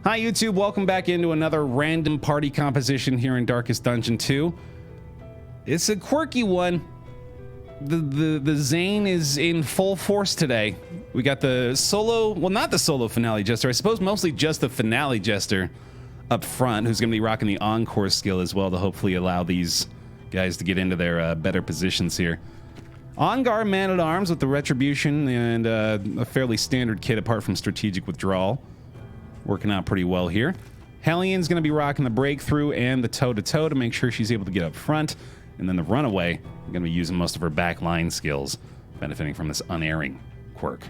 Hi YouTube, welcome back into another random party composition here in Darkest Dungeon 2. It's a quirky one. The Zane is in full force today. We got the solo, well, not the solo finale jester, I suppose mostly just the finale jester up front, who's going to be rocking the encore skill as well to hopefully allow these guys to get into their better positions here. On guard man at arms with the retribution and a fairly standard kit apart from strategic withdrawal. Working out pretty well here. Hellian's going to be rocking the breakthrough and the toe-to-toe to make sure she's able to get up front. And then the runaway, going to be using most of her backline skills, benefiting from this unerring quirk.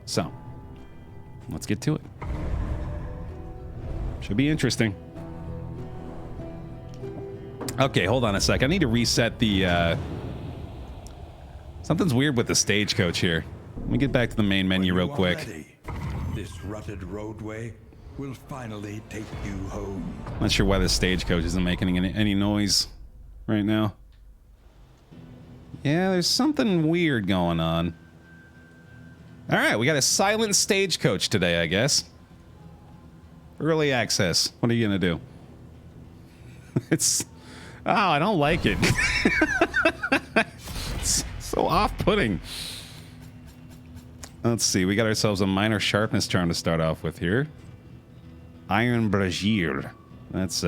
So, let's get to it. Should be interesting. Okay, hold on a sec. I need to reset the... Something's weird with the stagecoach here. Let me get back to the main menu real quick. This rutted roadway will finally take you home. Not sure why the stagecoach isn't making any noise right now. Yeah, there's something weird going on. All right, we got a silent stagecoach today, I guess. Early access. What are you gonna do? It's... Oh, I don't like it. It's so off-putting. Let's see, we got ourselves a minor sharpness charm to start off with here. Iron Brazier. That's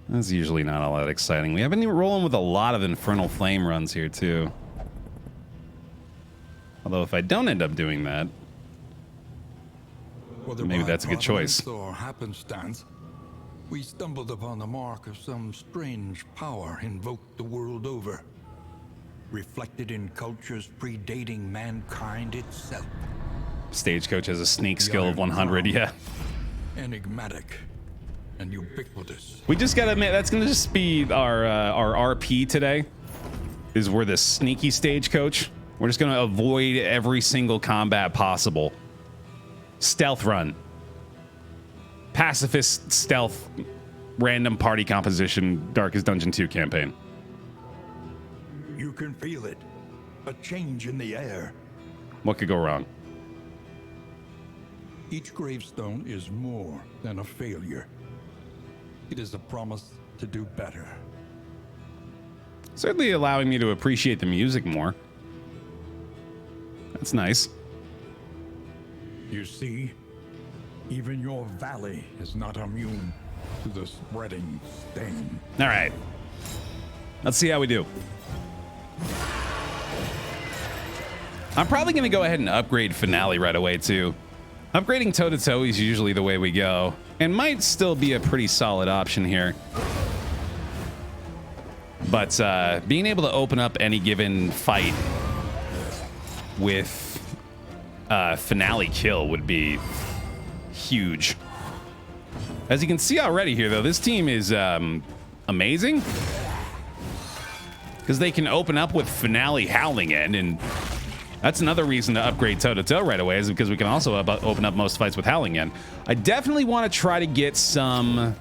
usually not all that exciting. We have been rolling with a lot of Infernal Flame runs here, too. Although if I don't end up doing that, maybe that's a good choice. Or happenstance, we stumbled upon the mark of some strange power invoked the world over. Reflected in cultures predating mankind itself. Stagecoach has a sneak skill of 100, yeah. Enigmatic and ubiquitous. We just gotta admit, that's gonna just be our RP today. Is we're the sneaky stagecoach. We're just gonna avoid every single combat possible. Stealth run. Pacifist stealth random party composition Darkest Dungeon 2 campaign. You can feel it. A change in the air. What could go wrong? Each gravestone is more than a failure. It is a promise to do better. Certainly allowing me to appreciate the music more. That's nice. You see, even your valley is not immune to the spreading stain. All right. Let's see how we do. I'm probably going to go ahead and upgrade Finale right away, too. Upgrading toe-to-toe is usually the way we go, and might still be a pretty solid option here. But being able to open up any given fight with Finale kill would be huge. As you can see already here, though, this team is amazing. Because they can open up with Finale Howling End, and that's another reason to upgrade toe-to-toe right away, is because we can also open up most fights with Howling End. I definitely want to try to get some...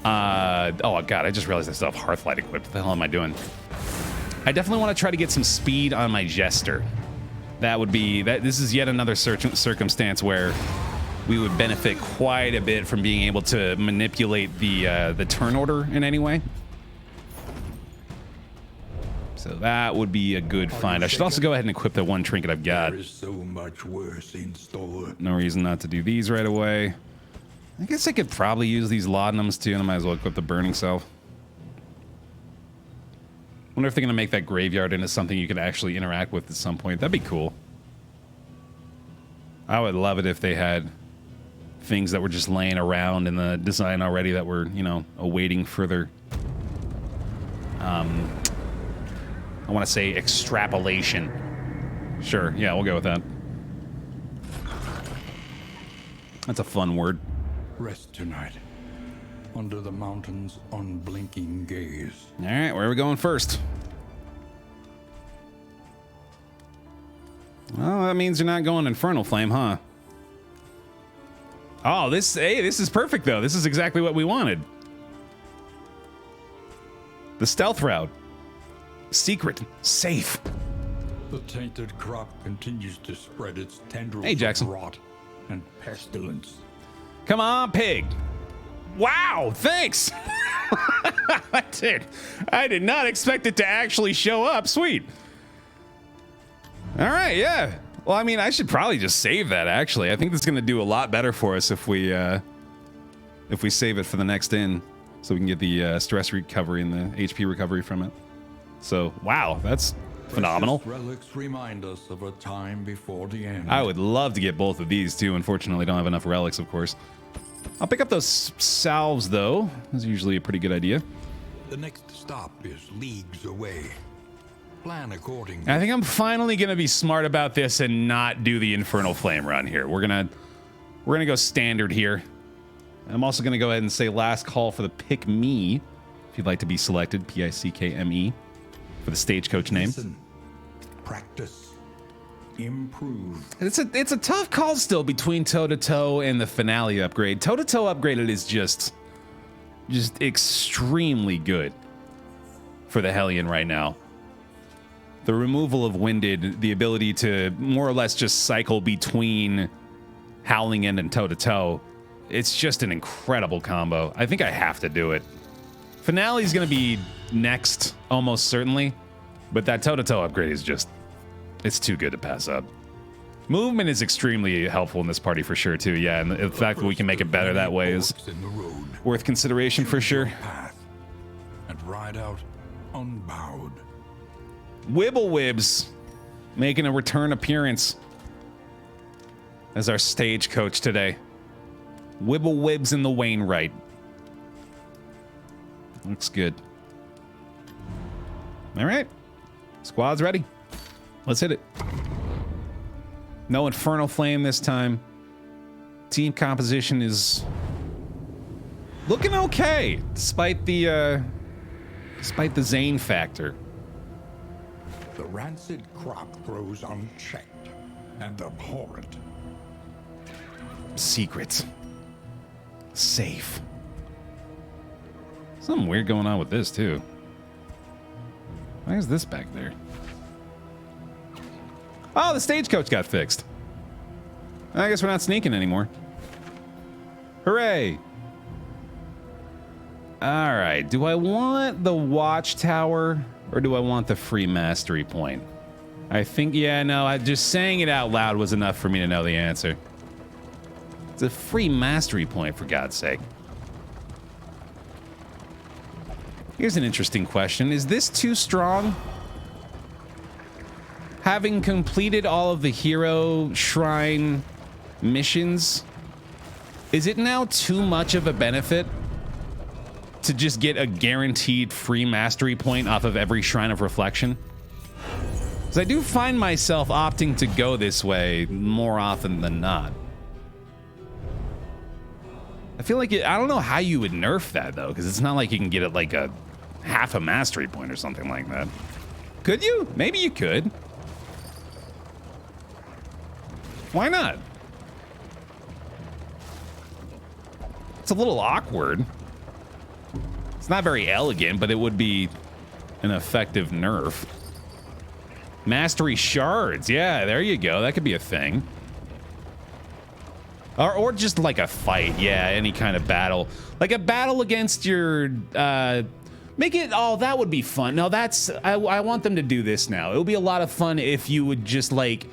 oh, God, I just realized I still have Hearthlight equipped. What the hell am I doing? I definitely want to try to get some speed on my Jester. That would be... This is yet another circumstance where we would benefit quite a bit from being able to manipulate the turn order in any way. So that would be a good find. I should also go ahead and equip the one trinket I've got. There is so much worse in store. No reason not to do these right away. I guess I could probably use these laudanums too, and I might as well equip the burning self. Wonder if they're gonna make that graveyard into something you can actually interact with at some point. That'd be cool. I would love it if they had things that were just laying around in the design already that were, you know, awaiting further I want to say extrapolation. Sure, yeah, we'll go with that. That's a fun word. Rest tonight, under the mountain's unblinking gaze. All right, where are we going first? Well, that means you're not going Infernal Flame, huh? Oh, this is perfect, though. This is exactly what we wanted. The stealth route. Secret. Safe. The tainted crop continues to spread its tendrils Hey, Jackson. of rot and pestilence. Come on, pig. Wow, thanks. Dude, I did not expect it to actually show up. Sweet. All right, yeah. Well, I mean, I should probably just save that, actually. I think this is going to do a lot better for us if we save it for the next in, so we can get the stress recovery and the HP recovery from it. So, wow, that's phenomenal. Precious relics remind us of a time before the end. I would love to get both of these, too. Unfortunately, don't have enough relics, of course. I'll pick up those salves, though. That's usually a pretty good idea. The next stop is leagues away. Plan accordingly. I think I'm finally gonna be smart about this and not do the Infernal Flame run here. We're gonna go standard here. I'm also gonna go ahead and say last call for the pick me, if you'd like to be selected, PICKME, for the stagecoach name. Listen, practice, improve. It's a tough call still between toe-to-toe and the finale upgrade. Toe-to-toe upgraded is just extremely good for the Hellion right now. The removal of Winded, the ability to more or less just cycle between Howling End and toe-to-toe, it's just an incredible combo. I think I have to do it. Finale's going to be next, almost certainly, but that toe-to-toe upgrade is just, it's too good to pass up. Movement is extremely helpful in this party for sure, too. Yeah, and the fact that we can make it better that way is worth consideration for sure. And ride out unbowed. Wibblewibs making a return appearance as our stagecoach today. Wibblewibs in the Wainwright. Looks good. All right. Squad's ready. Let's hit it. No Infernal Flame this time. Team composition is looking okay, despite the Zane factor. The rancid crop grows unchecked and abhorrent. Secret. Safe. Something weird going on with this, too. Why is this back there? Oh, the stagecoach got fixed. I guess we're not sneaking anymore. Hooray! Alright, do I want the watchtower or do I want the free mastery point? I think, yeah, no, just saying it out loud was enough for me to know the answer. It's a free mastery point, for God's sake. Here's an interesting question. Is this too strong? Having completed all of the hero shrine missions, is it now too much of a benefit to just get a guaranteed free mastery point off of every Shrine of Reflection? Because I do find myself opting to go this way more often than not. I feel like I don't know how you would nerf that, though, because it's not like you can get it like a half a mastery point or something like that. Could you? Maybe you could. Why not? It's a little awkward. It's not very elegant, but it would be an effective nerf. Mastery shards. Yeah, there you go. That could be a thing. Or just like a fight. Yeah, any kind of battle. Like a battle against your... make it... Oh, that would be fun. No, that's... I want them to do this now. It would be a lot of fun if you would just, like,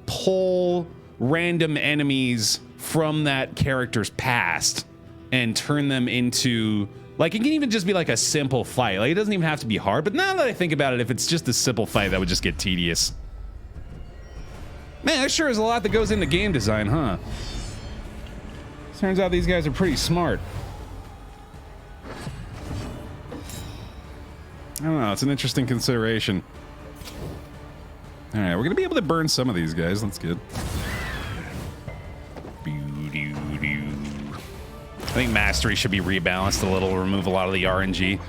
pull random enemies from that character's past and turn them into... Like, it can even just be like a simple fight. Like, it doesn't even have to be hard. But now that I think about it, if it's just a simple fight, that would just get tedious. Man, there sure is a lot that goes into game design, huh? Turns out these guys are pretty smart. I don't know. It's an interesting consideration. All right, we're going to be able to burn some of these guys. That's good. I think Mastery should be rebalanced a little, remove a lot of the RNG.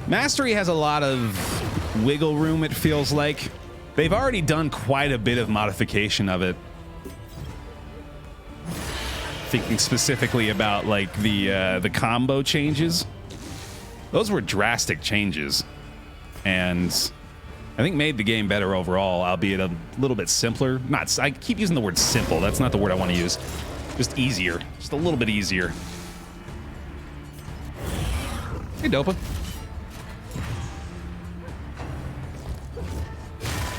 Mastery has a lot of wiggle room, it feels like. They've already done quite a bit of modification of it. Thinking specifically about like the combo changes. Those were drastic changes. And I think made the game better overall, albeit a little bit simpler. I keep using the word simple. That's not the word I want to use. Just easier. Just a little bit easier. Hey, Dopa.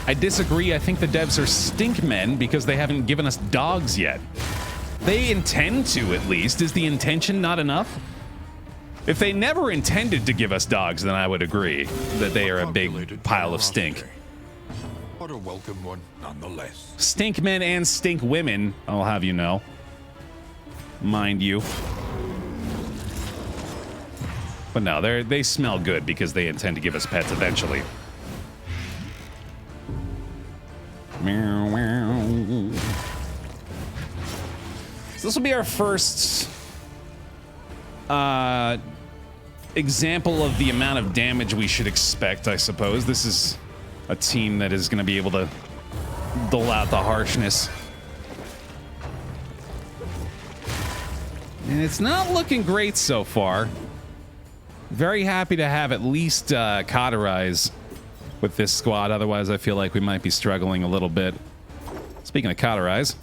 I disagree. I think the devs are stink men because they haven't given us dogs yet. They intend to, at least. Is the intention not enough? If they never intended to give us dogs, then I would agree that they are a big pile of stink. What a welcome one, nonetheless. Stink men and stink women, I'll have you know. Mind you. But no, they smell good because they intend to give us pets eventually. Meow, meow. So this will be our first example of the amount of damage we should expect, I suppose. This is a team that is going to be able to dole out the harshness. And it's not looking great so far. Very happy to have at least Cauterize with this squad. Otherwise, I feel like we might be struggling a little bit. Speaking of Cauterize.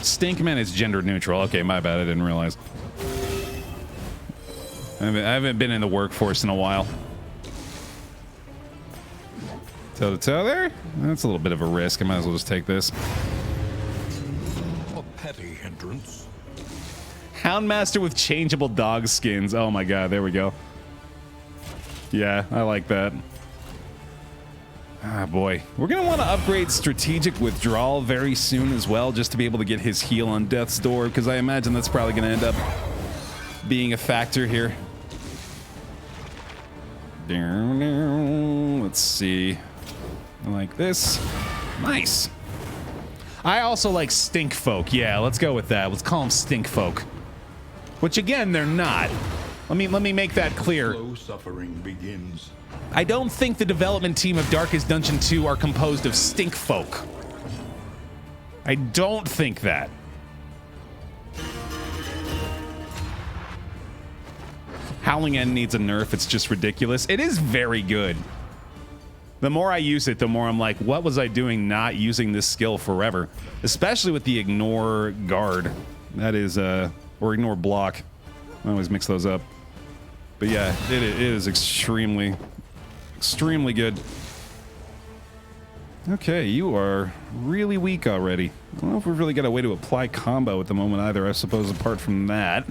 Stinkman is gender neutral. Okay, my bad. I didn't realize. I haven't been in the workforce in a while. Toe-to-toe there? That's a little bit of a risk. I might as well just take this. A petty hindrance. Houndmaster with changeable dog skins. Oh my god, there we go. Yeah, I like that. Ah, boy. We're going to want to upgrade Strategic Withdrawal very soon as well, just to be able to get his heal on Death's Door, because I imagine that's probably going to end up being a factor here. Let's see. I like this. Nice. I also like Stink Folk. Yeah, let's go with that. Let's call them Stink Folk. Which, again, they're not. Let me make that clear. Slow suffering begins. I don't think the development team of Darkest Dungeon 2 are composed of stink folk. I don't think that. Howling End needs a nerf. It's just ridiculous. It is very good. The more I use it, the more I'm like, what was I doing not using this skill forever? Especially with the Ignore Guard. That is, or Ignore Block. I always mix those up. But yeah, it is extremely good. Okay, you are really weak already. I don't know if we've really got a way to apply combo at the moment either, I suppose, apart from that.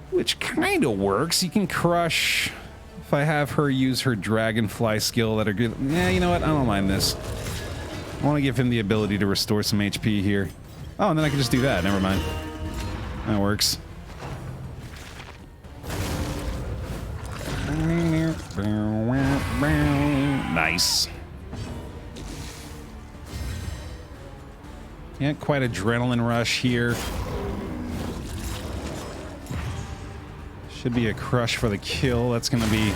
Which kind of works. You can crush... If I have her use her Dragonfly skill that are good... Yeah, you know what? I don't mind this. I want to give him the ability to restore some HP here. Oh, and then I can just do that. Never mind. That works. Nice. Yeah, quite adrenaline rush here. Should be a crush for the kill. That's gonna be...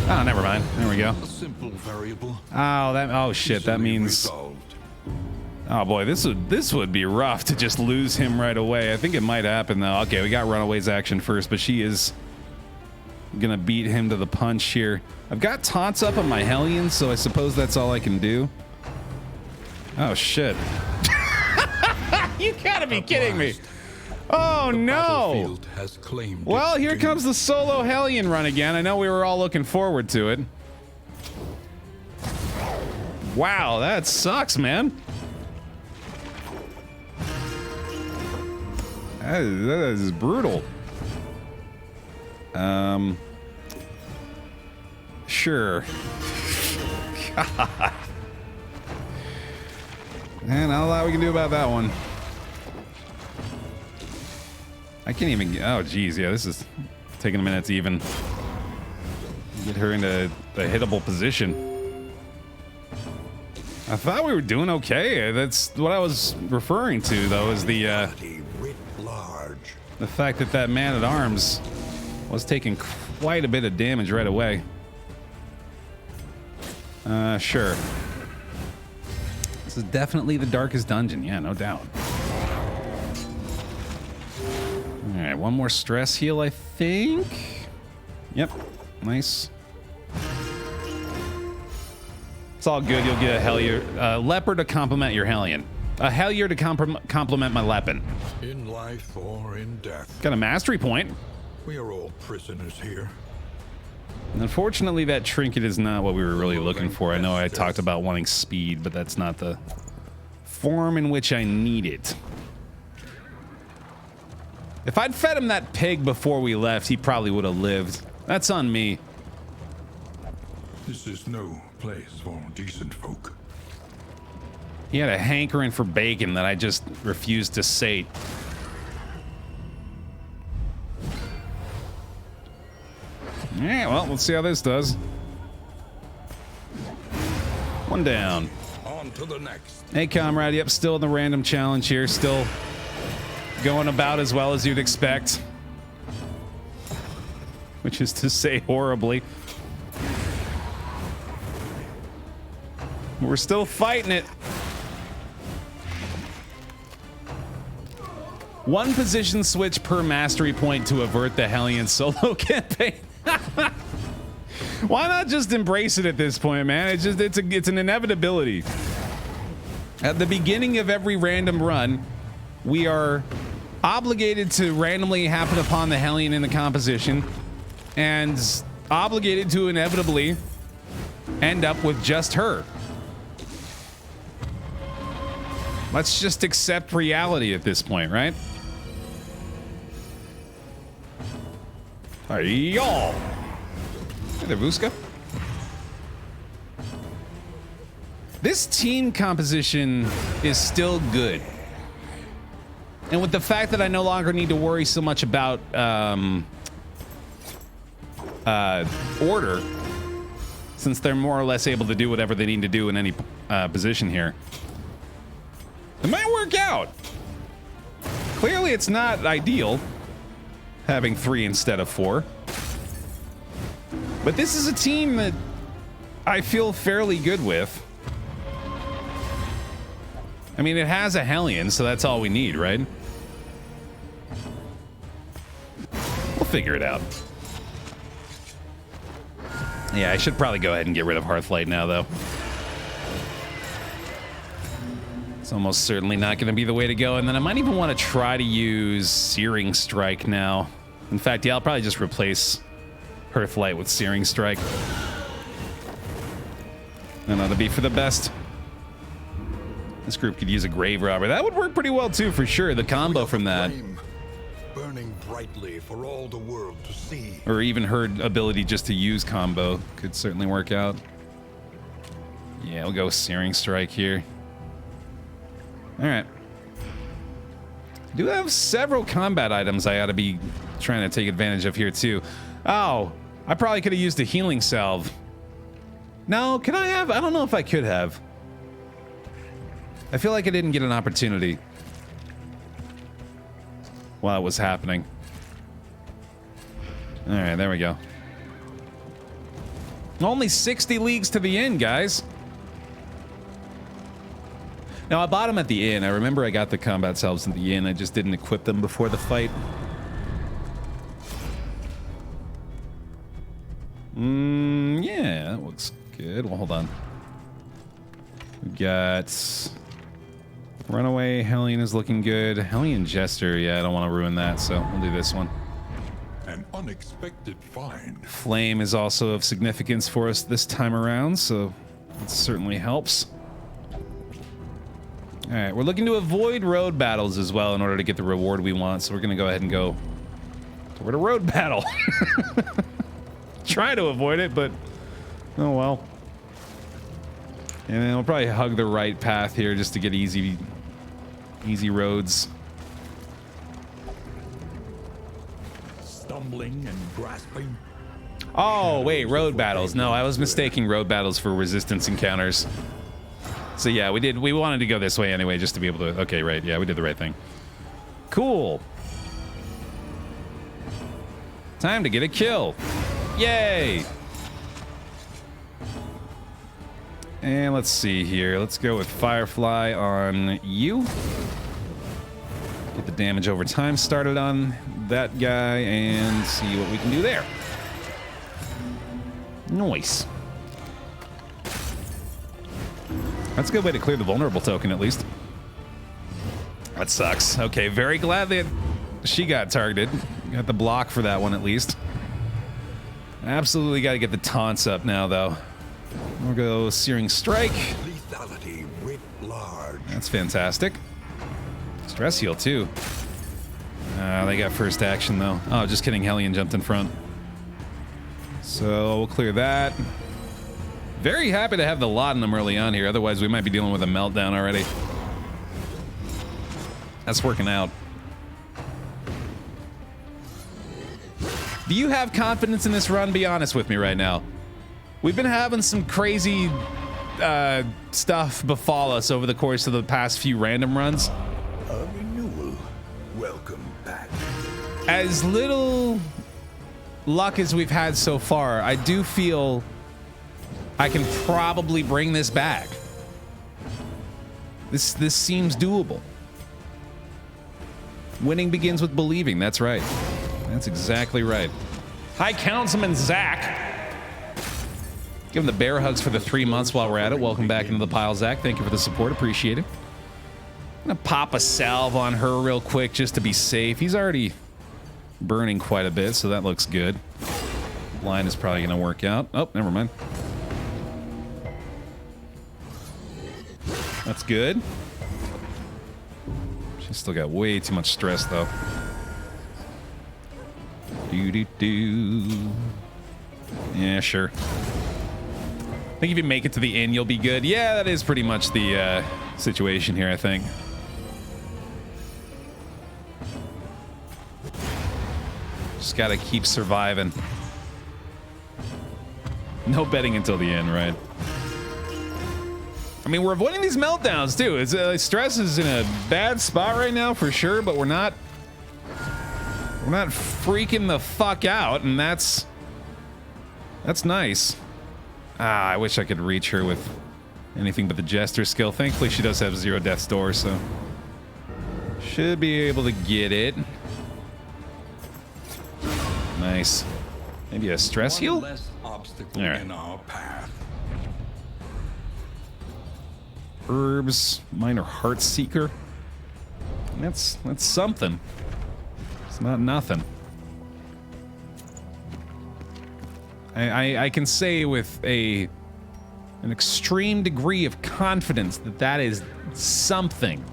Oh, never mind. There we go. A simple variable. Oh shit, that means... Resolved. Oh boy, this would be rough to just lose him right away. I think it might happen though. Okay, we got Runaway's action first, but she is gonna beat him to the punch here. I've got taunts up on my Hellion, so I suppose that's all I can do. Oh shit. You gotta be kidding me. Oh no! Has claimed well, here comes the solo Hellion run again. I know we were all looking forward to it. Wow, that sucks, man. That is brutal. Sure. God. And not a lot we can do about that one. I can't even... Oh, geez. Yeah, this is taking a minute to even get her into a hittable position. I thought we were doing okay. That's what I was referring to, though, is the fact that that man-at-arms was taking quite a bit of damage right away. Sure. This is definitely the darkest dungeon. Yeah, no doubt. All right, one more stress heal, I think. Yep, nice. It's all good. You'll get a Leopard to complement your Hellion. A Hellier to complement my weapon. In life or in death, Got a mastery point. we are all prisoners here. Unfortunately, that trinket is not what we were really looking for. I know I talked about wanting speed, but that's not the form in which I need it. If I'd fed him that pig before we left, he probably would have lived. That's on me. This is no place for decent folk. He had a hankering for bacon that I just refused to sate. Yeah, well, let's see how this does. One down. On to the next. Hey, comrade. Yep, still in the random challenge here. Still going about as well as you'd expect. Which is to say horribly. We're still fighting it. One position switch per mastery point to avert the Hellion solo campaign. Why not just embrace it at this point, man? It's an inevitability. At the beginning of every random run, we are obligated to randomly happen upon the Hellion in the composition and obligated to inevitably end up with just her. Let's just accept reality at this point, right? Y'all. Hey there, Vuska. This team composition is still good. And with the fact that I no longer need to worry so much about order, since they're more or less able to do whatever they need to do in any position here, it might work out. Clearly, it's not ideal having 3 instead of 4. But this is a team that I feel fairly good with. I mean, it has a Hellion, so that's all we need, right? We'll figure it out. Yeah, I should probably go ahead and get rid of Hearthlight now, though. It's almost certainly not going to be the way to go. And then I might even want to try to use Searing Strike now. In fact, yeah, I'll probably just replace Hearthlight with Searing Strike. And that'll be for the best. This group could use a Grave Robber. That would work pretty well, too, for sure. The combo from that. Burning brightly for all the world to see. Or even her ability just to use combo could certainly work out. Yeah, we'll go with Searing Strike here. All right. Do have several combat items I ought to be trying to take advantage of here too. Oh, I probably could have used a healing salve. No, can I have? I don't know if I could have. I feel like I didn't get an opportunity while it was happening. All right, there we go. Only 60 leagues to the end, guys. Now, I bought them at the inn. I remember I got the combat salves at the inn. I just didn't equip them before the fight. Yeah, that looks good. Well, hold on. We got Runaway. Hellion is looking good. Hellion Jester. Yeah, I don't want to ruin that, so we'll do this one. An unexpected find. Flame is also of significance for us this time around, so it certainly helps. All right, we're looking to avoid road battles as well in order to get the reward we want, so we're going to go ahead and go toward a road battle. Try to avoid it, but oh well. And then we'll probably hug the right path here just to get easy roads. Stumbling and grasping. Oh, wait, road battles. No, I was mistaking road battles for resistance encounters. So yeah, we wanted to go this way anyway, just to be able to, okay, right, yeah, we did the right thing. Cool. Time to get a kill. Yay! And let's see here, let's go with Firefly on you. Get the damage over time started on that guy and see what we can do there. Nice. That's a good way to clear the vulnerable token, at least. That sucks. Okay, very glad that she got targeted. Got the block for that one at least. Absolutely got to get the taunts up now, though. We'll go Searing Strike. Lethality writ large. That's fantastic. Stress heal, too. They got first action, though. Oh, just kidding. Hellion jumped in front. So we'll clear that. Very happy to have the laudanum early on here. Otherwise, we might be dealing with a meltdown already. That's working out. Do you have confidence in this run? Be honest with me right now. We've been having some crazy stuff befall us over the course of the past few random runs. A renewal. Welcome back. As little luck as we've had so far, I do feel I can probably bring this back. This seems doable. Winning begins with believing. That's right. That's exactly right. Hi, Councilman Zach. Give him the bear hugs for the 3 months while we're at it. Welcome back into the pile, Zach. Thank you for the support. Appreciate it. I'm gonna pop a salve on her real quick just to be safe. He's already burning quite a bit, so that looks good. Line is probably gonna work out. Oh, never mind. That's good. She's still got way too much stress, though. Do-do-do. Yeah, sure. I think if you make it to the end, you'll be good. Yeah, that is pretty much the situation here, I think. Just gotta keep surviving. No betting until the end, right? I mean, we're avoiding these meltdowns, too. It's, stress is in a bad spot right now, for sure, but we're not freaking the fuck out, and that's nice. I wish I could reach her with anything but the Jester skill. Thankfully, she does have 0 death's door, so should be able to get it. Nice. Maybe a stress heal? Less obstacle All right. in our path. Herbs, minor heart seeker. That's something. It's not nothing. I can say with an extreme degree of confidence that is something.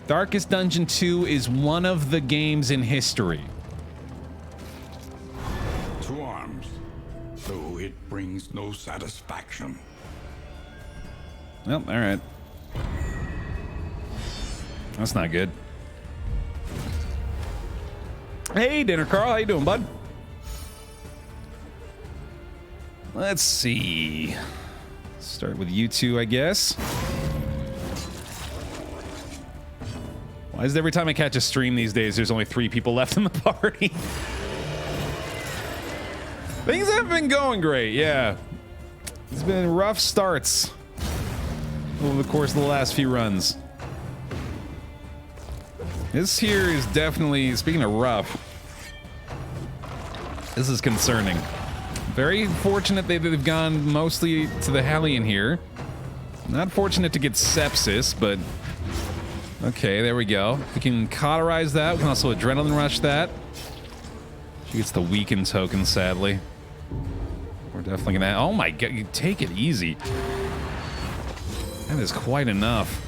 Darkest Dungeon 2 is one of the games in history. To arms, though it brings no satisfaction. Well, all right. That's not good. Hey, Dinner Carl, how you doing, bud? Let's see. Start with you two, I guess. Why is it every time I catch a stream these days, there's only 3 people left in the party? Things haven't been going great, yeah. It's been rough starts over the course of the last few runs. This here is definitely, speaking of rough, this is concerning. Very fortunate they've gone mostly to the Hellion here. Not fortunate to get sepsis, but okay, there we go. We can cauterize that. We can also adrenaline rush that. She gets the weaken token, sadly. We're definitely gonna, oh my god, you take it easy. That is quite enough.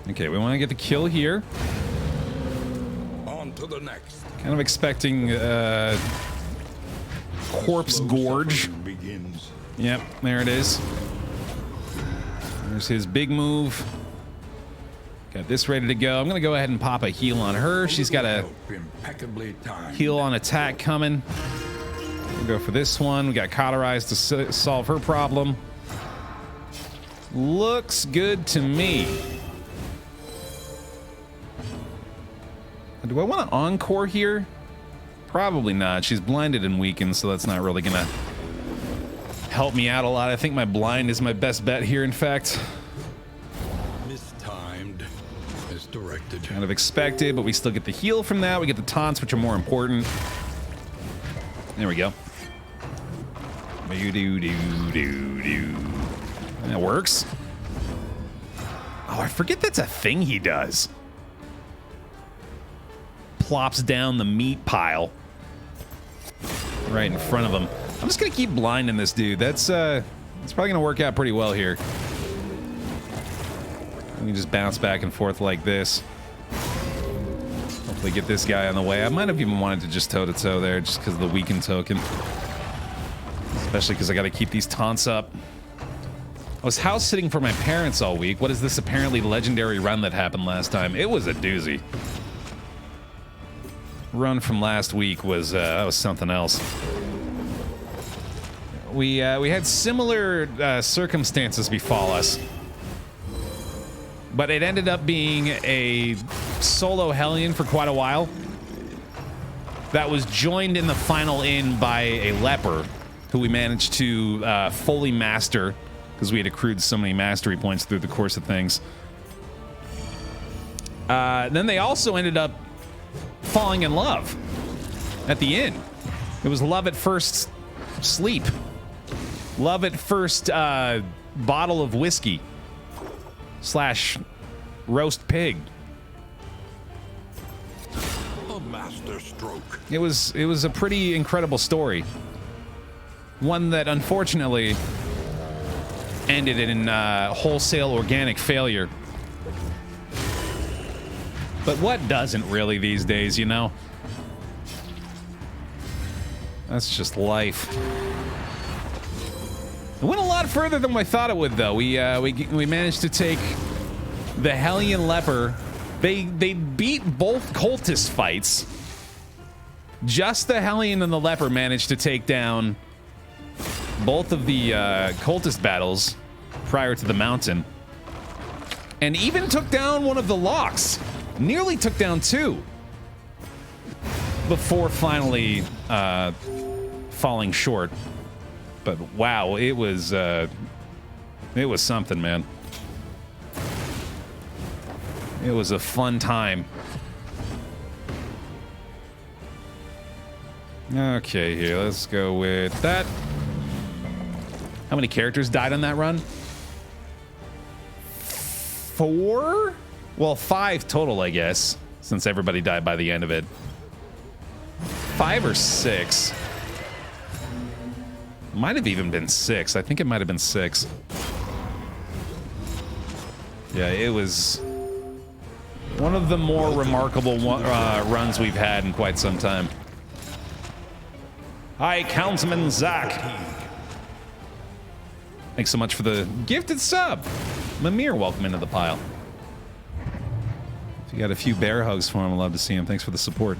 Okay, we want to get the kill here. On to the next. Kind of expecting Corpse Gorge. Begins. Yep, there it is. There's his big move. Got this ready to go. I'm gonna go ahead and pop a heal on her. She's got a impeccably timed. heal on attack coming. We'll go for this one. We got cauterized to solve her problem. Looks good to me. Do I want to encore here? Probably not. She's blinded and weakened, so that's not really gonna help me out a lot. I think my blind is my best bet here, in fact. Mistimed as directed. Kind of expected, but we still get the heal from that. We get the taunts, which are more important. There we go. That works. I forget that's a thing he does. Plops down the meat pile right in front of him. I'm just gonna keep blinding this dude. That's probably gonna work out pretty well here. We can just bounce back and forth like this. Hopefully get this guy on the way. I might have even wanted to just toe-to-toe there just because of the weakened token. Especially because I got to keep these taunts up. I was house sitting for my parents all week. What is this apparently legendary run that happened last time? It was a doozy. Run from last week was that was something else. We had similar circumstances befall us. But it ended up being a solo Hellion for quite a while. That was joined in the final in by a leper, who we managed to fully master, because we had accrued so many mastery points through the course of things. Then they also ended up falling in love at the end. It was love at first sleep. Love at first bottle of whiskey. / roast pig. A master stroke. It was a pretty incredible story. One that unfortunately ended in wholesale organic failure. But what doesn't really these days, you know? That's just life. It went a lot further than I thought it would, though. We managed to take the Hellion Leper. They beat both cultist fights. Just the Hellion and the Leper managed to take down both of the cultist battles prior to the mountain. And even took down one of the locks. Nearly took down 2. Before finally falling short. But wow, it was something, man. It was a fun time. Okay, here, let's go with that. How many characters died on that run? 4? Well, 5 total, I guess, since everybody died by the end of it. 5 or 6. Might have even been 6. I think it might have been 6. Yeah, it was one of the more remarkable runs we've had in quite some time. Hi, Councilman Zach. Thanks so much for the gifted sub. Mimir, welcome into the pile. If you got a few bear hugs for him, I'd love to see him. Thanks for the support.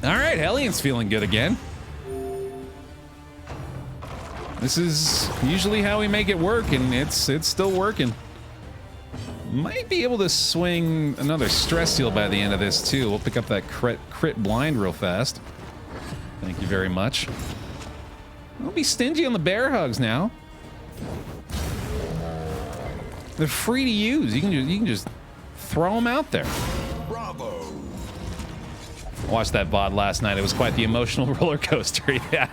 All right, Hellion's feeling good again. This is usually how we make it work, and it's still working. Might be able to swing another stress seal by the end of this, too. We'll pick up that crit blind real fast. Thank you very much. Don't be stingy on the bear hugs now. They're free to use. You can just throw them out there. Bravo. I watched that VOD last night. It was quite the emotional roller coaster. Yeah.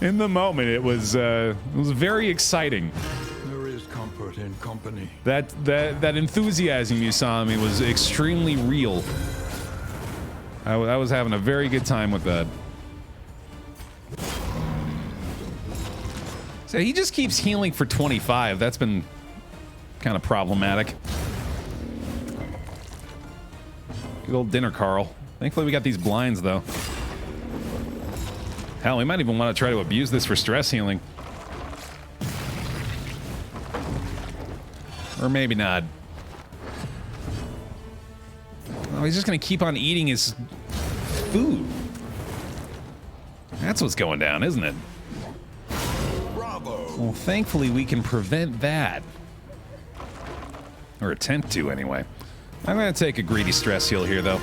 In the moment, it was very exciting. There is comfort in company. That enthusiasm you saw in me was extremely real. I was having a very good time with that. So he just keeps healing for 25. That's been kind of problematic. Good old dinner, Carl. Thankfully, we got these blinds, though. Hell, we might even want to try to abuse this for stress healing. Or maybe not. Oh, he's just going to keep on eating his food. That's what's going down, isn't it? Bravo. Well, thankfully, we can prevent that. Or attempt to, anyway. I'm going to take a greedy stress heal here, though.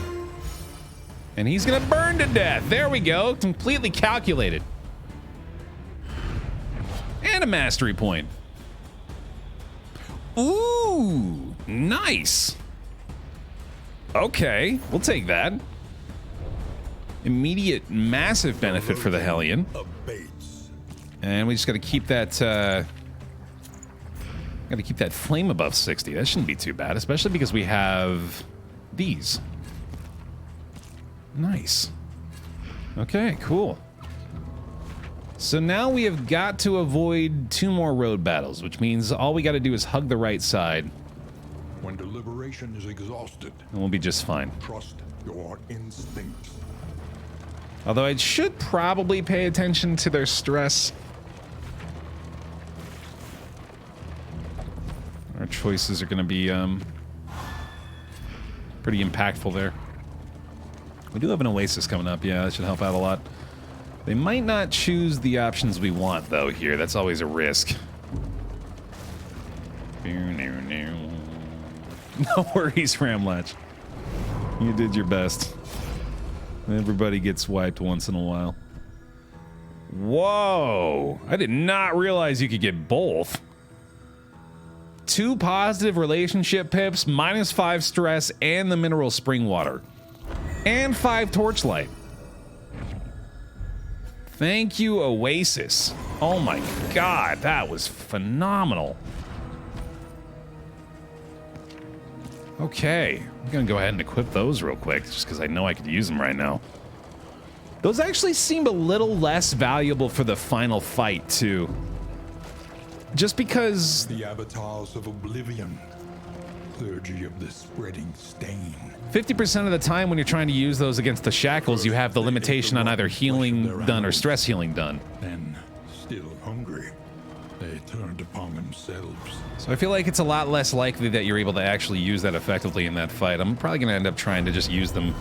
And he's going to burn to death. There we go. Completely calculated. And a mastery point. Ooh, nice. Okay, we'll take that. Immediate massive benefit for the Hellion. And we just got to keep that Got to keep that flame above 60. That shouldn't be too bad, especially because we have these. Nice. Okay, cool. So now we have got to avoid 2 more road battles, which means all we got to do is hug the right side. When deliberation is exhausted, and we'll be just fine. Trust your instincts. Although I should probably pay attention to their stress. Our choices are going to be pretty impactful there. We do have an oasis coming up. Yeah, that should help out a lot. They might not choose the options we want, though, here. That's always a risk. No worries, Ramlatch. You did your best. Everybody gets wiped once in a while. Whoa! I did not realize you could get both. 2 positive relationship pips, -5 stress, and the mineral spring water. And 5 torchlight. Thank you, Oasis. Oh my god, that was phenomenal. Okay, I'm gonna go ahead and equip those real quick, just because I know I could use them right now. Those actually seem a little less valuable for the final fight, too. Just because... The avatars of oblivion. Clergy of the spreading stain. 50% of the time when you're trying to use those against the shackles, you have the limitation on either healing done or stress healing done. Then, still hungry, they turned upon themselves. So I feel like it's a lot less likely that you're able to actually use that effectively in that fight. I'm probably going to end up trying to just use them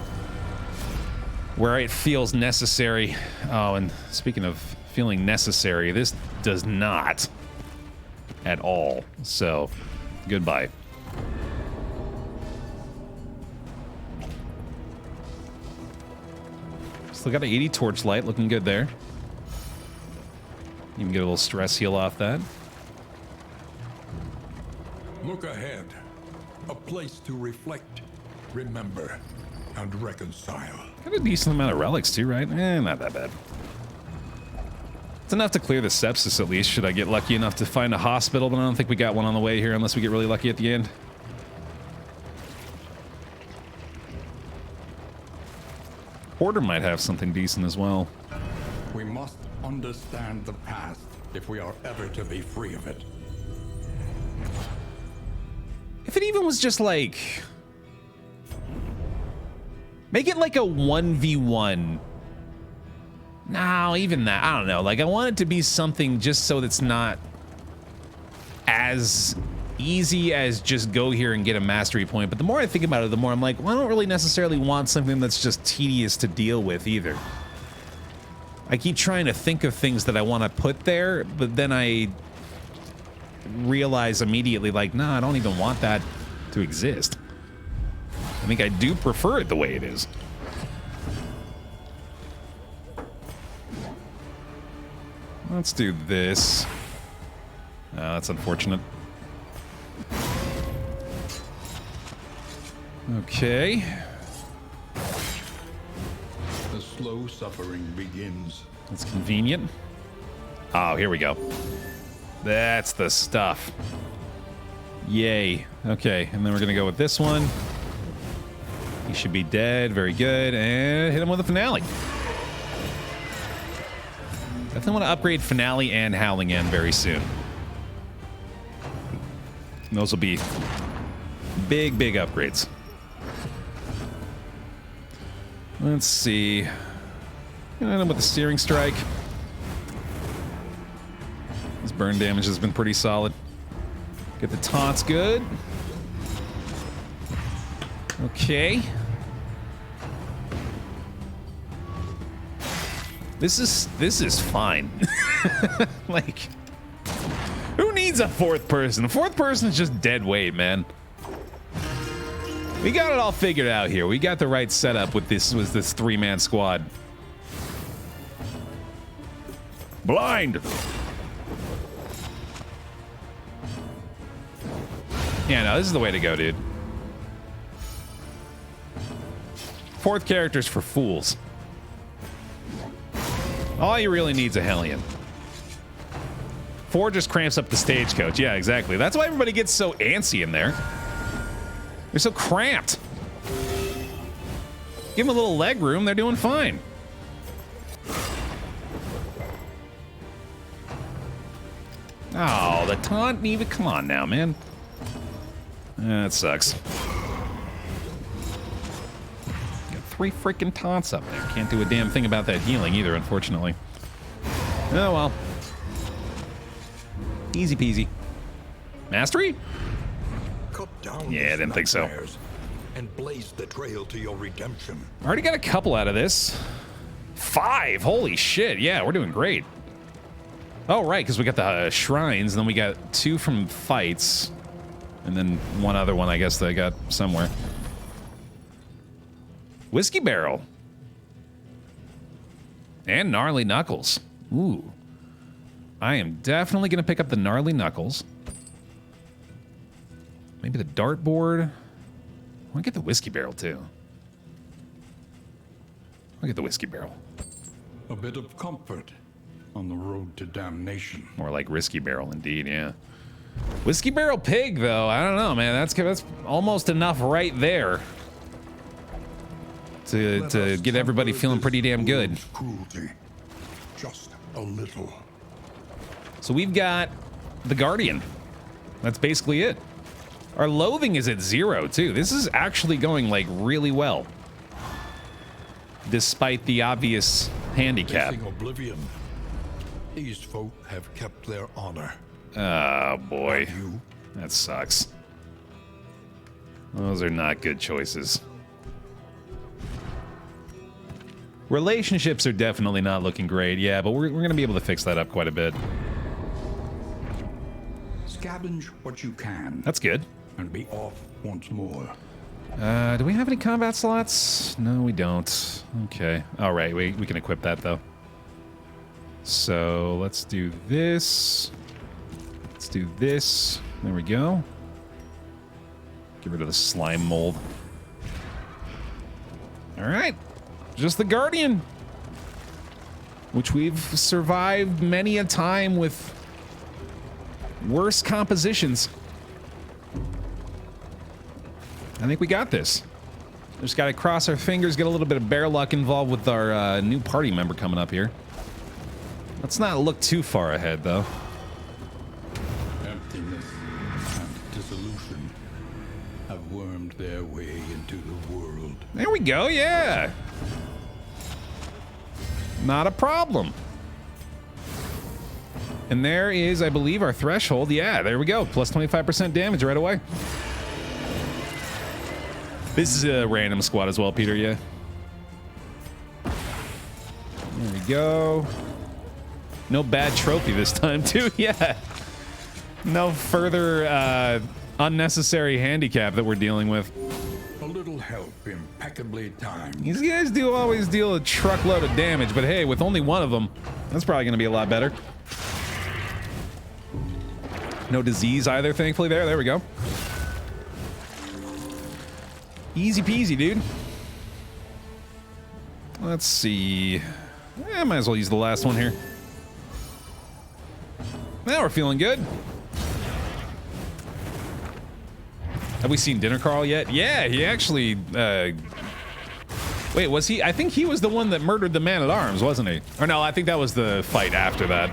where it feels necessary. Oh, and speaking of feeling necessary, this does not at all. So, goodbye. Still got an 80 torchlight, looking good there. You can get a little stress heal off that. Look ahead. A place to reflect, remember, and reconcile. Got a decent amount of relics too, right? Not that bad. It's enough to clear the sepsis at least, should I get lucky enough to find a hospital, but I don't think we got one on the way here unless we get really lucky at the end. Order might have something decent as well. We must understand the past if we are ever to be free of it. If it even was just like... Make it like a 1v1. No, even that. I don't know. Like, I want it to be something just so that's not as easy as just go here and get a mastery point. But the more I think about it, the more I'm like, well, I don't really necessarily want something that's just tedious to deal with either. I keep trying to think of things that I want to put there, but then I realize immediately, like, no, I don't even want that to exist. I think I do prefer it the way it is. Let's do this. Oh, that's unfortunate. Okay. The slow suffering begins. That's convenient. Oh, here we go. That's the stuff. Yay. Okay, and then we're gonna go with this one. He should be dead. Very good. And hit him with a finale. Definitely want to upgrade finale and Howling End very soon. And those will be big, big upgrades. Let's see. Hit him with the Searing Strike. His burn damage has been pretty solid. Get the taunts good. Okay. This is fine. Like, who needs a fourth person? A fourth person is just dead weight, man. We got it all figured out here. We got the right setup with this 3-man squad. Blind. Yeah, no, this is the way to go, dude. Fourth character's for fools. All you really need is a Hellion. 4 just cramps up the stagecoach. Yeah, exactly. That's why everybody gets so antsy in there. They're so cramped. Give them a little leg room, they're doing fine. Oh, the taunt even. Come on now, man. That sucks. Got 3 freaking taunts up there. Can't do a damn thing about that healing either, unfortunately. Oh well. Easy peasy. Mastery? Cut down Yeah, I didn't think so. And blaze the trail to your redemption. Already got a couple out of this. 5. Holy shit. Yeah, we're doing great. Oh, right, because we got the shrines, and then we got 2 from fights. And then 1 other one, I guess, that I got somewhere. Whiskey barrel. And gnarly knuckles. Ooh. I am definitely going to pick up the gnarly knuckles. Maybe the dartboard. I want to get the whiskey barrel, too. I'll get the whiskey barrel. A bit of comfort on the road to damnation. More like risky barrel, indeed, yeah. Whiskey barrel pig, though. I don't know, man. That's almost enough right there to get everybody feeling pretty damn good. Cruelty. Just a little. So we've got the Guardian. That's basically it. Our loathing is at 0, too. This is actually going, like, really well. Despite the obvious handicap. Facing oblivion. These folk have kept their honor. Oh, boy. Have you? That sucks. Those are not good choices. Relationships are definitely not looking great, yeah, but we're going to be able to fix that up quite a bit. Scavenge what you can. That's good. And be off once more. Do we have any combat slots? No, we don't. Okay. All right, we can equip that, though. So let's do this. Let's do this. There we go. Get rid of the slime mold. All right. Just the Guardian. Which we've survived many a time with worse compositions. I think we got this. Just got to cross our fingers, get a little bit of bear luck involved with our new party member coming up here. Let's not look too far ahead, though. Emptiness and dissolution have wormed their way into the world. There we go, yeah. Not a problem. And there is, I believe, our threshold. Yeah, there we go. Plus 25% damage right away. This is a random squad as well, Peter, yeah. There we go. No bad trophy this time, too, yeah. No further unnecessary handicap that we're dealing with. A little help impeccably timed. These guys do always deal a truckload of damage, but hey, with only 1 of them, that's probably going to be a lot better. No disease either, thankfully. There we go. Easy peasy, dude. Let's see. I might as well use the last one here. Now we're feeling good. Have we seen Dinner Carl yet? Yeah, he actually... Wait, was he? I think he was the one that murdered the man-at-arms, wasn't he? Or no, I think that was the fight after that.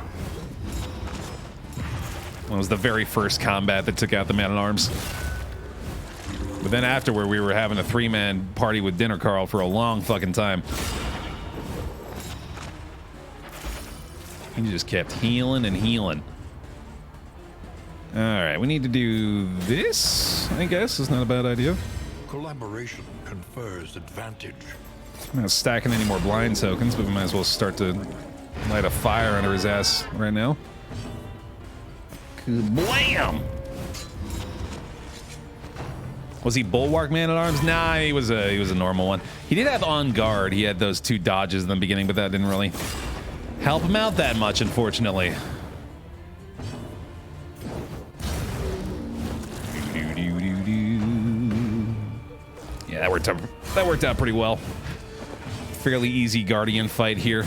It was the very first combat that took out the man-at-arms. But then afterward, we were having a 3-man party with Dinner Carl for a long fucking time. He just kept healing and healing. All right, we need to do this, I guess. It's not a bad idea. Collaboration confers advantage. I'm not stacking any more blind tokens, but we might as well start to light a fire under his ass right now. Blam! Was he Bulwark Man-at-Arms? Nah, he was a normal one. He did have On Guard. He had those 2 dodges in the beginning, but that didn't really help him out that much, unfortunately. Yeah, that worked out pretty well. Fairly easy Guardian fight here.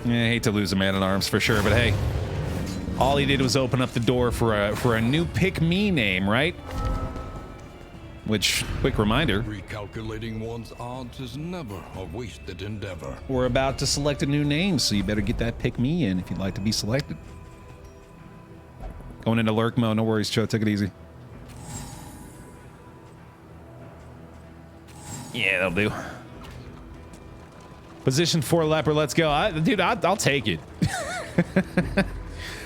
I hate to lose a man-at-arms for sure, but hey, all he did was open up the door for a new pick-me name, right? Which, quick reminder, Recalculating one's odds is never a wasted endeavor. we're about to select a new name, so you better get that pick-me in if you'd like to be selected. Going into lurk mode, no worries, Cho, take it easy. Yeah, that'll do. Position 4 leper, let's go. Dude, I'll take it.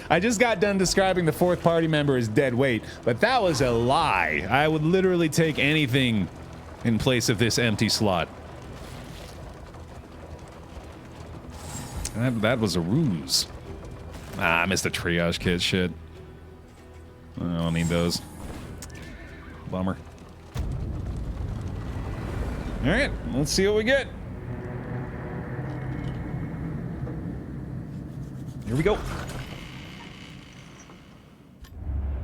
I just got done describing the fourth party member as dead weight, but that was a lie. I would literally take anything in place of this empty slot. That was a ruse. Ah, I missed the triage kit, shit. I don't need those. Bummer. All right, let's see what we get. Here we go.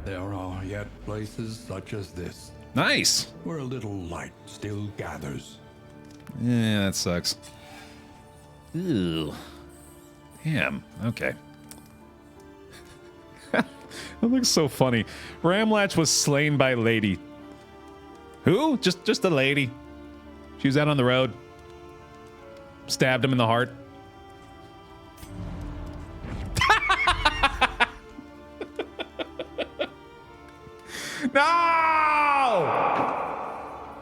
There are yet places such as this, Nice. where a little light still gathers. Yeah, that sucks. Ew. Damn. Okay. That looks so funny. Ramlatch was slain by lady. Who? Just a lady. She was out on the road. Stabbed him in the heart. No!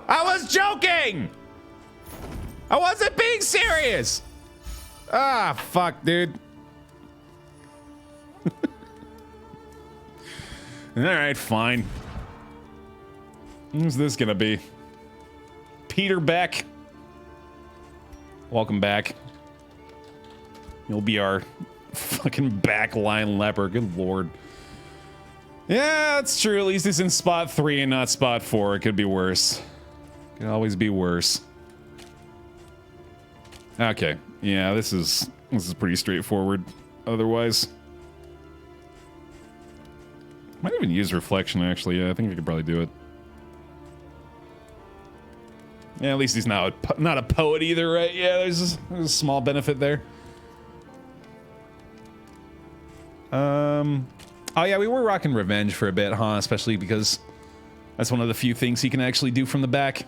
I was joking! I wasn't being serious! Ah, fuck, dude. Alright, fine. Who's this gonna be? Peter Beck. Welcome back. You'll be our fucking backline leper. Good lord. Yeah, that's true. At least it's in spot 3 and not spot 4. It could be worse. Could always be worse. Okay. Yeah, this is pretty straightforward. Otherwise, might even use reflection. Actually, yeah, I think I could probably do it. Yeah, at least he's not a poet either, right? Yeah, there's a small benefit there. Oh yeah, we were rocking revenge for a bit, huh? Especially because that's one of the few things he can actually do from the back.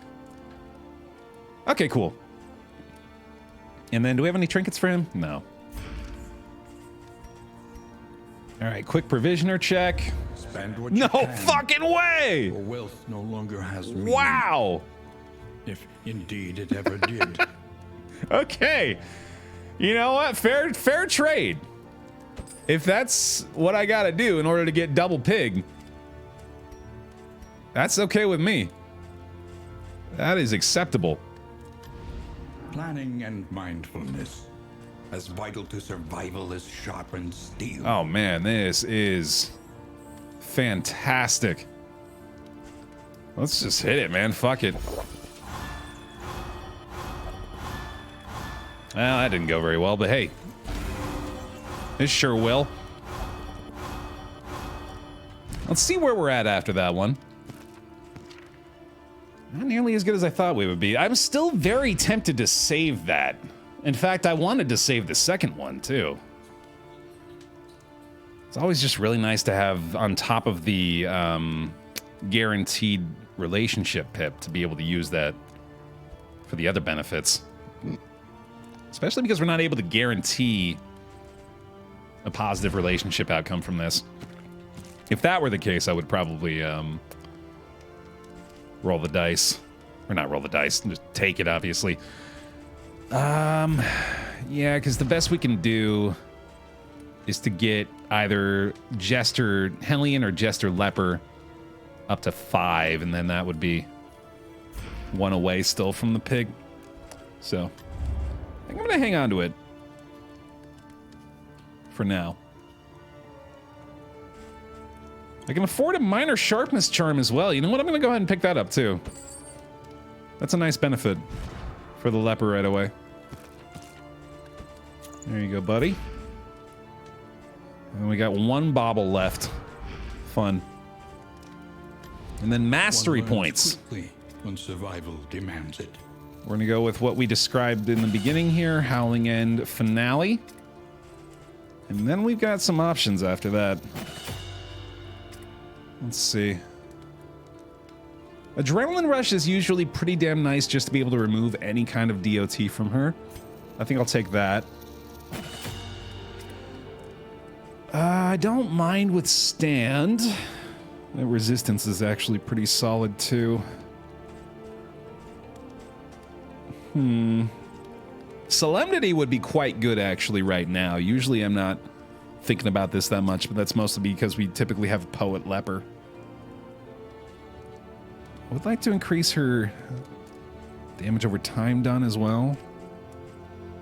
Okay, cool. And then, do we have any trinkets for him? No. All right, quick provisioner check. Spend what you No can, fucking way! for wealth no longer has meaning. Wow. If indeed it ever did. Okay. You know what? Fair trade. If that's what I gotta do in order to get double pig, that's okay with me. That is acceptable. Planning and mindfulness, as vital to survival as sharpened steel. Oh man, this is fantastic. Let's just hit it, man. Fuck it. Well, that didn't go very well, but hey. This sure will. Let's see where we're at after that one. Not nearly as good as I thought we would be. I'm still very tempted to save that. In fact, I wanted to save the second one, too. It's always just really nice to have on top of the guaranteed relationship pip to be able to use that for the other benefits. Especially because we're not able to guarantee a positive relationship outcome from this. If that were the case, I would probably roll the dice. Or not roll the dice, just take it, obviously. Yeah, because the best we can do is to get either Jester Hellion or Jester Leper up to 5, and then that would be 1 away still from the pig. So, I think I'm going to hang on to it for now. I can afford a minor sharpness charm as well. You know what? I'm going to go ahead and pick that up too. That's a nice benefit for the leper right away. There you go, buddy. And we got 1 bauble left. Fun. And then mastery points. Quickly when survival demands it. We're going to go with what we described in the beginning here. Howling End Finale. And then we've got some options after that. Let's see. Adrenaline Rush is usually pretty damn nice just to be able to remove any kind of DOT from her. I think I'll take that. I don't mind Withstand. That resistance is actually pretty solid too. Solemnity would be quite good actually right now. Usually I'm not thinking about this that much, but that's mostly because we typically have Poet Leper. I would like to increase her damage over time done as well.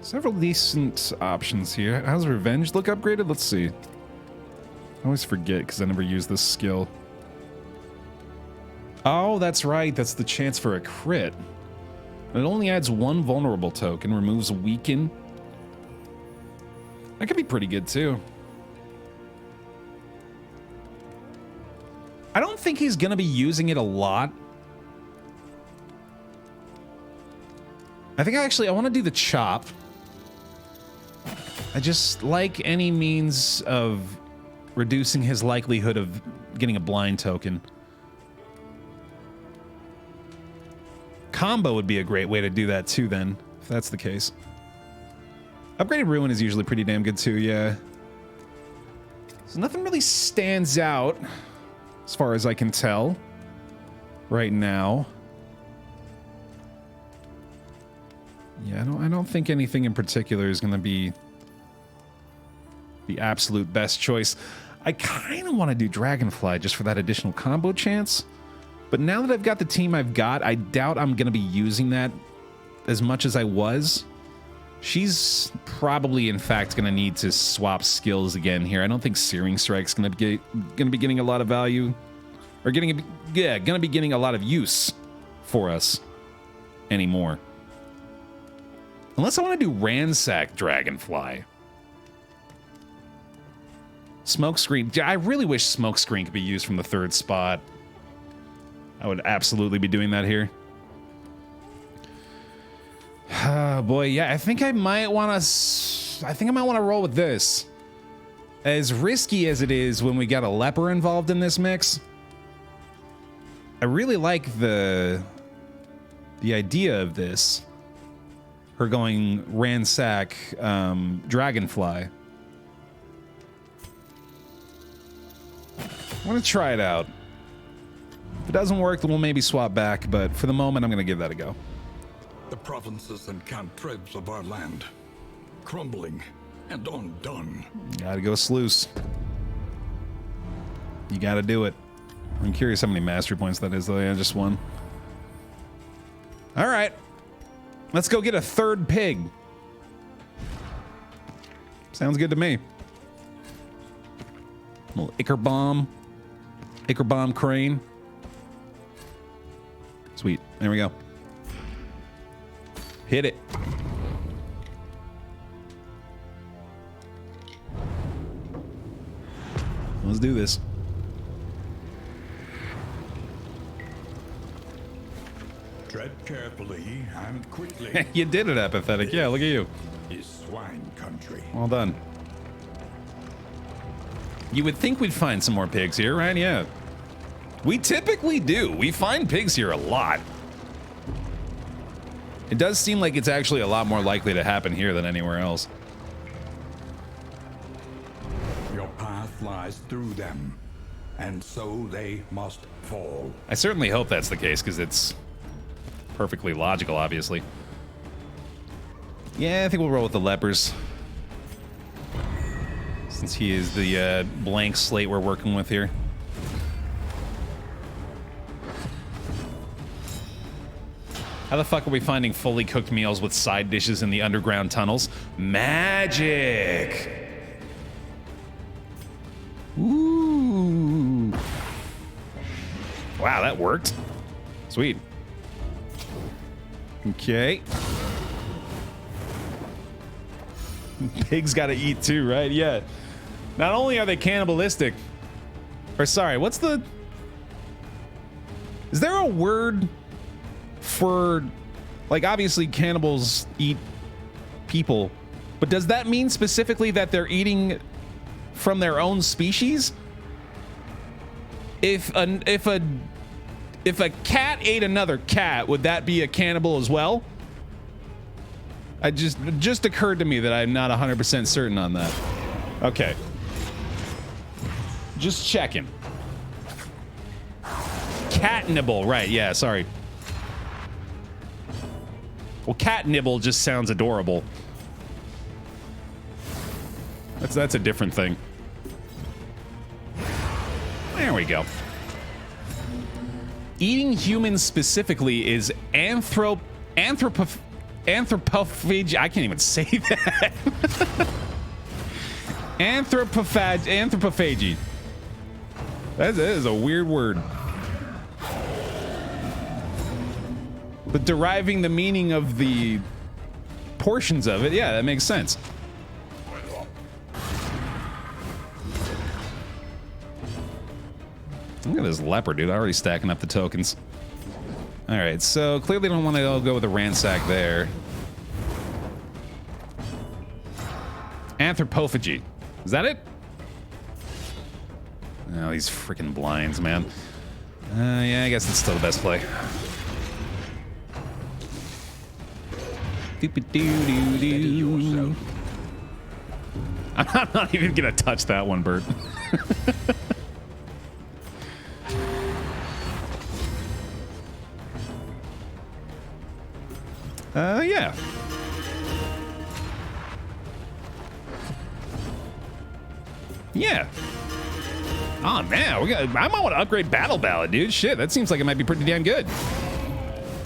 Several decent options here. How's Revenge look upgraded? Let's see. I always forget because I never use this skill. Oh, that's right. That's the chance for a crit. It only adds one vulnerable token, removes weaken. That could be pretty good too. I don't think he's going to be using it a lot. I think I want to do the chop. I just like any means of reducing his likelihood of getting a blind token. Combo would be a great way to do that too then, if that's the case. Upgraded Ruin is usually pretty damn good too, yeah. So nothing really stands out as far as I can tell right now. Yeah, I don't think anything in particular is going to be the absolute best choice. I kind of want to do Dragonfly just for that additional combo chance. But now that I've got the team I've got, I doubt I'm going to be using that as much as I was. She's probably, in fact, going to need to swap skills again here. I don't think Searing Strike's going to be getting a lot of value. Or going to be getting a lot of use for us anymore. Unless I want to do Ransack Dragonfly. Smokescreen. I really wish Smokescreen could be used from the third spot. I would absolutely be doing that here. Oh boy, yeah, I think I might want to roll with this. As risky as it is when we got a leper involved in this mix, I really like the idea of this. Her going Ransack Dragonfly. I want to try it out. If it doesn't work, then we'll maybe swap back, but for the moment, I'm going to give that a go. The provinces and cantrevs of our land, crumbling and undone. Gotta go sluice. You gotta do it. I'm curious how many mastery points that is, though. Yeah, just one. All right. Let's go get a third pig. Sounds good to me. Little Ichor Bomb crane. Sweet. There we go. Hit it. Let's do this. Tread carefully and quickly. You did it, Apathetic. Yeah, look at you. Is swine country. Well done. You would think we'd find some more pigs here, right? Yeah. We typically do. We find pigs here a lot. It does seem like it's actually a lot more likely to happen here than anywhere else. Your path lies through them, and so they must fall. I certainly hope that's the case, because it's perfectly logical, obviously. Yeah, I think we'll roll with the lepers. Since he is the blank slate we're working with here. How the fuck are we finding fully cooked meals with side dishes in the underground tunnels? Magic! Ooh. Wow, that worked. Sweet. Okay. Pigs gotta eat too, right? Yeah. Not only are they cannibalistic, or sorry, what's the... Is there a word for, like, obviously cannibals eat people, but does that mean specifically that they're eating from their own species. If a cat ate another cat, would that be a cannibal as well? It just occurred to me that I'm not 100% certain on that. Okay. Just checking. Cat nibble, right, yeah, sorry. Well, cat nibble just sounds adorable. That's a different thing. There we go. Eating humans specifically is anthropophagy. I can't even say that. Anthropophagy. That is a weird word. But deriving the meaning of the portions of it, yeah, that makes sense. Look at this leopard, dude. Already stacking up the tokens. All right, so clearly don't want to go with a ransack there. Anthropophagy. Is that it? Oh, these freaking blinds, man. Yeah, I guess that's still the best play. I'm not even gonna touch that one, Bert. Yeah. Yeah. Oh man, I might want to upgrade Battle Ballad, dude. Shit, that seems like it might be pretty damn good.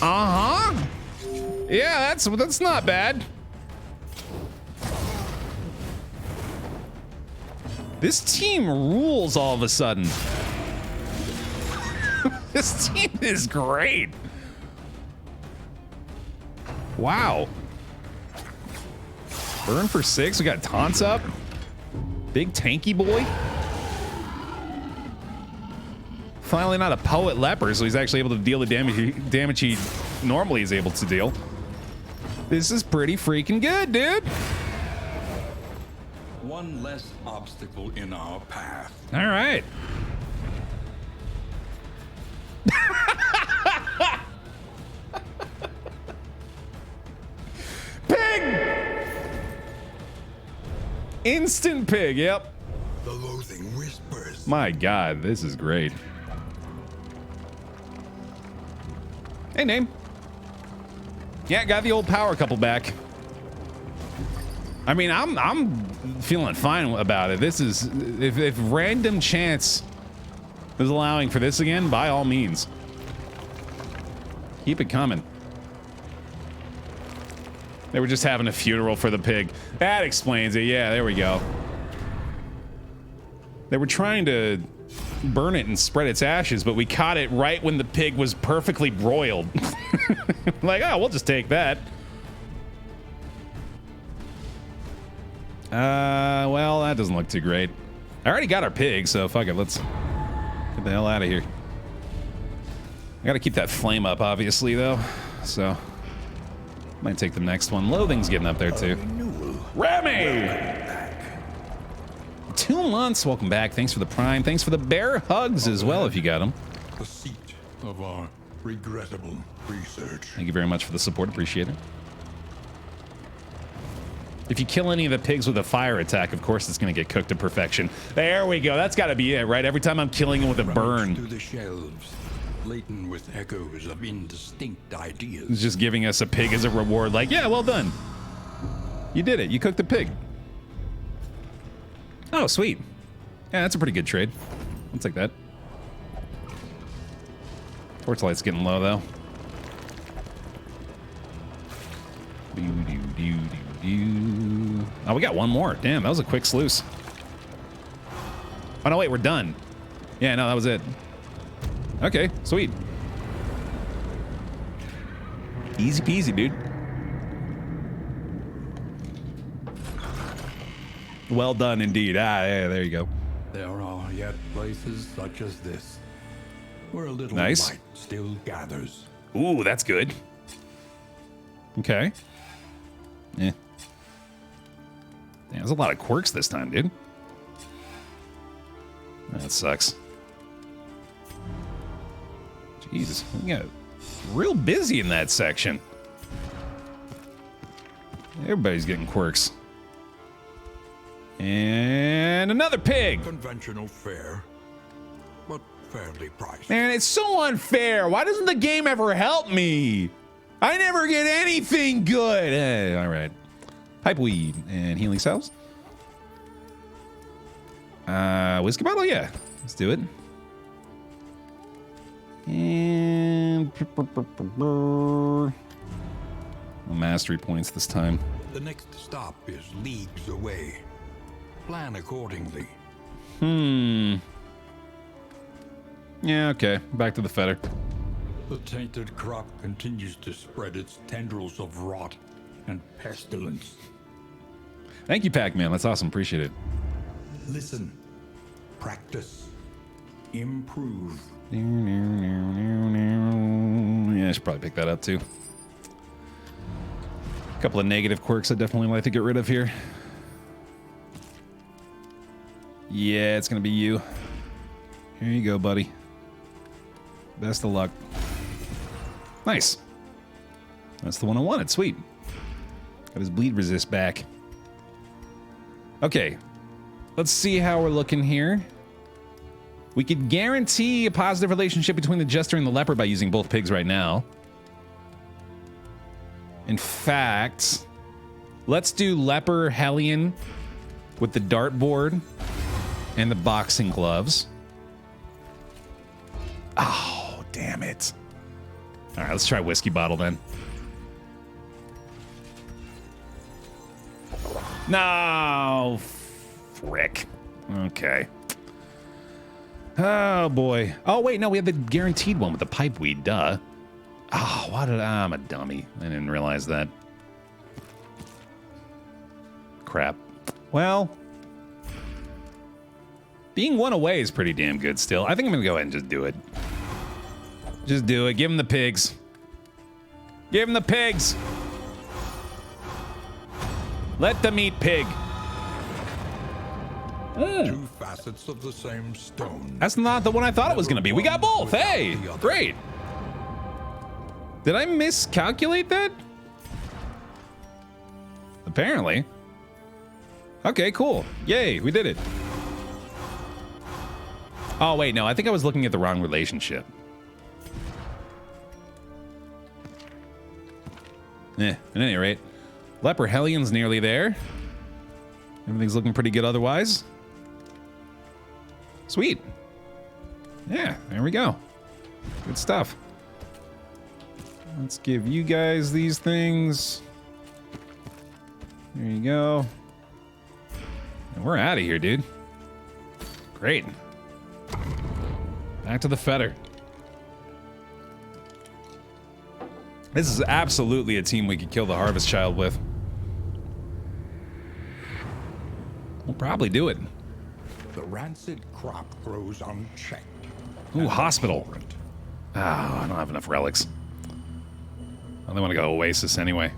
Uh-huh. Yeah, that's not bad. This team rules all of a sudden. This team is great. Wow. Burn for 6. We got taunts up. Big tanky boy. Finally not a poet leper, so he's actually able to deal the damage he normally is able to deal. This is pretty freaking good, dude. One less obstacle in our path. All right. Pig! Instant pig, yep. The loathing whispers. My God, this is great. Hey, name. Yeah, got the old power couple back. I mean, I'm feeling fine about it. This is if random chance is allowing for this again, by all means. Keep it coming. They were just having a funeral for the pig. That explains it. Yeah, there we go. They were trying to burn it and spread its ashes, but we caught it right when the pig was perfectly broiled. Like, oh, we'll just take that. Well, that doesn't look too great. I already got our pig, so fuck it. Let's get the hell out of here. I gotta keep that flame up, obviously, though. So, might take the next one. Loathing's getting up there, too. Remy! 2 months. Welcome back. Thanks for the Prime. Thanks for the bear hugs as well, if you got them. The seat of our regrettable research. Thank you very much for the support. Appreciate it. If you kill any of the pigs with a fire attack, of course it's going to get cooked to perfection. There we go. That's got to be it, right? Every time I'm killing it with a burn. Through the shelves, laden with echoes of indistinct ideas. It's just giving us a pig as a reward. Like, yeah, well done. You did it. You cooked the pig. Oh, sweet. Yeah, that's a pretty good trade. I'll take that. Torchlight's getting low, though. Oh, we got one more. Damn, that was a quick sluice. Oh, no, wait, we're done. Yeah, no, that was it. Okay, sweet. Easy peasy, dude. Well done, indeed. Ah, yeah, there you go. There are yet places such as this, where a little Nice. light still gathers. Ooh, that's good. Okay. Yeah. There's a lot of quirks this time, dude. That sucks. Jeez, we got real busy in that section. Everybody's getting quirks. And another pig. Conventional fare, but fairly priced. Man, it's so unfair. Why doesn't the game ever help me? I never get anything good. All right. Pipeweed and healing cells. Whiskey bottle? Yeah. Let's do it. And no mastery points this time. The next stop is leagues away. Plan accordingly. Yeah, okay. Back to the fetter. The tainted crop continues to spread its tendrils of rot and pestilence. Thank you, Pac-Man. That's awesome. Appreciate it. Listen, practice, improve. Yeah, I should probably pick that up too. A couple of negative quirks I'd definitely like to get rid of here. Yeah, it's gonna be you. Here you go, buddy. Best of luck. Nice. That's the one I wanted. Sweet. Got his bleed resist back. Okay. Let's see how we're looking here. We could guarantee a positive relationship between the jester and the leper by using both pigs right now. In fact, let's do leper Hellion with the dartboard and the boxing gloves. Oh, damn it. All right, let's try whiskey bottle then. No, frick. Okay. Oh boy. Oh wait, no, we have the guaranteed one with the pipeweed. Duh. Oh, why did I'm a dummy? I didn't realize that. Crap. Well, being one away is pretty damn good still. I think I'm gonna go ahead and just do it. Just do it. Give him the pigs. Give him the pigs. Let them eat pig. Two facets of the same stone. That's not the one I thought it was going to be. We got both. Hey, great. Did I miscalculate that? Apparently. Okay, cool. Yay, we did it. Oh, wait, no. I think I was looking at the wrong relationship. At any rate, Leper Hellion's nearly there. Everything's looking pretty good otherwise. Sweet. Yeah, there we go. Good stuff. Let's give you guys these things. There you go. And we're out of here, dude. Great. Back to the fetter. This is absolutely a team we could kill the Harvest Child with. We'll probably do it. The rancid crop grows unchecked. Ooh, hospital. Oh, I don't have enough relics. I only want to go Oasis anyway.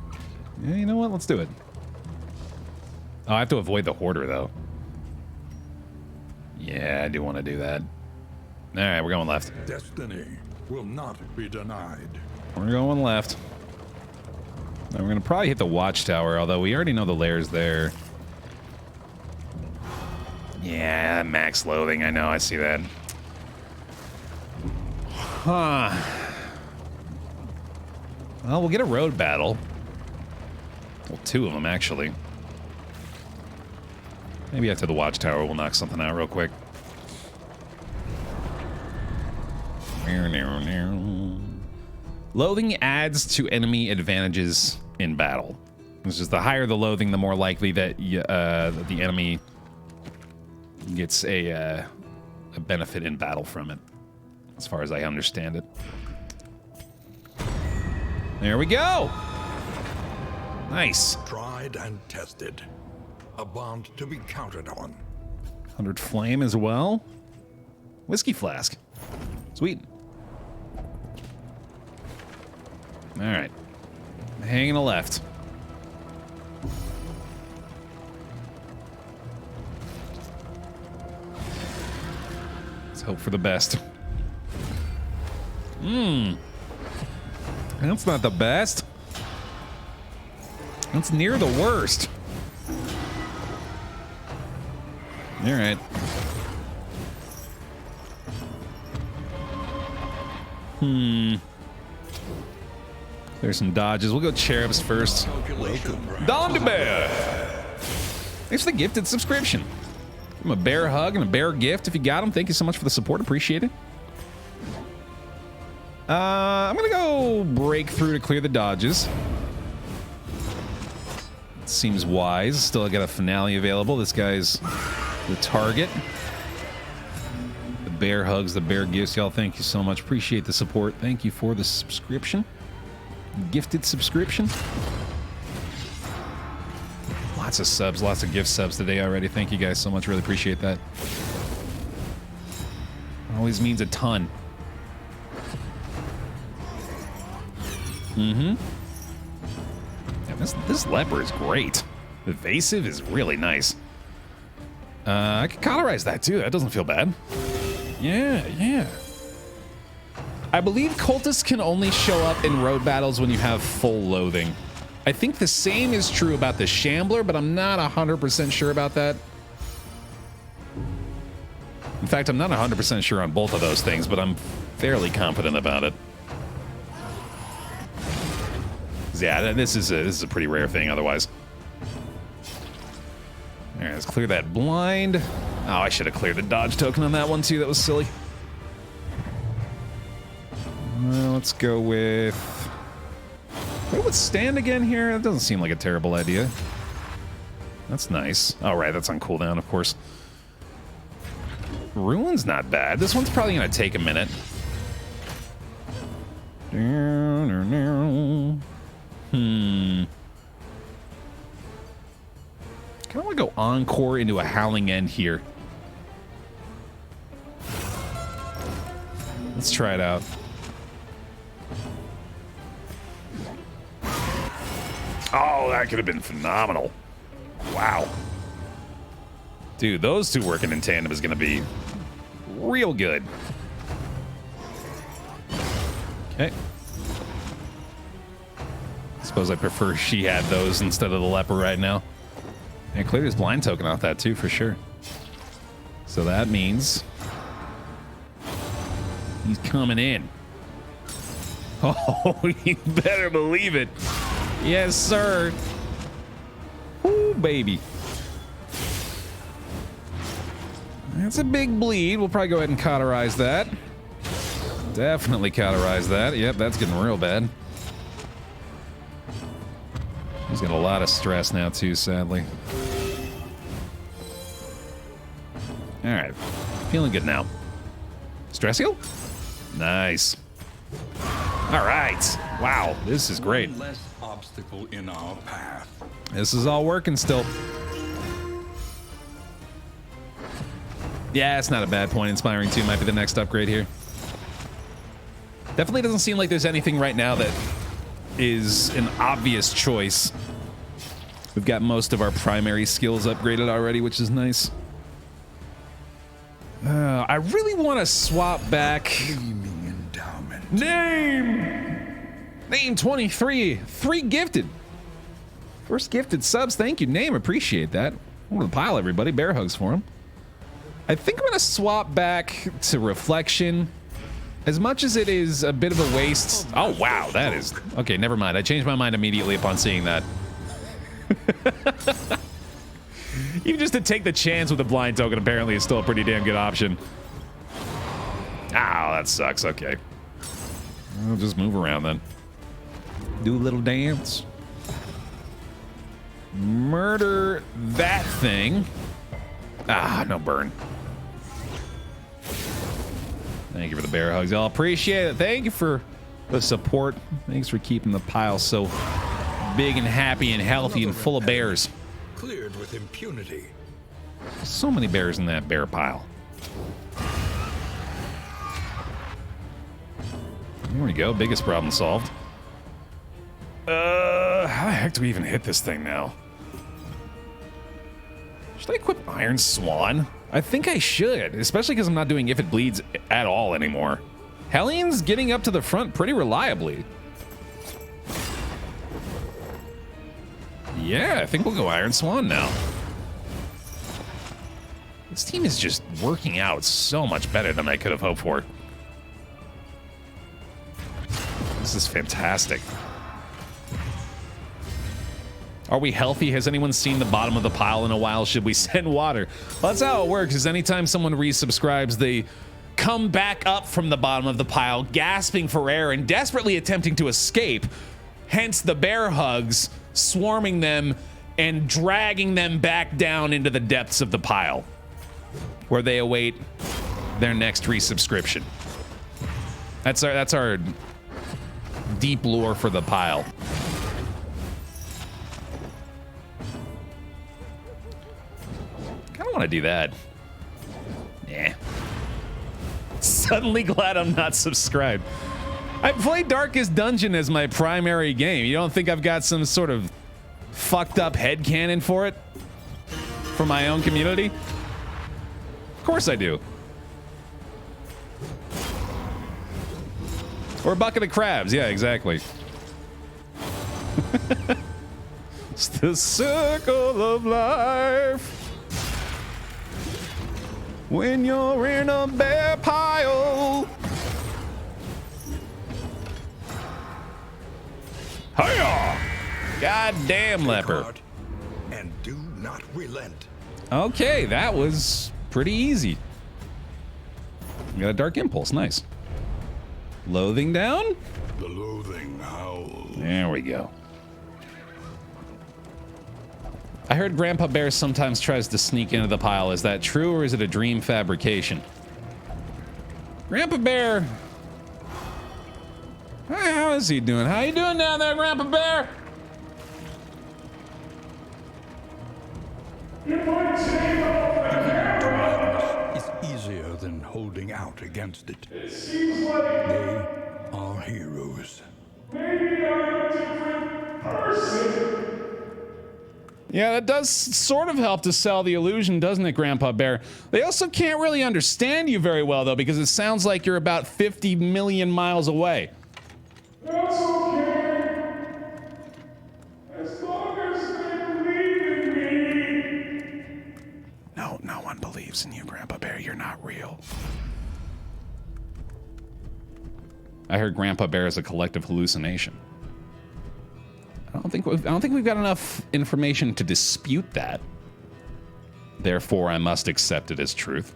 Yeah, you know what? Let's do it. Oh, I have to avoid the Hoarder, though. Yeah, I do want to do that. All right, we're going left. Destiny will not be denied. We're going left. Now we're going to probably hit the Watchtower, although we already know the lair's there. Yeah, max loathing. I know, I see that. Huh. Well, we'll get a road battle. Well, two of them, actually. Maybe after the Watchtower, we'll knock something out real quick. Loathing adds to enemy advantages in battle. This is the higher the loathing, the more likely that the enemy gets a benefit in battle from it, as far as I understand it. There we go. Nice. Tried and tested. A bond to be counted on. 100 flame as well. Whiskey flask. Sweet. All right. Hanging a left. Let's hope for the best. That's not the best. That's near the worst. All right. There's some dodges. We'll go cherubs first. Don to Baer. Thanks for the gifted subscription. Give him a bear hug and a bear gift if you got them. Thank you so much for the support. Appreciate it. I'm gonna go break through to clear the dodges. Seems wise. Still got a finale available. This guy's the target. The bear hugs, the bear gifts. Y'all, thank you so much. Appreciate the support. Thank you for the subscription. Gifted subscription. Lots of subs, lots of gift subs today already. Thank you guys so much. Really appreciate that. Always means a ton. Yeah, this leper is great. Evasive is really nice. I can cauterize that too. That doesn't feel bad. Yeah. I believe cultists can only show up in road battles when you have full loathing. I think the same is true about the Shambler, but I'm not 100% sure about that. In fact, I'm not 100% sure on both of those things, but I'm fairly confident about it. Yeah, this is a pretty rare thing otherwise. All right, let's clear that blind. Oh, I should have cleared the dodge token on that one too. That was silly. Well, let's go with... What would stand again here? That doesn't seem like a terrible idea. That's nice. All right, that's on cooldown, of course. Ruin's not bad. This one's probably going to take a minute. Kind of want to go Encore into a Howling End here. Let's try it out. Oh, that could have been phenomenal. Wow. Dude, those two working in tandem is going to be real good. Okay. Suppose I prefer she had those instead of the leper right now. And cleared his blind token off that too, for sure. So that means he's coming in. Oh, you better believe it. Yes, sir. Ooh, baby. That's a big bleed. We'll probably go ahead and cauterize that. Definitely cauterize that. Yep, that's getting real bad. He's got a lot of stress now, too, sadly. All right. Feeling good now. Stress heal? Nice. All right. Wow, this is great. One less obstacle in our path. This is all working still. Yeah, it's not a bad point. Inspiring 2 might be the next upgrade here. Definitely doesn't seem like there's anything right now that is an obvious choice. We've got most of our primary skills upgraded already, which is nice. I really want to swap back. Endowment. Name 23. 3 gifted. First gifted subs. Thank you, Name. Appreciate that. Over the pile, everybody. Bear hugs for him. I think I'm going to swap back to Reflection. As much as it is a bit of a waste. Oh, wow. That is... Okay, never mind. I changed my mind immediately upon seeing that. Even just to take the chance with a blind token apparently is still a pretty damn good option. Oh, that sucks. Okay. I'll just move around then. Do a little dance. Murder that thing. Ah, no burn. Thank you for the bear hugs. I'll appreciate it. Thank you for the support. Thanks for keeping the pile so big and happy and healthy and full of bears. Cleared with impunity. So many bears in that bear pile. There we go. Biggest problem solved. How the heck do we even hit this thing now? Should I equip Iron Swan? I think I should, especially because I'm not doing if it bleeds at all anymore. Hellion's getting up to the front pretty reliably. Yeah, I think we'll go Iron Swan now. This team is just working out so much better than I could have hoped for. This is fantastic. Are we healthy? Has anyone seen the bottom of the pile in a while? Should we send water? Well, that's how it works, is anytime someone resubscribes, they come back up from the bottom of the pile, gasping for air and desperately attempting to escape. Hence the bear hugs, swarming them and dragging them back down into the depths of the pile, where they await their next resubscription. That's our deep lore for the pile. I don't want to do that. Yeah. Suddenly glad I'm not subscribed. I play Darkest Dungeon as my primary game. You don't think I've got some sort of fucked up headcanon for it? For my own community? Of course I do. Or a bucket of crabs. Yeah, exactly. It's the circle of life. When you're in a bear pile. Hiya! Goddamn leper. And do not relent. Okay, that was pretty easy. We got a dark impulse, nice. Loathing down? The loathing howl. There we go. I heard Grandpa Bear sometimes tries to sneak into the pile. Is that true, or is it a dream fabrication? Grandpa Bear. Hi, how is he doing? How you doing down there, Grandpa Bear? It's easier than holding out against it. It seems like they are heroes. Maybe I'm a different person. Yeah, that does sort of help to sell the illusion, doesn't it, Grandpa Bear? They also can't really understand you very well, though, because it sounds like you're about 50 million miles away. That's okay. As long as they believe in me. No one believes in you, Grandpa Bear. You're not real. I heard Grandpa Bear is a collective hallucination. I don't think we've got enough information to dispute that. Therefore, I must accept it as truth.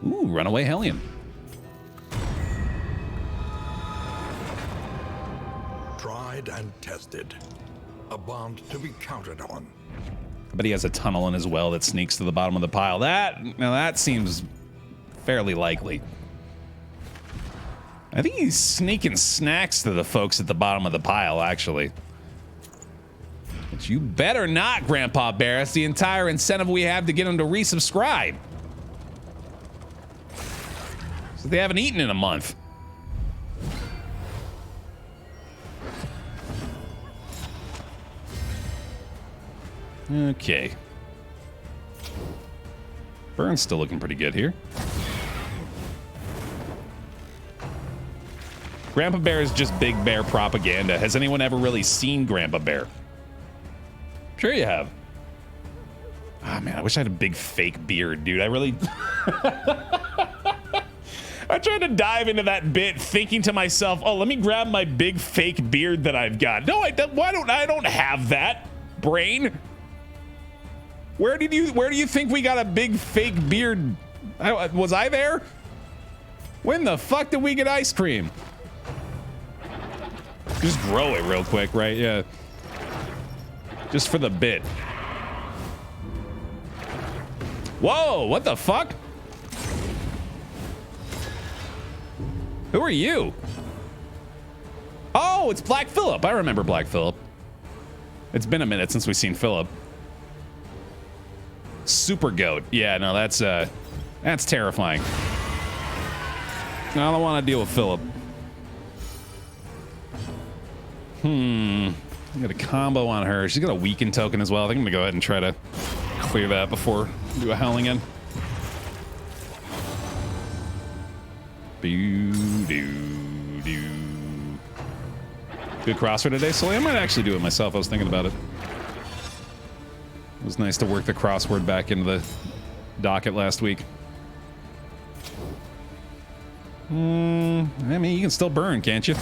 Ooh, runaway Hellion. Tried and tested. A bond to be counted on. But he has a tunnel in his well that sneaks to the bottom of the pile. That seems fairly likely. I think he's sneaking snacks to the folks at the bottom of the pile, actually. But you better not, Grandpa Bear. That's the entire incentive we have to get him to resubscribe. So they haven't eaten in a month. Okay. Burn's still looking pretty good here. Grandpa Bear is just Big Bear propaganda. Has anyone ever really seen Grandpa Bear? Sure you have. Ah, man, I wish I had a big fake beard, dude. I really... I tried to dive into that bit thinking to myself, oh, let me grab my big fake beard that I've got. No, I don't have that, brain. Where do you think we got a big fake beard? Was I there? When the fuck did we get ice cream? Just grow it real quick, right? Yeah. Just for the bit. Whoa, what the fuck? Who are you? Oh, it's Black Phillip. I remember Black Phillip. It's been a minute since we've seen Phillip. Super goat. Yeah, no, that's terrifying. I don't want to deal with Phillip. I got a combo on her. She's got a weaken token as well. I think I'm gonna go ahead and try to clear that before we do a howling in. Good crossword today, so I might actually do it myself. I was thinking about it. It was nice to work the crossword back into the docket last week. I mean, you can still burn, can't you?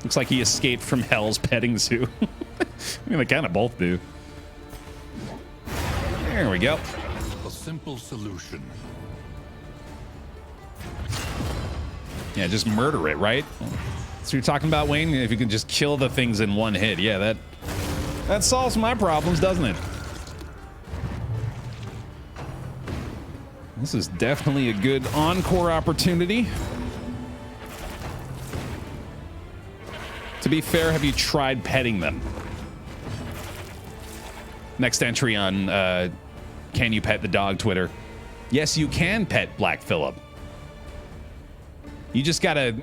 Looks like he escaped from Hell's petting zoo. I mean, they kind of both do. There we go. A simple solution. Yeah, just murder it, right? So you're talking about, Wayne? If you can just kill the things in one hit. Yeah, that solves my problems, doesn't it? This is definitely a good encore opportunity. To be fair, have you tried petting them? Next entry on Can You Pet the Dog Twitter. Yes, you can pet Black Phillip. You just gotta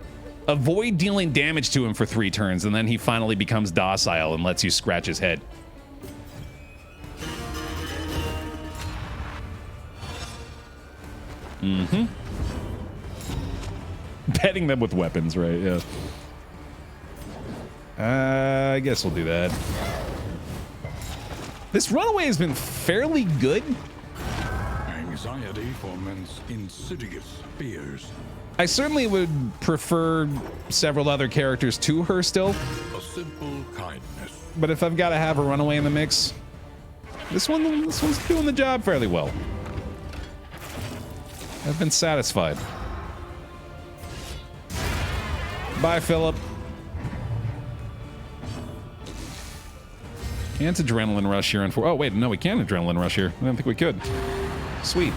avoid dealing damage to him for 3 turns, and then he finally becomes docile and lets you scratch his head. Mm-hmm. Petting them with weapons, right? Yeah. I guess we'll do that. This runaway has been fairly good. Anxiety foments insidious fears. I certainly would prefer several other characters to her still. A simple kindness. But if I've got to have a runaway in the mix, this one's doing the job fairly well. I've been satisfied. Bye, Philip. Can't adrenaline rush here. Oh, wait, no, we can adrenaline rush here. I didn't think we could. Sweet.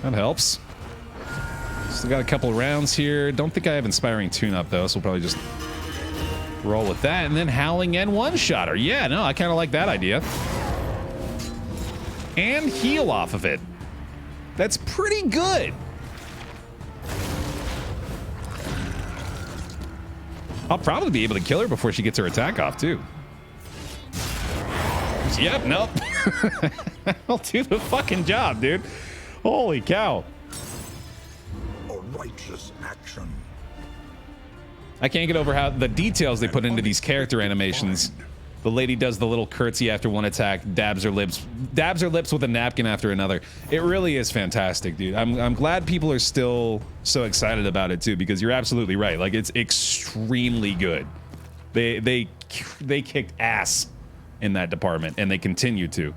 That helps. Still got a couple of rounds here. Don't think I have Inspiring Tune-Up, though, so we'll probably just roll with that. And then Howling and One-Shotter. Yeah, no, I kind of like that idea. And heal off of it. That's pretty good. I'll probably be able to kill her before she gets her attack off, too. Yep, nope. I'll do the fucking job, dude. Holy cow. A righteous action. I can't get over how the details they put into these character animations. The lady does the little curtsy after one attack, dabs her lips with a napkin after another. It really is fantastic, dude. I'm glad people are still so excited about it too, because you're absolutely right. Like, it's extremely good. They kicked ass in that department, and they continue to.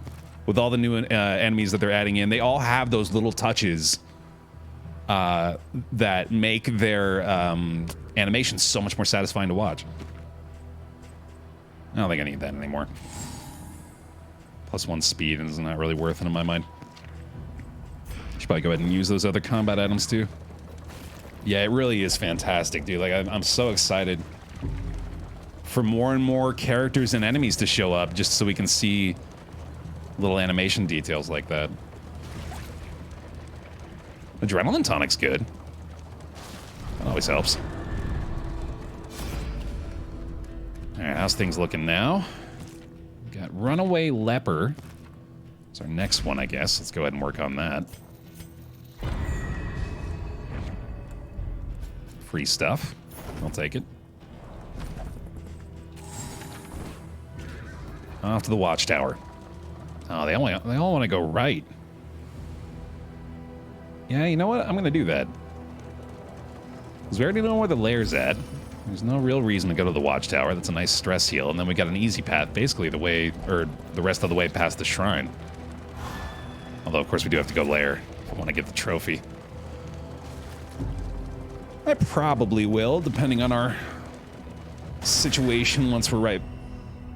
With all the new enemies that they're adding in, they all have those little touches that make their animations so much more satisfying to watch. I don't think I need that anymore. +1 speed is not really worth it in my mind. Should probably go ahead and use those other combat items too. Yeah, it really is fantastic, dude. Like, I'm so excited for more and more characters and enemies to show up, just so we can see little animation details like that. Adrenaline tonic's good. That always helps. Alright, how's things looking now? We got Runaway Leper. It's our next one, I guess. Let's go ahead and work on that. Free stuff. I'll take it. Off to the watchtower. Oh, they all want to go right. Yeah, you know what? I'm gonna do that. Because we already know where the lair's at. There's no real reason to go to the watchtower. That's a nice stress heal. And then we got an easy path, basically the way, or the rest of the way past the shrine. Although, of course, we do have to go lair if I want to get the trophy. I probably will, depending on our situation once we're right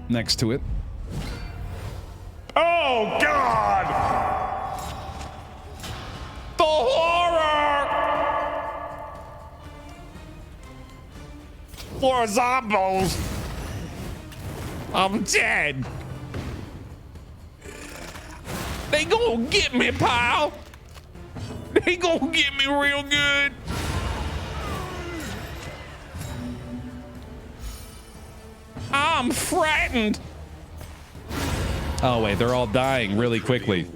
next to it. Oh, God! The horror! For zombies! I'm dead! They gonna get me, pal! They gonna get me real good! I'm frightened! Oh, wait, they're all dying really quickly.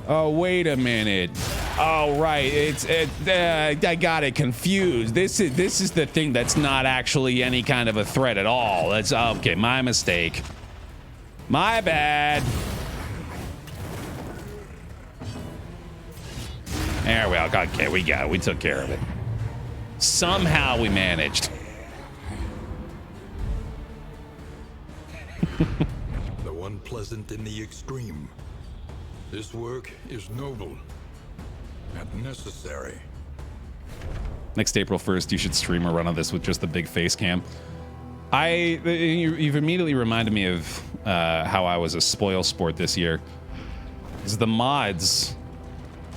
Oh, wait a minute. Oh, right. I got it confused. This is the thing that's not actually any kind of a threat at all. That's okay. My mistake. My bad. There we go. Okay, we got it. We took care of it. Somehow we managed. Though unpleasant in the extreme, this work is noble and necessary. Next April 1st, you should stream a run of this with just the big face cam. You've immediately reminded me of how I was a spoil sport this year. Because the mods,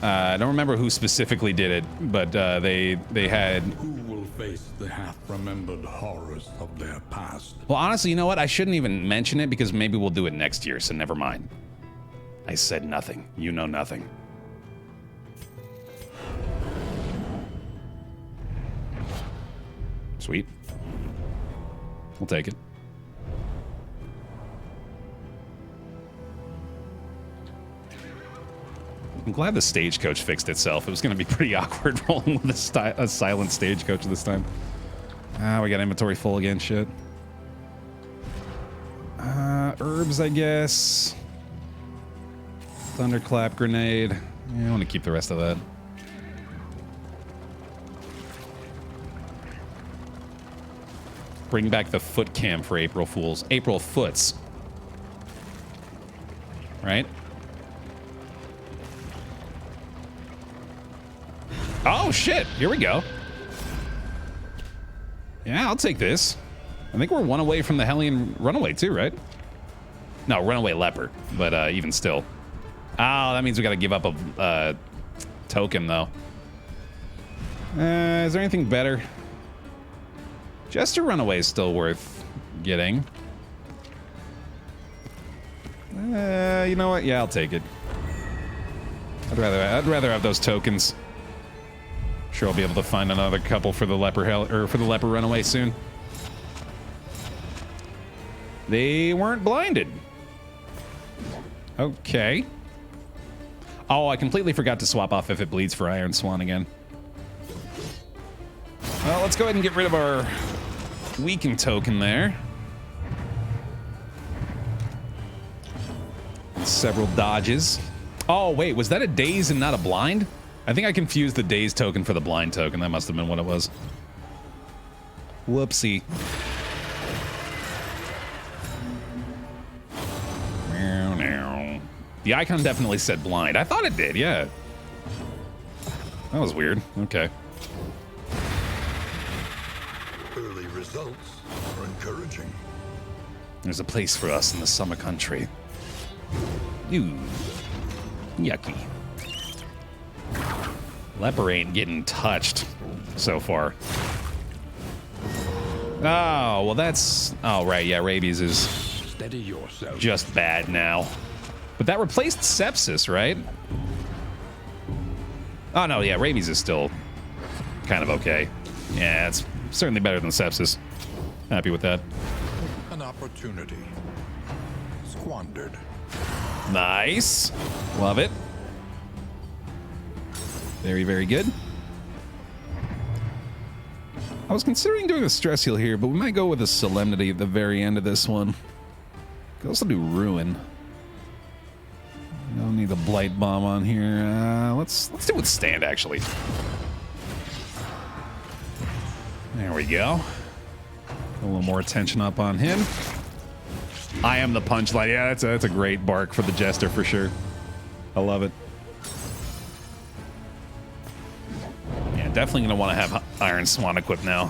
I don't remember who specifically did it, but they had... Who will face the half-remembered horrors of their past? Well, honestly, you know what? I shouldn't even mention it because maybe we'll do it next year, so never mind. I said nothing. You know nothing. Sweet. We'll take it. I'm glad the stagecoach fixed itself. It was going to be pretty awkward rolling with a silent stagecoach this time. Ah, we got inventory full again. Shit. Herbs, I guess. Thunderclap grenade. Yeah, I want to keep the rest of that. Bring back the foot cam for April Fools. April Foots. Right? Oh, shit. Here we go. Yeah, I'll take this. I think we're one away from the Hellion Runaway, too, right? No, Runaway Leper. But even still. Oh, that means we got to give up a token, though. Is there anything better? Jester Runaway is still worth getting. You know what? Yeah, I'll take it. I'd rather have those tokens. Sure, I'll be able to find another couple for the Leper Runaway soon. They weren't blinded. Okay. Oh, I completely forgot to swap off if it bleeds for Iron Swan again. Well, let's go ahead and get rid of our weaken token there. Several dodges. Oh, wait, was that a daze and not a blind? I think I confused the daze token for the blind token. That must have been what it was. Whoopsie. The icon definitely said blind. I thought it did, yeah. That was weird. Okay. Early results are encouraging. There's a place for us in the summer country. Ooh. Yucky. Leper ain't getting touched so far. Oh, well that's... Oh, right, yeah, rabies is Steady yourself. Just bad now. But that replaced sepsis, right? Oh, no, yeah, rabies is still kind of okay. Yeah, it's certainly better than sepsis. Happy with that. An opportunity squandered. Nice. Love it. Very, very good. I was considering doing a stress heal here, but we might go with a solemnity at the very end of this one. Could also do ruin. Don't need the blight bomb on here. Let's do withstand actually. There we go. A little more attention up on him. I am the punchline. Yeah, that's a great bark for the jester for sure. I love it. Yeah, definitely gonna want to have Iron Swan equipped now.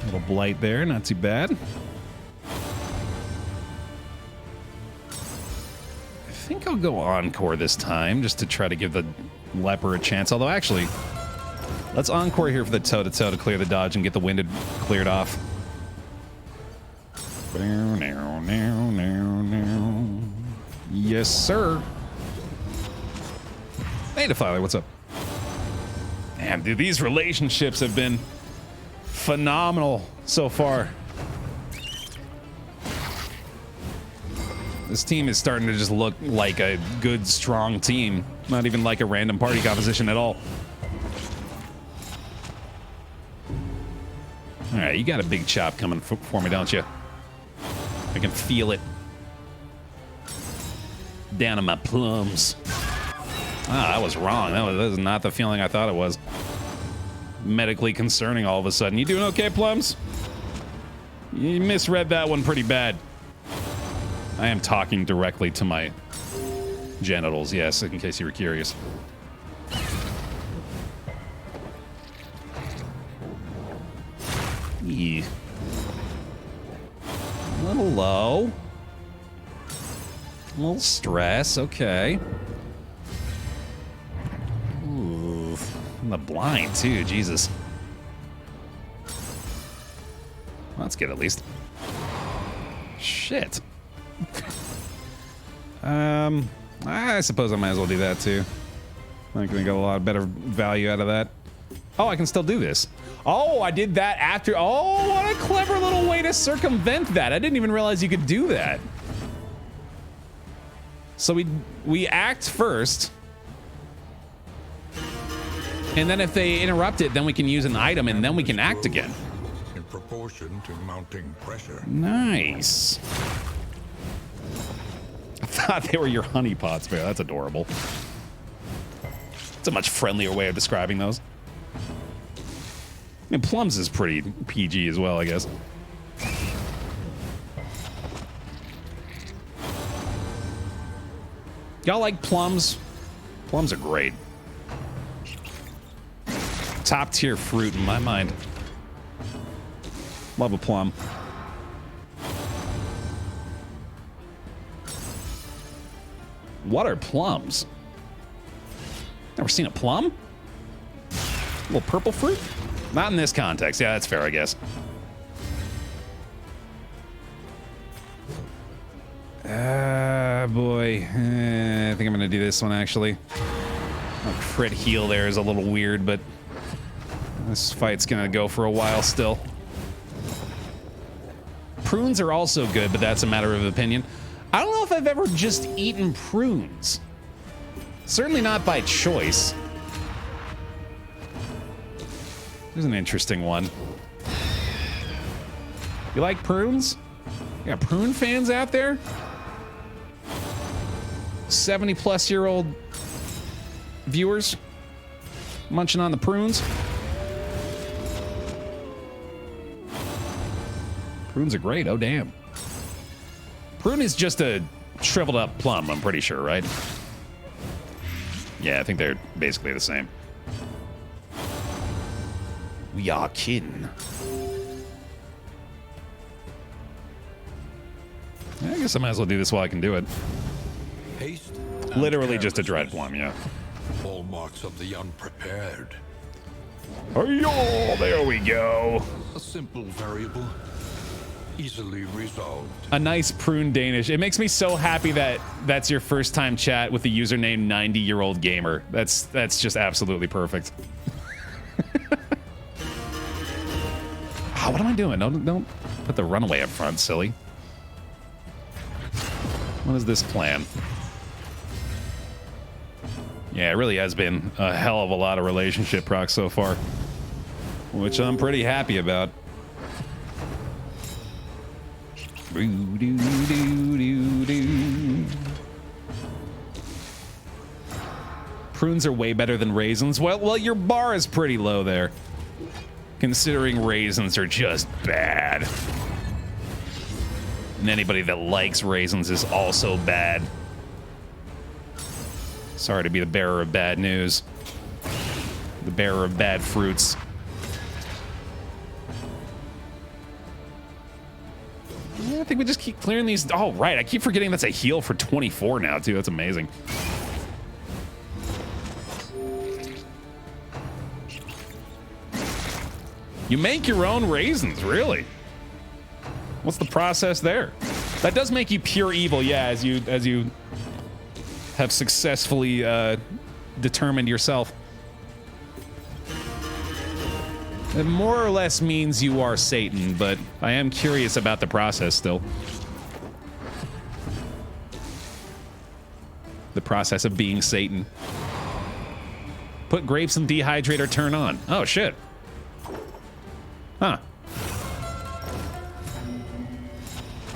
Little blight there, not too bad. I think I'll go Encore this time just to try to give the Leper a chance. Although actually, let's Encore here for the toe-to-toe to clear the dodge and get the winded cleared off. Yes, sir. Hey, Defiler, what's up? Man, dude, these relationships have been phenomenal so far. This team is starting to just look like a good, strong team. Not even like a random party composition at all. All right, you got a big chop coming for me, don't you? I can feel it. Down in my plums. Ah, I was wrong. That was not the feeling I thought it was. Medically concerning all of a sudden. You doing okay, Plums? You misread that one pretty bad. I am talking directly to my genitals, yes, in case you were curious. A little low. A little stress, okay. Ooh, I'm the blind too, Jesus. Well, that's good at least. Shit. I suppose I might as well do that too. I'm gonna get a lot better value out of that. Oh, I can still do this. Oh, I did that after. Oh, what a clever little way to circumvent that. I didn't even realize you could do that. So we act first. And then if they interrupt it, then we can use an item and then we can act again. In proportion to mounting pressure. Nice. I thought they were your honeypots, Baer. That's adorable. It's a much friendlier way of describing those. I mean, Plums is pretty PG as well, I guess. Y'all like plums? Plums are great. Top tier fruit in my mind. Love a plum. What are plums? Never seen a plum? A little purple fruit? Not in this context. Yeah, that's fair, I guess. Boy. I think I'm gonna do this one, actually. A crit heal there is a little weird, but this fight's gonna go for a while still. Prunes are also good, but that's a matter of opinion. I don't know if I've ever just eaten prunes. Certainly not by choice. Here's an interesting one. You like prunes? You got prune fans out there? 70-plus-year-old viewers munching on the prunes? Prunes are great. Oh, damn. Prune is just a shriveled up plum, I'm pretty sure, right? Yeah, I think they're basically the same. We are kin. I guess I might as well do this while I can do it. Haste. Literally just a dread plum, yeah. Hallmarks of the unprepared. Oh, there we go. A simple variable. Easily resolved. A nice prune Danish. It makes me so happy that that's your first time chat with the username 90-year-old gamer. That's just absolutely perfect. Oh, what am I doing? Don't put the runaway up front, silly. What is this plan? Yeah, it really has been a hell of a lot of relationship procs so far, which I'm pretty happy about. Prunes are way better than raisins. Well, your bar is pretty low there, considering raisins are just bad. And anybody that likes raisins is also bad. Sorry to be the bearer of bad news. The bearer of bad fruits. Yeah, I think we just keep clearing these. Oh, right. I keep forgetting that's a heal for 24 now, too. That's amazing. You make your own raisins, really? What's the process there? That does make you pure evil, yeah, as you have successfully determined yourself. It more or less means you are Satan, but I am curious about the process still. the process of being Satan. Put grapes in dehydrator, turn on. Oh, shit. Huh.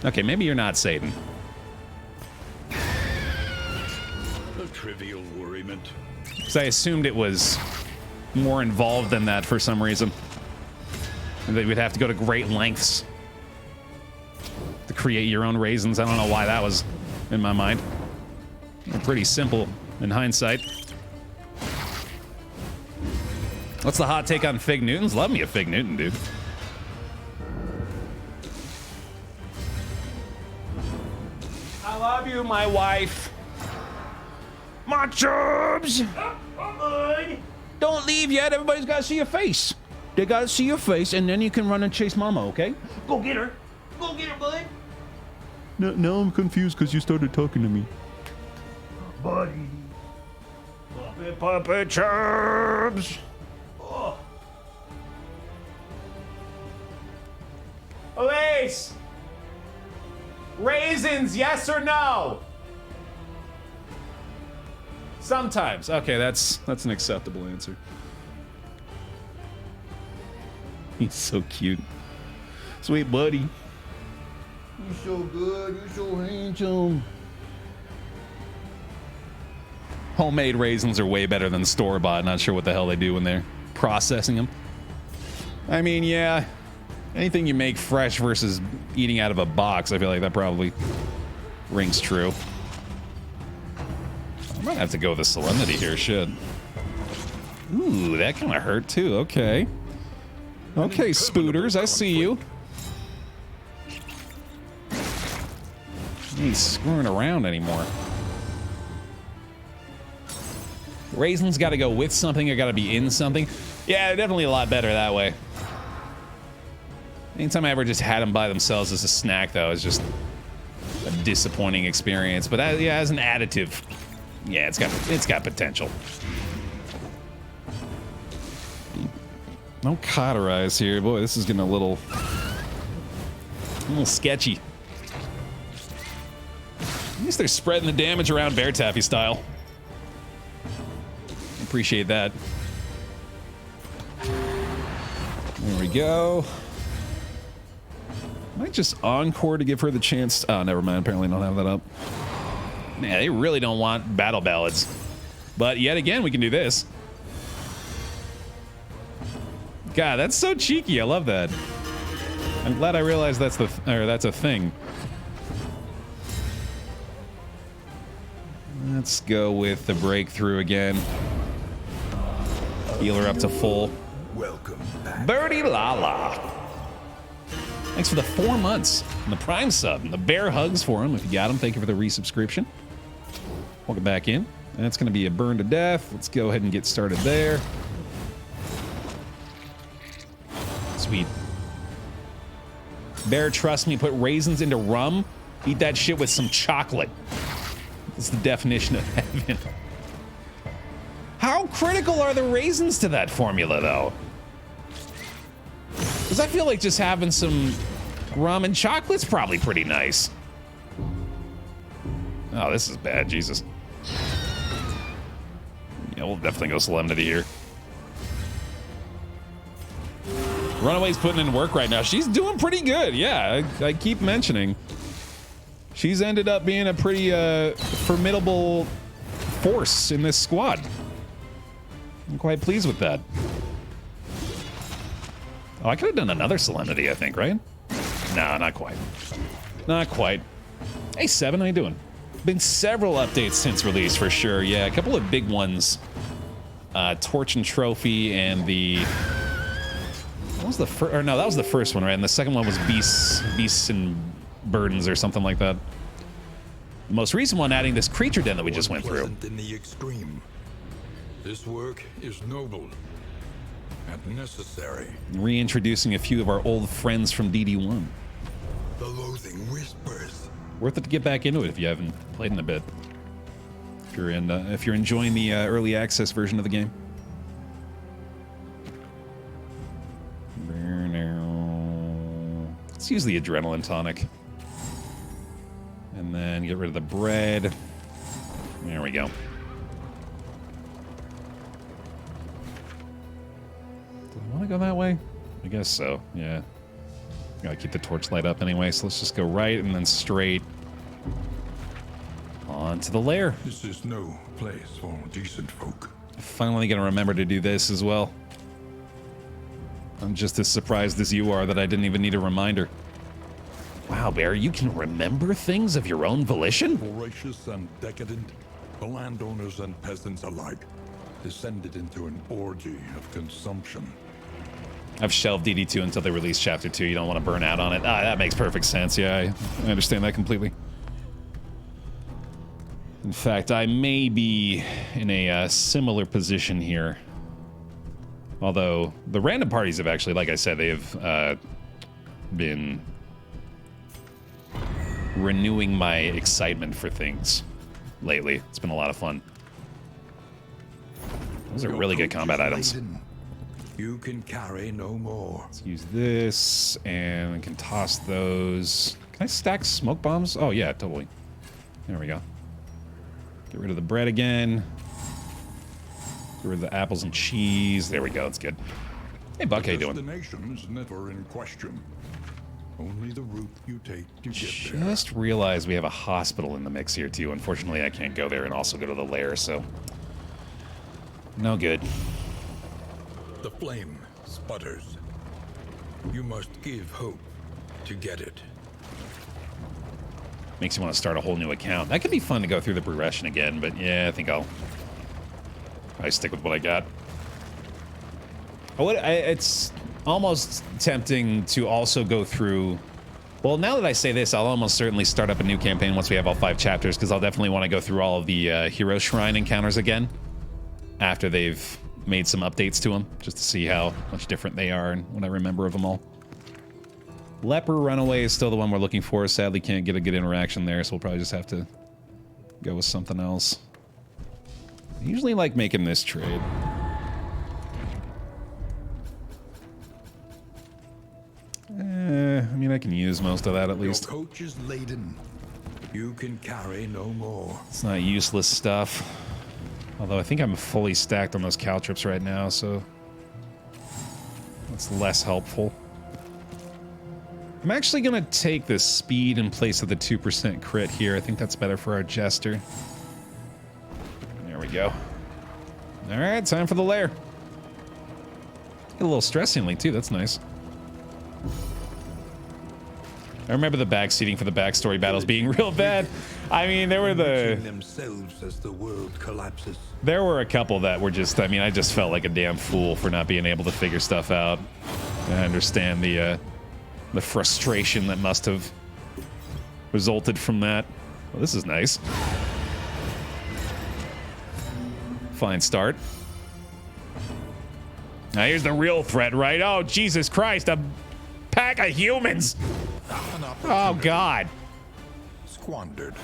Okay, maybe you're not Satan. A trivial worriment. Because I assumed it was more involved than that for some reason. And that we'd have to go to great lengths to create your own raisins. I don't know why that was in my mind. They're pretty simple in hindsight. What's the hot take on Fig Newtons? Love me a Fig Newton, dude. I love you, my wife. My chubs. Don't leave yet. Everybody's got to see your face. They got to see your face, and then you can run and chase Mama, okay? Go get her. Go get her, bud. No, now I'm confused because you started talking to me. Buddy. Puppet chubs. Oh. Elise! Raisins, yes or no? Sometimes. Okay, that's an acceptable answer. He's so cute. Sweet buddy. You so good. You so handsome. Homemade raisins are way better than store-bought. Not sure what the hell they do when they're processing them. I mean, yeah. Anything you make fresh versus eating out of a box, I feel like that probably rings true. I might have to go with the Solemnity here, shit. Ooh, that kind of hurt too, okay. Okay, Spooters, I see you. He ain't screwing around anymore. Raisins gotta go with something or gotta be in something. Yeah, definitely a lot better that way. Anytime I ever just had them by themselves as a snack, though, is just a disappointing experience. But yeah, as an additive, yeah, it's got potential. No cauterize here, boy. This is getting a little sketchy. At least they're spreading the damage around BaerTaffy style. Appreciate that. There we go. Might just encore to give her the chance. Oh, never mind. Apparently, don't have that up. Man, they really don't want battle ballads. But yet again, we can do this. God, that's so cheeky. I love that. I'm glad I realized that's a thing. Let's go with the breakthrough again. Heal her up to full. Welcome back. Birdie Lala. Thanks for the 4 months and the Prime sub and the Bear hugs for him. If you got them, thank you for the resubscription. Welcome back in. That's going to be a burn to death. Let's go ahead and get started there. Sweet. Bear, trust me, put raisins into rum. Eat that shit with some chocolate. That's the definition of heaven. How critical are the raisins to that formula, though? Because I feel like just having some rum and chocolate's probably pretty nice. Oh, this is bad, Jesus. Yeah, we'll definitely go Solemnity here. Runaway's putting in work right now. She's doing pretty good, yeah. I keep mentioning. She's ended up being a pretty formidable force in this squad. I'm quite pleased with that. Oh, I could have done another Solemnity, I think, right? No, not quite. Not quite. Hey, Seven, how you doing? Been several updates since release, for sure. Yeah, a couple of big ones. Torch and Trophy and the... What was the first? Or no, that was the first one, right? And the second one was Beasts and Burdens or something like that. The most recent one adding this creature den that we just went through. In the extreme. This work is noble and necessary. Reintroducing a few of our old friends from DD1. The loathing whispers. Worth it to get back into it if you haven't played in a bit. If you're enjoying the early access version of the game. Let's use the adrenaline tonic. And then get rid of the bread. There we go. Do I want to go that way? I guess so, yeah. Gotta keep the torchlight up anyway, so let's just go right and then straight onto the lair. This is no place for decent folk. Finally gonna remember to do this as well. I'm just as surprised as you are that I didn't even need a reminder. Wow, Baer, you can remember things of your own volition? Voracious and decadent, the landowners and peasants alike descended into an orgy of consumption. I've shelved DD2 until they release Chapter 2. You don't want to burn out on it. Ah, that makes perfect sense. Yeah, I understand that completely. In fact, I may be in a similar position here. Although, the random parties have actually, like I said, they have been renewing my excitement for things lately. It's been a lot of fun. Those are really good combat items. You can carry no more. Let's use this, and we can toss those. Can I stack smoke bombs? Oh, yeah, totally. There we go. Get rid of the bread again. Get rid of the apples and cheese. There we go, that's good. Hey, Buck, how you doing? Destination is never in question. Only the route you take to get there. Just realized we have a hospital in the mix here, too. Unfortunately, I can't go there and also go to the lair, so... no good. The flame sputters. You must give hope to get it. Makes you want to start a whole new account. That could be fun to go through the progression again, but yeah, I think I'll probably stick with what I got. It's almost tempting to also go through... well, now that I say this, I'll almost certainly start up a new campaign once we have all 5 chapters, because I'll definitely want to go through all of the Hero Shrine encounters again after they've made some updates to them, just to see how much different they are and what I remember of them all. Leper Runaway is still the one we're looking for. Sadly, can't get a good interaction there, so we'll probably just have to go with something else. I usually like making this trade. I mean, I can use most of that at least. Your coach is laden. You can carry no more. It's not useless stuff. Although I think I'm fully stacked on those caltrips right now, so that's less helpful. I'm actually going to take the speed in place of the 2% crit here. I think that's better for our Jester. There we go. All right, time for the lair. Get a little stress healing too, that's nice. I remember the backseating for the backstory battles being real bad. I mean, there were themselves as the world collapses. There were a couple that were just, I mean, I just felt like a damn fool for not being able to figure stuff out. I understand the frustration that must have resulted from that. Well, this is nice. Fine start. Now here's the real threat, right? Oh, Jesus Christ, a pack of humans! Oh, God. Squandered.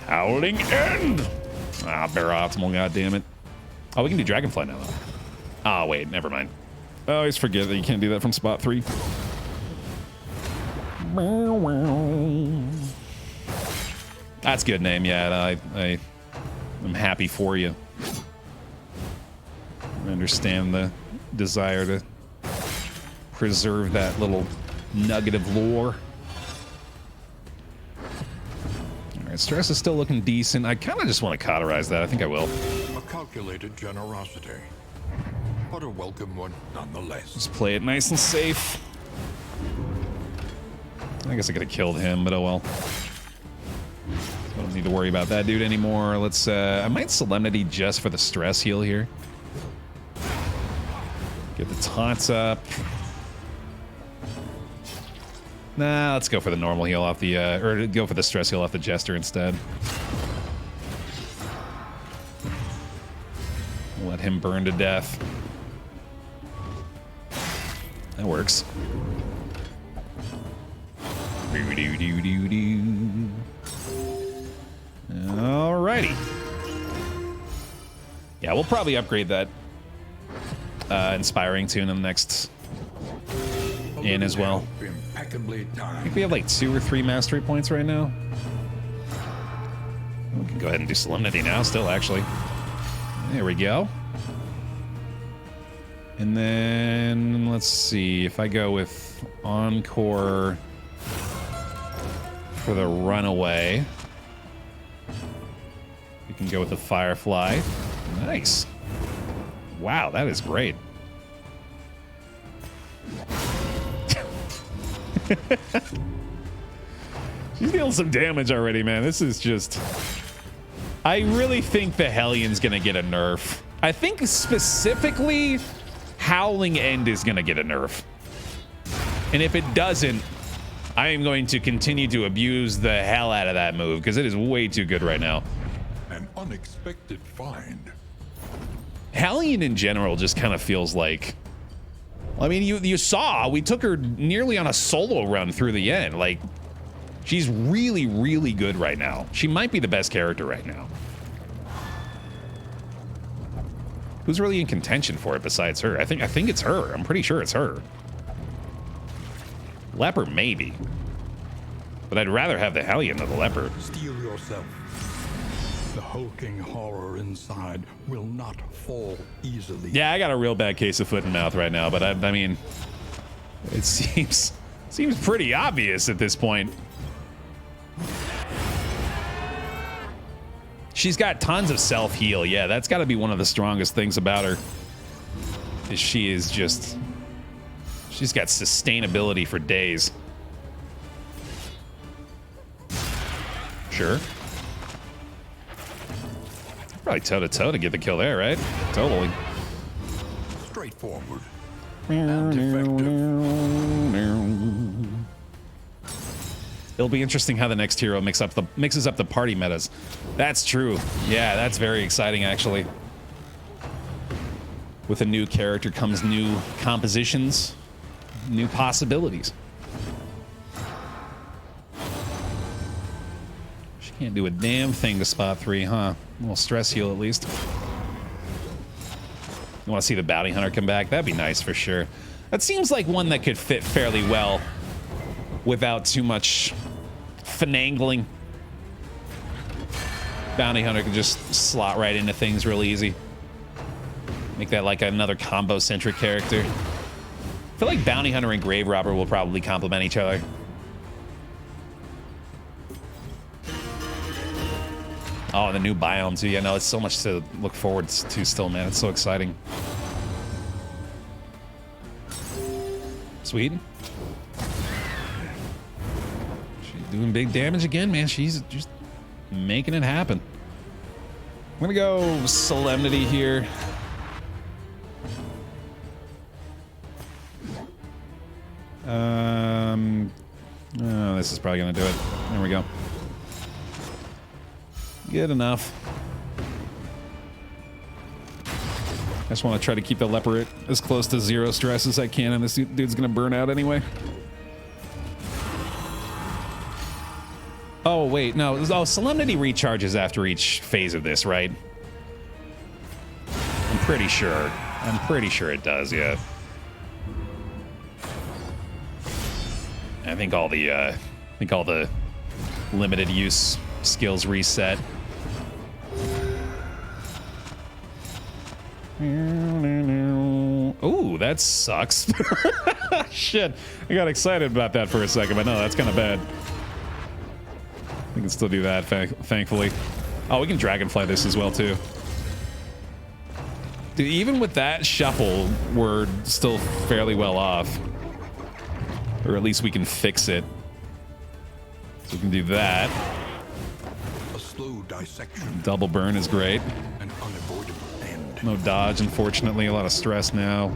Howling end! Ah, Baer Optimal, goddammit. Oh, we can do Dragonfly now, though. Ah, wait, never mind. I always forget that you can't do that from spot 3. That's a good name, yeah. I'm happy for you. I understand the desire to preserve that little nugget of lore. Alright, stress is still looking decent. I kind of just want to cauterize that. I think I will. A calculated generosity, but a welcome one nonetheless. Just play it nice and safe. I guess I could have killed him, but oh well. I don't need to worry about that dude anymore. Let's, I might Solemnity just for the stress heal here. Get the taunts up. Nah, let's go for the normal heal off the, or go for the stress heal off the Jester instead. Let him burn to death. That works. Alrighty. Yeah, we'll probably upgrade that inspiring tune in the next in as well. Impeccably I timed. think we have like 2 or 3 mastery points right now. We can go ahead and do Solemnity now, still, actually. There we go. And then, let's see, if I go with Encore for the Runaway, we can go with the Firefly. Nice. Wow, that is great. She's dealing some damage already, man. This is just... I really think the Hellion's gonna get a nerf. I think specifically Howling End is gonna get a nerf. And if it doesn't, I am going to continue to abuse the hell out of that move because it is way too good right now. An unexpected find. Hellion in general just kind of feels like... I mean, you saw, we took her nearly on a solo run through the end. Like, she's really, really good right now. She might be the best character right now. Who's really in contention for it besides her? I think it's her. I'm pretty sure it's her. Leper, maybe. But I'd rather have the Hellion than the Leper. Steel yourself. The hulking horror inside will not fall easily. Yeah, I got a real bad case of foot and mouth right now, but I mean, it seems pretty obvious at this point. She's got tons of self-heal. Yeah, that's got to be one of the strongest things about her. Is she is just... She's got sustainability for days. Sure. Probably toe-to-toe to get the kill there, right? Totally. Straightforward. And effective. It'll be interesting how the next hero mixes up the party metas. That's true. Yeah, that's very exciting, actually. With a new character comes new compositions, new possibilities. She can't do a damn thing to spot 3, huh? A little stress heal at least. You want to see the bounty hunter come back? That'd be nice for sure. That seems like one that could fit fairly well without too much finagling. Bounty hunter can just slot right into things real easy. Make that like another combo-centric character. I feel like bounty hunter and grave robber will probably complement each other. Oh, the new biome too. Yeah, no, it's so much to look forward to still, man. It's so exciting. Sweet. She's doing big damage again, man. She's just making it happen. I'm gonna go Solemnity here. Oh, this is probably gonna do it. There we go. Good enough. I just want to try to keep the leper as close to 0 stress as I can, and this dude's gonna burn out anyway. Oh, wait, no. Oh, Solemnity recharges after each phase of this, right? I'm pretty sure. I'm pretty sure it does, yeah. I think all the limited use skills reset. Ooh, that sucks. Shit, I got excited about that for a second, but no, that's kind of bad. We can still do that, thankfully. Oh, we can dragonfly this as well, too. Dude, even with that shuffle, we're still fairly well off. Or at least we can fix it. So we can do that. A slow dissection. Double burn is great. An unavoidable end. No dodge, unfortunately. A lot of stress now.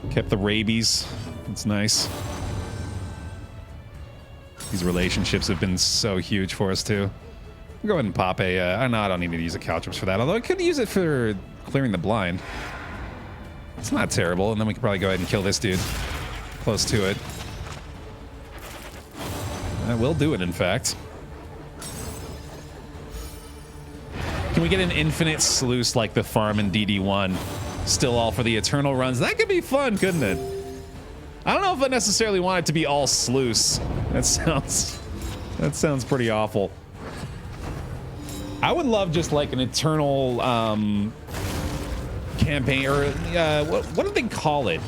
Kept the rabies. It's nice. These relationships have been so huge for us, too. I'll go ahead and pop a... no, I don't need to use a Caltrops for that, although I could use it for clearing the blind. It's not terrible, and then we could probably go ahead and kill this dude. Close to it. I will do it, in fact. Can we get an infinite sluice like the farm in DD1? Still all for the eternal runs. That could be fun, couldn't it? I don't know if I necessarily want it to be all sluice. That sounds pretty awful. I would love just like an eternal campaign, or what do they call it?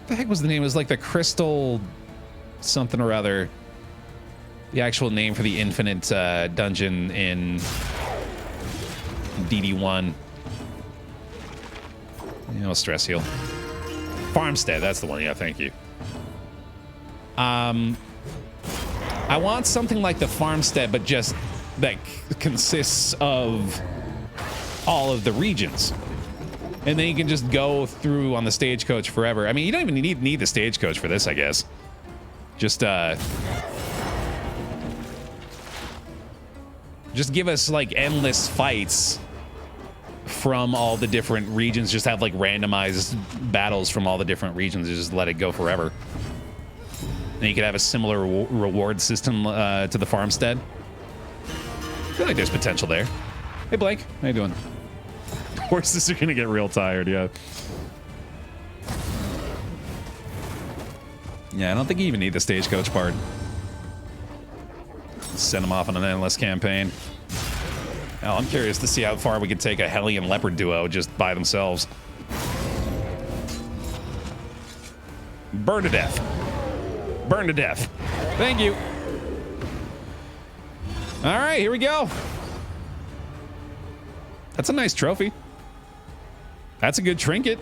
What the heck was the name? It was like the crystal something or other. The actual name for the infinite dungeon in DD1. No stress heal. Farmstead, that's the one. Yeah, thank you. I want something like the Farmstead, but just that consists of all of the regions. And then you can just go through on the stagecoach forever. I mean, you don't even need the stagecoach for this, I guess. Just give us like endless fights from all the different regions. Just have like randomized battles from all the different regions and just let it go forever. And you could have a similar reward system to the Farmstead. I feel like there's potential there. Hey Blake, how you doing? Horses are gonna get real tired, yeah. Yeah, I don't think you even need the stagecoach part. Send them off on an endless campaign. Now, I'm curious to see how far we could take a Hellion Leopard duo just by themselves. Burn to death. Burn to death. Thank you. All right, here we go. That's a nice trophy. That's a good trinket.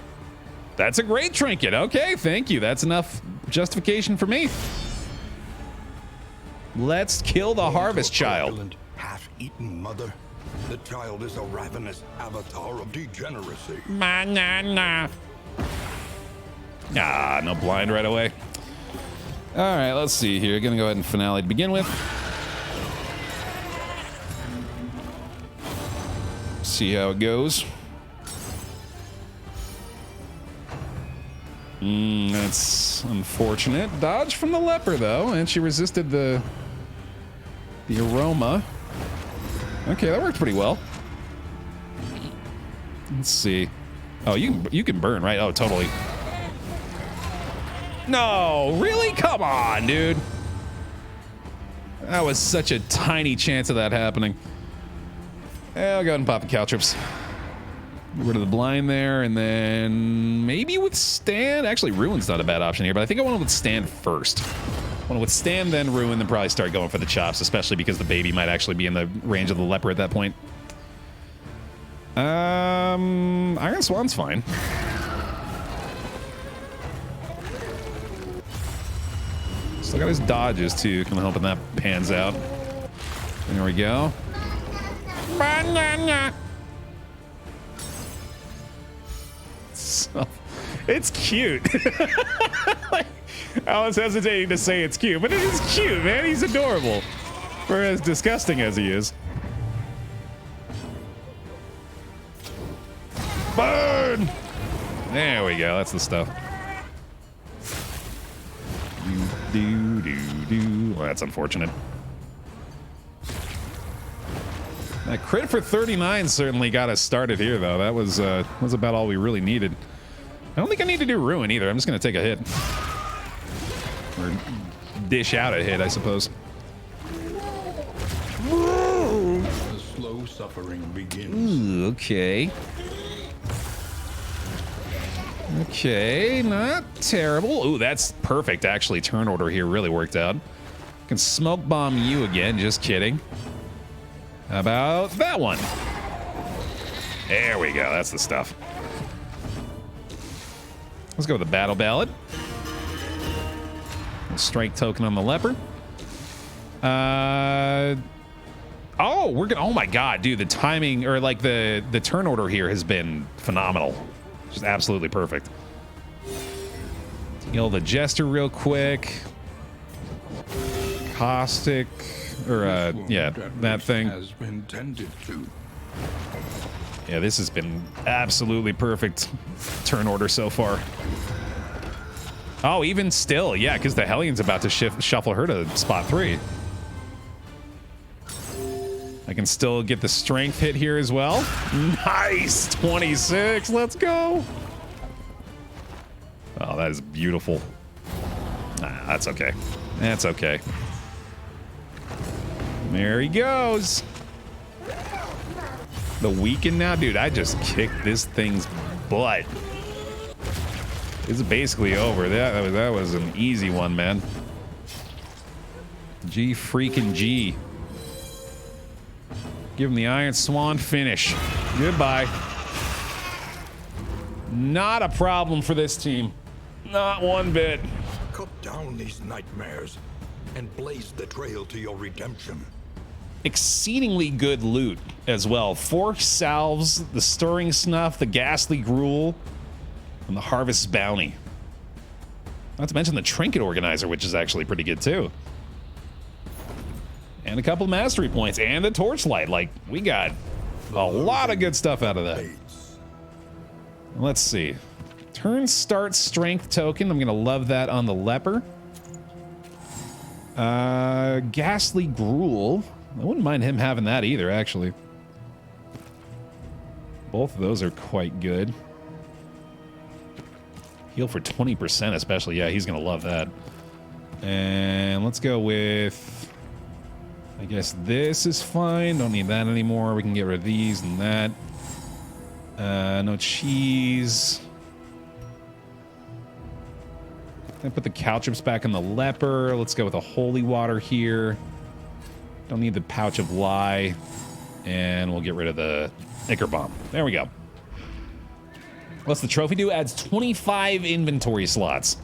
That's a great trinket. Okay, thank you. That's enough justification for me. Let's kill the harvest child. Half-eaten mother. The child is a ravenous avatar of degeneracy. Nah. Ah, no blind right away. All right, let's see here. Gonna go ahead and finale to begin with. See how it goes. That's unfortunate. Dodge from the leper though, and she resisted the aroma. Okay, that worked pretty well. Let's see. Oh, you can burn, right? Oh, totally. No, really? Come on, dude. That was such a tiny chance of that happening. I'll go ahead and pop the caltrips. Get rid of the blind there, and then maybe withstand. Actually, ruin's not a bad option here, but I think I want to withstand first. I want to withstand, then ruin, then probably start going for the chops, especially because the baby might actually be in the range of the leper at that point. Iron Swan's fine. Still got his dodges too. Kind of hoping that pans out. There we go. So, it's cute. I was hesitating to say it's cute, but it is cute, man. He's adorable. For as disgusting as he is. Burn! There we go. That's the stuff. Well, that's unfortunate. That crit for 39 certainly got us started here, though. That was about all we really needed. I don't think I need to do ruin either. I'm just going to take a hit. Or dish out a hit, I suppose. The slow suffering begins. Ooh, okay. Okay, not terrible. Ooh, that's perfect, actually. Turn order here really worked out. Can smoke bomb you again, just kidding. How about that one? There we go, that's the stuff. Let's go with the battle ballad. Strike token on the leper. Oh, we're gonna, oh my god, dude, the timing, or like the turn order here has been phenomenal. Just absolutely perfect. Heal the Jester real quick. Caustic, or yeah, that thing. Has been tended to. Yeah, this has been absolutely perfect turn order so far. Oh, even still, yeah, because the Hellion's about to shuffle her to spot 3. I can still get the strength hit here as well. Nice, 26, let's go. Oh, that is beautiful. Ah, that's okay. That's okay. There he goes. The weekend now? Dude, I just kicked this thing's butt. It's basically over. That was an easy one, man. G freaking G. Give him the Iron Swan finish. Goodbye. Not a problem for this team. Not one bit. Cut down these nightmares and blaze the trail to your redemption. Exceedingly good loot as well. 4 salves, the stirring snuff, the ghastly gruel, and the harvest bounty. Not to mention the trinket organizer, which is actually pretty good too. And a couple mastery points and the torchlight. Like, we got a lot of good stuff out of that. Let's see. Turn start strength token. I'm gonna love that on the leper. Ghastly gruel. I wouldn't mind him having that either, actually. Both of those are quite good. Heal for 20% especially. Yeah, he's gonna love that. And let's go with... I guess this is fine. Don't need that anymore. We can get rid of these and that. No cheese. I put the caltrops back on the leper. Let's go with a holy water here. Don't need the pouch of lie. And we'll get rid of the Ichor bomb. There we go. What's the trophy do? Adds 25 inventory slots.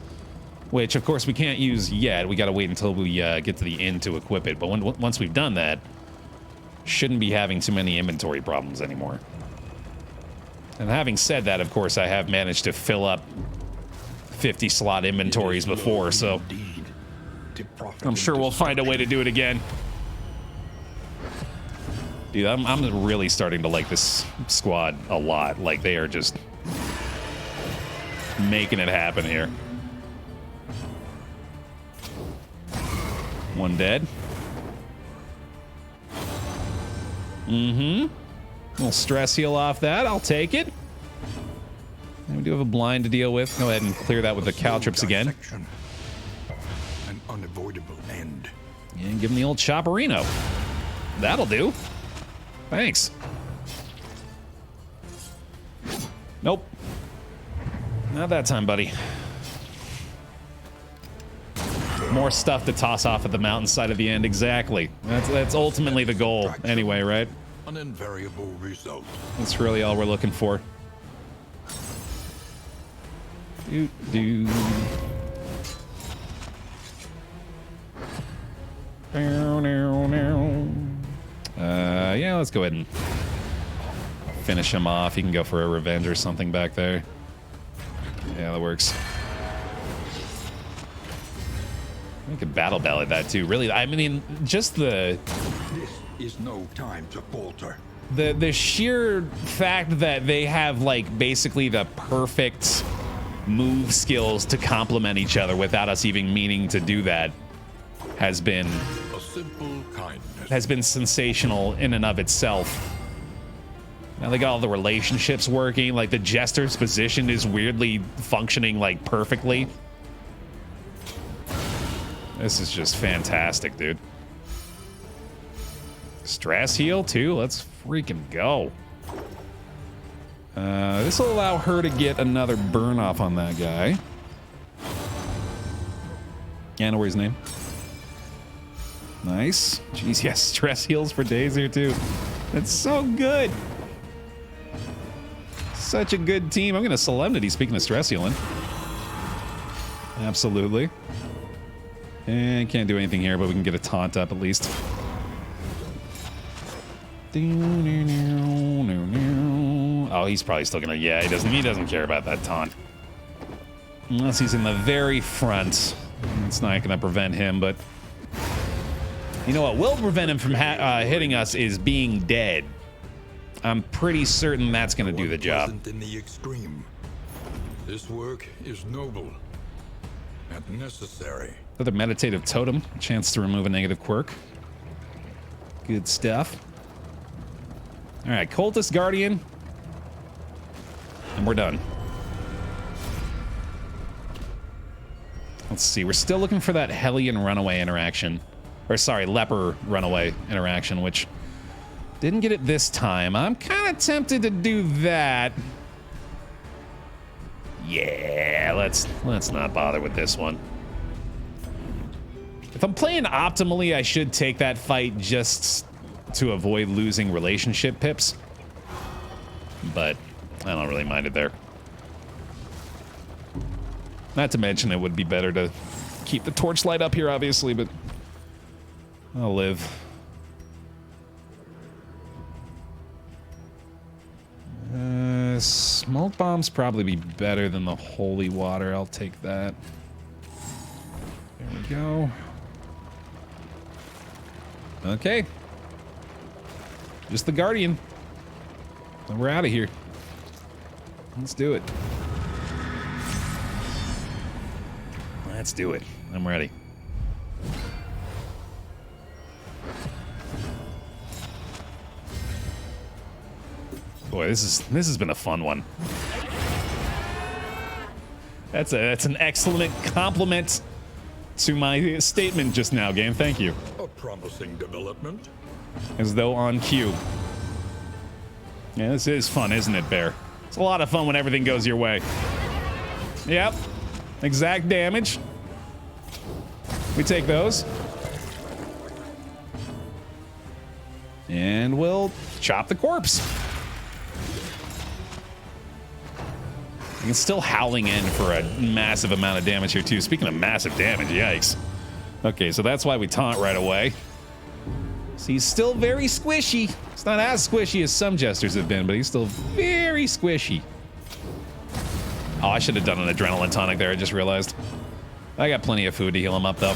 Which, of course, we can't use yet. We gotta wait until we get to the inn to equip it. But once we've done that, shouldn't be having too many inventory problems anymore. And having said that, of course, I have managed to fill up 50 slot inventories before, so I'm sure we'll find a way to do it again. Dude, I'm really starting to like this squad a lot. Like, they are just making it happen here. One dead. Little stress heal off that. I'll take it. And we do have a blind to deal with. Go ahead and clear that with the caltrops again. An unavoidable end. And give him the old chopperino. That'll do. Thanks. Nope. Not that time, buddy. More stuff to toss off at the mountainside at the end. Exactly. That's ultimately the goal anyway, right? An invariable result. That's really all we're looking for. Yeah, let's go ahead and finish him off. He can go for a revenge or something back there. Yeah, that works. We could battle ballad that too. Really, I mean, just the... This is no time to falter. The sheer fact that they have, like, basically the perfect move skills to complement each other without us even meaning to do that has been... A simple kindness. Has been sensational in and of itself. Now they got all the relationships working, like the Jester's position is weirdly functioning, like, perfectly. This is just fantastic, dude. Stress heal, too? Let's freaking go. This will allow her to get another burn off on that guy. Yeah, I know where his name. Nice. Jeez, yes, stress heals for days here, too. That's so good. Such a good team. I'm going to Solemnity, speaking of stress healing. Absolutely. And can't do anything here, but we can get a taunt up at least. Oh, he's probably still gonna... Yeah, he doesn't care about that taunt. Unless he's in the very front. It's not gonna prevent him, but... You know what will prevent him from hitting us is being dead. I'm pretty certain that's gonna do the job. In the extreme. This work is noble and necessary. Another meditative totem, a chance to remove a negative quirk. Good stuff. All right, Cultist Guardian. And we're done. Let's see. We're still looking for that Hellion runaway interaction. Or sorry, leper runaway interaction, which didn't get it this time. I'm kind of tempted to do that. Yeah, let's not bother with this one. If I'm playing optimally, I should take that fight just to avoid losing relationship pips. But I don't really mind it there. Not to mention it would be better to keep the torchlight up here, obviously, but I'll live. Smoke bombs probably be better than the holy water. I'll take that. There we go. Okay. Just the Guardian. And we're out of here. Let's do it. Let's do it. I'm ready. Boy, this has been a fun one. That's an excellent compliment to my statement just now, game. Thank you. A promising development. As though on cue. Yeah, this is fun, isn't it, Baer? It's a lot of fun when everything goes your way. Yep. Exact damage. We take those. And we'll chop the corpse. And it's still howling in for a massive amount of damage here, too. Speaking of massive damage, yikes. Okay, so that's why we taunt right away. So he's still very squishy. It's not as squishy as some jesters have been, but he's still very squishy. Oh, I should have done an adrenaline tonic there, I just realized. I got plenty of food to heal him up, though.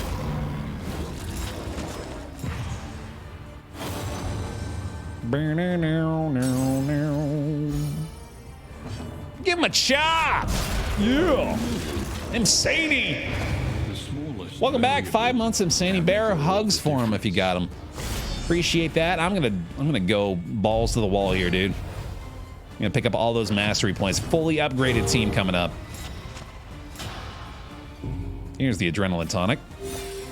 Give him a chop! Yeah! Insane! Welcome back. 5 months, Insane. Baer, hugs for him if you got him. Appreciate that. I'm gonna go balls to the wall here, dude. I'm gonna pick up all those mastery points. Fully upgraded team coming up. Here's the adrenaline tonic.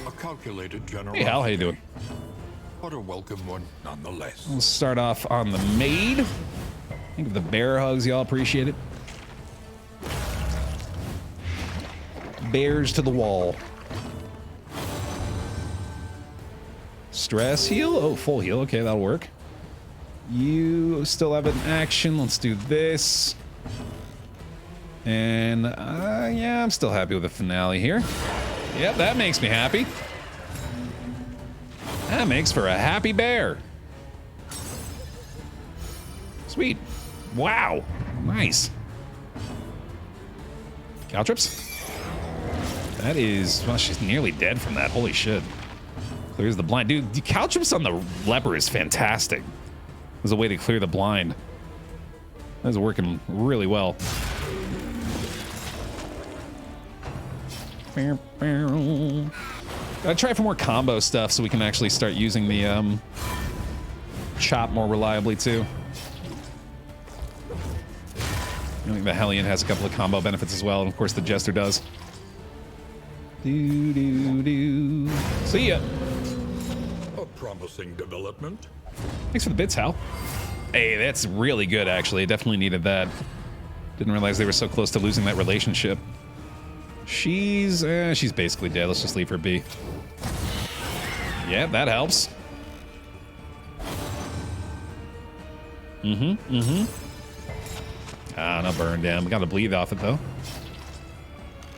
A calculated general. Hey, Hal, how you doing? But a welcome one, nonetheless. We'll start off on the maid. Think of the bear hugs, y'all appreciate it. Bears to the wall. Stress heal? Oh, full heal. Okay, that'll work. You still have an action. Let's do this. And, yeah, I'm still happy with the finale here. Yep, that makes me happy. That makes for a happy bear. Sweet. Wow. Nice. Caltrips? That is... Well, she's nearly dead from that. Holy shit. Clears the blind. Dude, the Caltrips on the leper is fantastic. There's a way to clear the blind. That's working really well. Gotta try for more combo stuff so we can actually start using the chop more reliably too. I think the Hellion has a couple of combo benefits as well, and of course the Jester does. See ya. A promising development. Thanks for the bits, Hal. Hey, that's really good, actually. I definitely needed that. Didn't realize they were so close to losing that relationship. She's basically dead. Let's just leave her be. Yeah, that helps. Ah, no burn down. We got to bleed off it, though.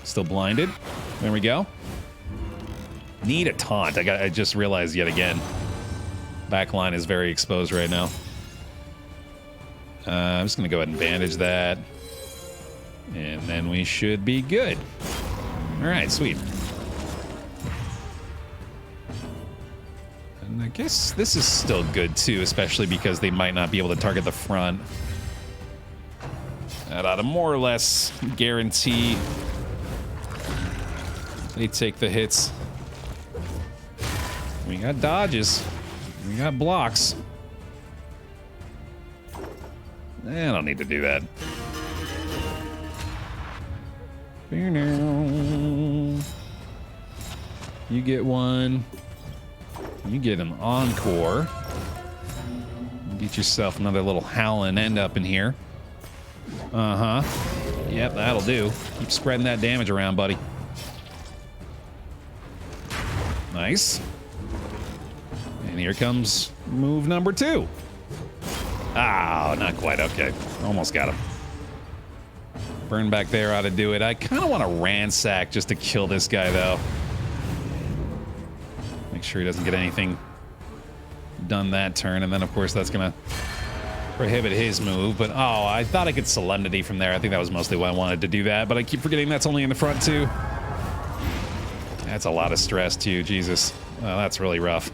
Still blinded. There we go. Need a taunt. I just realized yet again. Backline is very exposed right now. I'm just going to go ahead and bandage that. And then we should be good. All right, sweet. And I guess this is still good, too, especially because they might not be able to target the front. That ought to more or less guarantee they take the hits. We got dodges. We got blocks. I don't need to do that. You get one. You get an encore. Get yourself another little howling end up in here. Uh-huh. Yep, that'll do. Keep spreading that damage around, buddy. Nice. And here comes move number 2. Oh, not quite. Okay. Almost got him. Burn back there ought to do it. I kind of want to ransack just to kill this guy, though. Make sure he doesn't get anything done that turn. And then, of course, that's going to prohibit his move. But, oh, I thought I could Solemnity from there. I think that was mostly why I wanted to do that. But I keep forgetting that's only in the front, too. That's a lot of stress, too. Jesus. Well, that's really rough.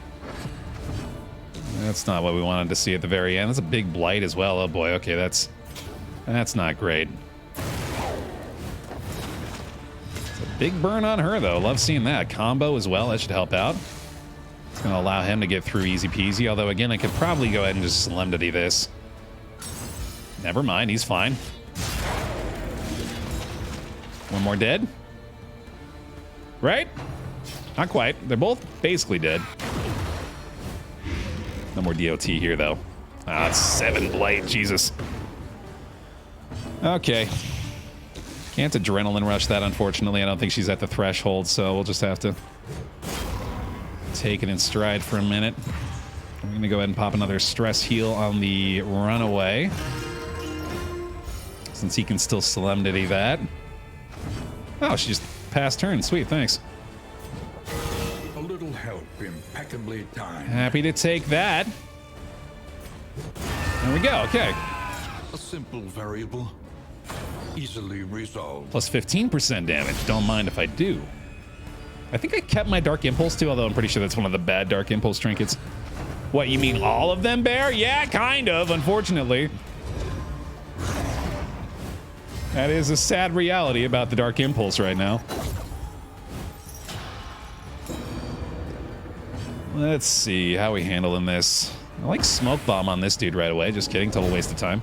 That's not what we wanted to see at the very end. That's a big blight as well. Oh, boy. Okay, that's not great. It's a big burn on her, though. Love seeing that. Combo as well. That should help out. It's going to allow him to get through easy peasy. Although, again, I could probably go ahead and just Solemnity this. Never mind. He's fine. One more dead. Right? Not quite. They're both basically dead. No more DOT here, though. Ah, 7 blight. Jesus. Okay. Can't adrenaline rush that, unfortunately. I don't think she's at the threshold, so we'll just have to take it in stride for a minute. I'm going to go ahead and pop another stress heal on the runaway, since he can still Solemnity that. Oh, she just passed turn. Sweet, thanks. A little help, impeccably timed. Happy to take that. There we go, okay. A simple variable, easily resolved. Plus 15% damage. Don't mind if I do. I think I kept my Dark Impulse too, although I'm pretty sure that's one of the bad Dark Impulse trinkets. What, you mean all of them, Baer? Yeah, kind of, unfortunately. That is a sad reality about the Dark Impulse right now. Let's see how we handling this. I like Smoke Bomb on this dude right away. Just kidding, total waste of time.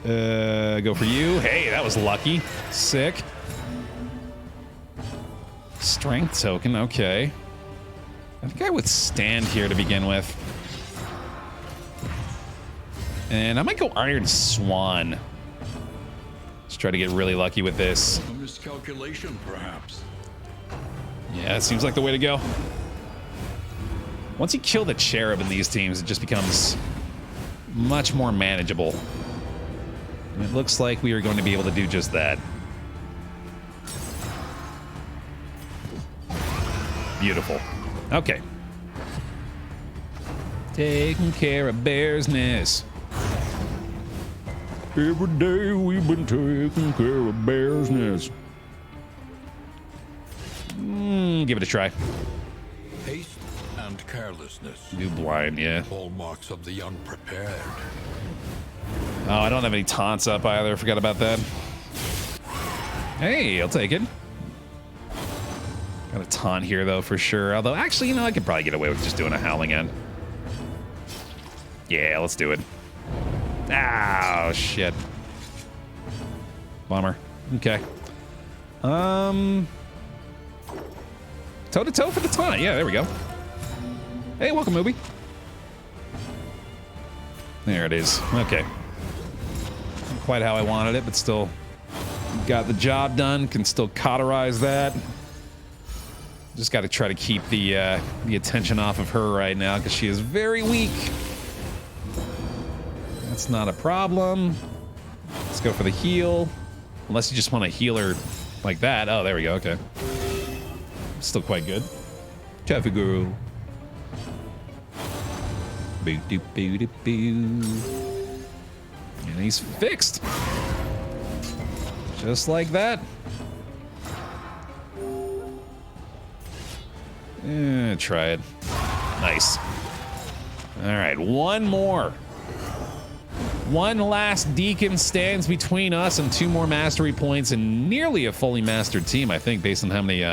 Go for you. Hey, that was lucky. Sick. Strength token, okay. I think I would stand here to begin with. And I might go Iron Swan. Let's try to get really lucky with this. A miscalculation, perhaps. Yeah, it seems like the way to go. Once you kill the Cherub in these teams, it just becomes much more manageable. And it looks like we are going to be able to do just that. Beautiful. Okay. Taking care of Baer's nest. Every day we've been taking care of Baer's nest. Give it a try. Haste and carelessness. New blind, yeah. Hallmarks of the unprepared. Oh, I don't have any taunts up either. I forgot about that. Hey, I'll take it. Got a taunt here, though, for sure. Although, actually, you know, I could probably get away with just doing a Howling End. Yeah, let's do it. Oh, shit. Bummer. Okay. Toe-to-toe for the taunt. Yeah, there we go. Hey, welcome, Mooby. There it is. Okay. Not quite how I wanted it, but still got the job done. Can still cauterize that. Just got to try to keep the attention off of her right now because she is very weak. That's not a problem. Let's go for the heal. Unless you just want to heal her like that. Oh, there we go. Okay. Still quite good. Taffy girl. Boo doo boo doo boo. And he's fixed. Just like that. Try it. Nice. All right, one more. One last Deacon stands between us and 2 more mastery points and nearly a fully mastered team, I think, based on how many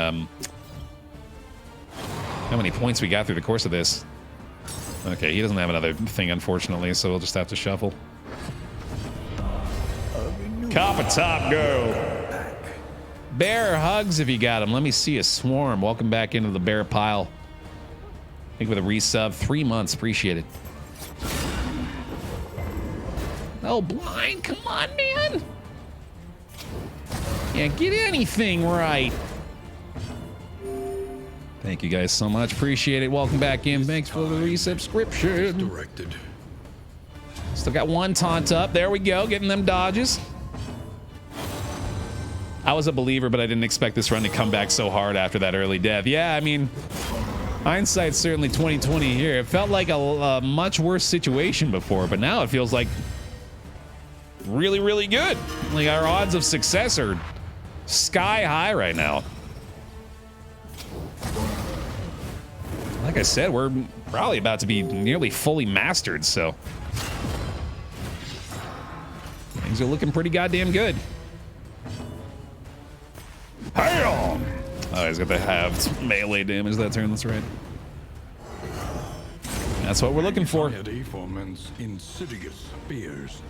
points we got through the course of this. Okay, he doesn't have another thing, unfortunately, so we'll just have to shuffle. Copper top girl. Bear, hugs if you got them. Let me see a swarm. Welcome back into the bear pile. Thank you for the resub. 3 months. Appreciate it. Oh, blind. Come on, man. Can't get anything right. Thank you guys so much. Appreciate it. Welcome back in. Thanks for the resubscription. Directed. Still got one taunt up. There we go. Getting them dodges. I was a believer, but I didn't expect this run to come back so hard after that early death. Yeah, I mean, hindsight's certainly 20/20 here. It felt like a much worse situation before, but now it feels like really, really good. Like our odds of success are sky high right now. Like I said, we're probably about to be nearly fully mastered, so things are looking pretty goddamn good. Oh, he's got the halved melee damage that turn. That's right. That's what we're looking for. For men's insidious fears.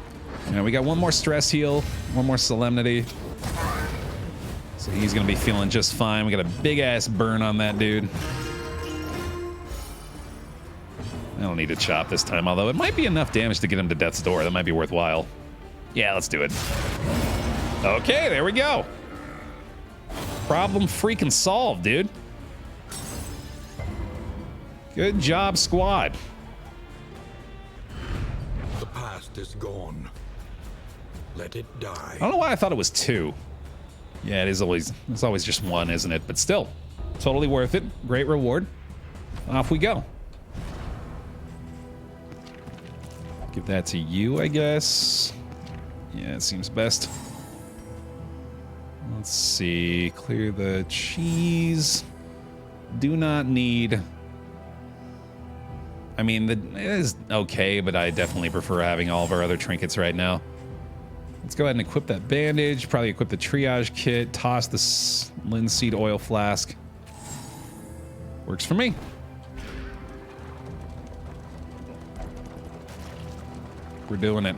Yeah, we got one more stress heal, one more solemnity. So he's gonna be feeling just fine. We got a big ass burn on that dude. I don't need to chop this time, although it might be enough damage to get him to death's door. That might be worthwhile. Yeah, let's do it. Okay, there we go. Problem freaking solved, dude. Good job, squad. The past is gone. Let it die. I don't know why I thought it was 2. Yeah, it's always just 1, isn't it? But still, totally worth it. Great reward. Off we go. Give that to you, I guess. Yeah, it seems best. Let's see. Clear the cheese. Do not need. I mean, it is okay, but I definitely prefer having all of our other trinkets right now. Let's go ahead and equip that bandage. Probably equip the triage kit. Toss the linseed oil flask. Works for me. We're doing it.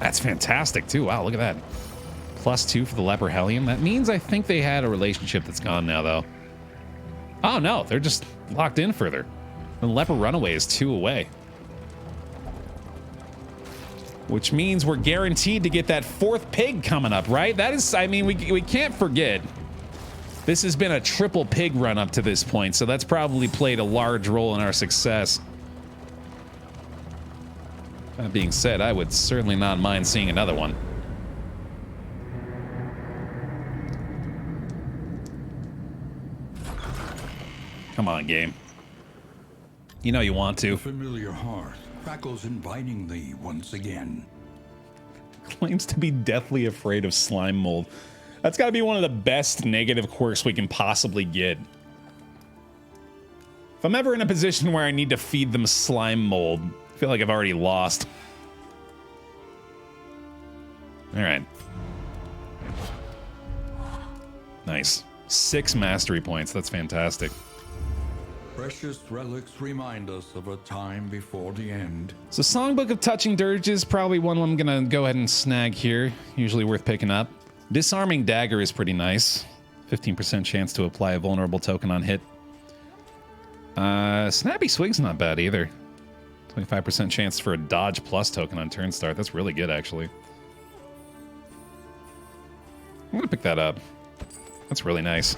That's fantastic, too. Wow, look at that. +2 for the leper hellion. That means I think they had a relationship that's gone now, though. Oh, no. They're just locked in further. The leper runaway is 2 away. Which means we're guaranteed to get that 4th pig coming up, right? That is, I mean, we can't forget. This has been a triple pig run up to this point, so that's probably played a large role in our success. That being said, I would certainly not mind seeing another one. Come on, game. You know you want to. The familiar hearth crackles inviting thee once again. Claims to be deathly afraid of slime mold. That's got to be one of the best negative quirks we can possibly get. If I'm ever in a position where I need to feed them slime mold, I feel like I've already lost. All right. Nice. 6 mastery points. That's fantastic. Precious relics remind us of a time before the end. So Songbook of Touching Dirge is probably one I'm gonna go ahead and snag here. Usually worth picking up. Disarming Dagger is pretty nice. 15% chance to apply a vulnerable token on hit. Snappy Swig's not bad either. 25% chance for a dodge plus token on turn start. That's really good, actually. I'm gonna pick that up. That's really nice.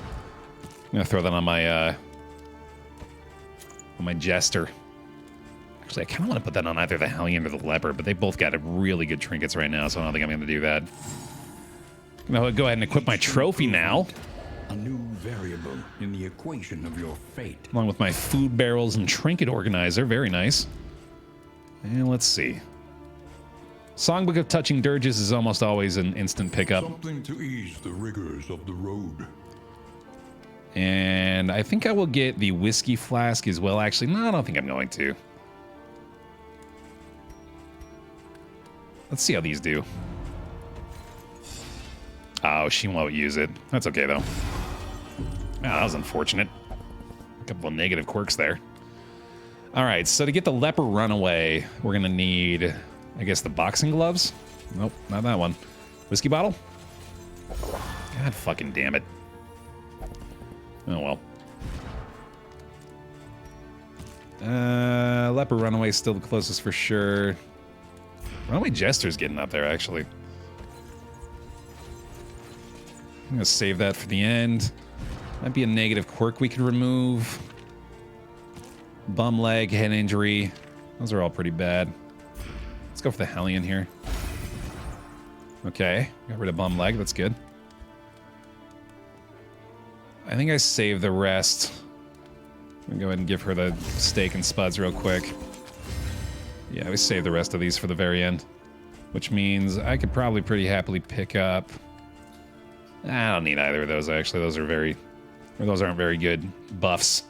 I'm gonna throw that on my Jester. Actually, I kind of want to put that on either the Hellion or the Leper, but they both got really good trinkets right now, so I don't think I'm going to do that. I'm going to go ahead and equip my trophy now. A new variable in the equation of your fate. Along with my food barrels and trinket organizer. Very nice. And let's see. Songbook of Touching Dirges is almost always an instant pickup. Something to ease the rigors of the road. And I think I will get the whiskey flask as well. Actually, no, I don't think I'm going to. Let's see how these do. Oh, she won't use it. That's okay, though. Oh, that was unfortunate. A couple of negative quirks there. All right, so to get the Leper Runaway, we're going to need, I guess, the boxing gloves. Nope, not that one. Whiskey bottle? God fucking damn it. Oh well. Leper Runaway is still the closest for sure. Runaway Jester's getting up there, actually. I'm gonna save that for the end. Might be a negative quirk we could remove. Bum leg, head injury. Those are all pretty bad. Let's go for the Hellion here. Okay, got rid of bum leg, that's good. I think I saved the rest. I'm gonna go ahead and give her the steak and spuds real quick. Yeah, we saved the rest of these for the very end. Which means I could probably pretty happily pick up... I don't need either of those, actually. Those aren't very good buffs.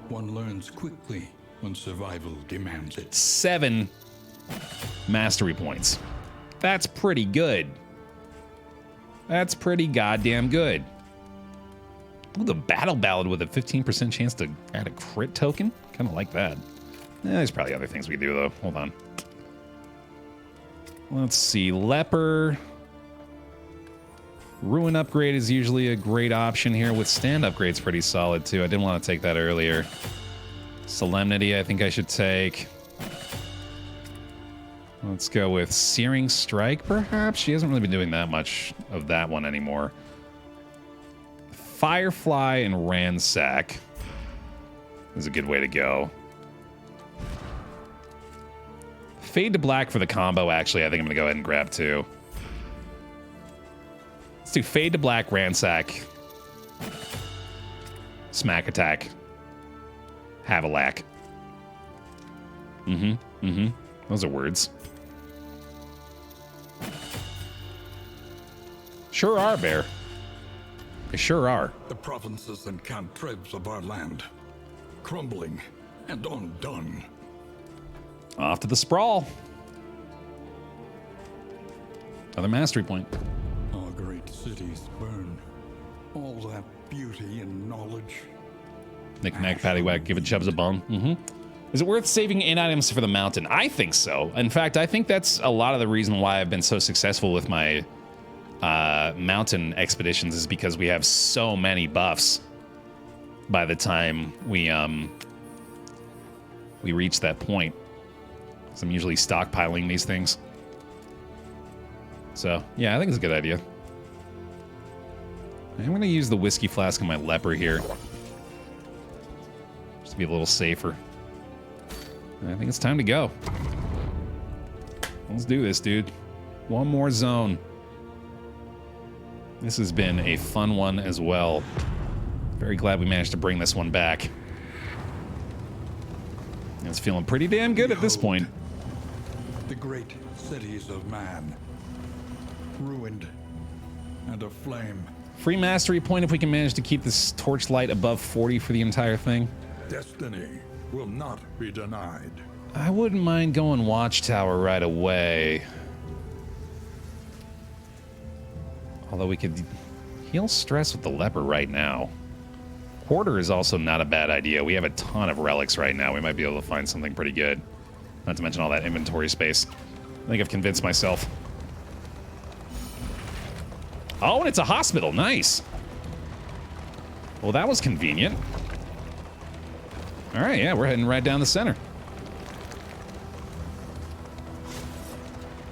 One learns quickly when survival demands it. 7 mastery points. That's pretty good. That's pretty goddamn good. Ooh, the Battle Ballad with a 15% chance to add a crit token? Kind of like that. There's probably other things we do, though. Hold on. Let's see. Leper. Ruin upgrade is usually a great option here. Withstand upgrade's pretty solid, too. I didn't want to take that earlier. Solemnity, I think I should take. Let's go with Searing Strike, perhaps? She hasn't really been doing that much of that one anymore. Firefly and Ransack is a good way to go. Fade to Black for the combo, actually. I think I'm going to go ahead and grab 2. Let's do Fade to Black, Ransack, Smack Attack, Havalac. Those are words. Sure are, Baer. They sure are. The provinces and cantrevs of our land, crumbling and undone. Off to the sprawl. Another mastery point. Our great cities burn. All that beauty and knowledge. Knick-knack, paddywhack, give it Chubbs a bone. Is it worth saving 8 items for the mountain? I think so. In fact, I think that's a lot of the reason why I've been so successful with my mountain expeditions, is because we have so many buffs by the time we reach that point. So I'm usually stockpiling these things. So, yeah, I think it's a good idea. I'm going to use the whiskey flask on my leper here. Just to be a little safer. I think it's time to go. Let's do this, dude. One more zone. This has been a fun one as well. Very glad we managed to bring this one back. It's feeling pretty damn good at this point. The great cities of man, ruined and aflame. Free mastery point if we can manage to keep this torchlight above 40 for the entire thing. Destiny will not be denied. I wouldn't mind going Watchtower right away. Although we could heal stress with the leper right now. Quarter is also not a bad idea. We have a ton of relics right now. We might be able to find something pretty good. Not to mention all that inventory space. I think I've convinced myself. Oh, and it's a hospital. Nice. Well, that was convenient. All right, yeah, we're heading right down the center.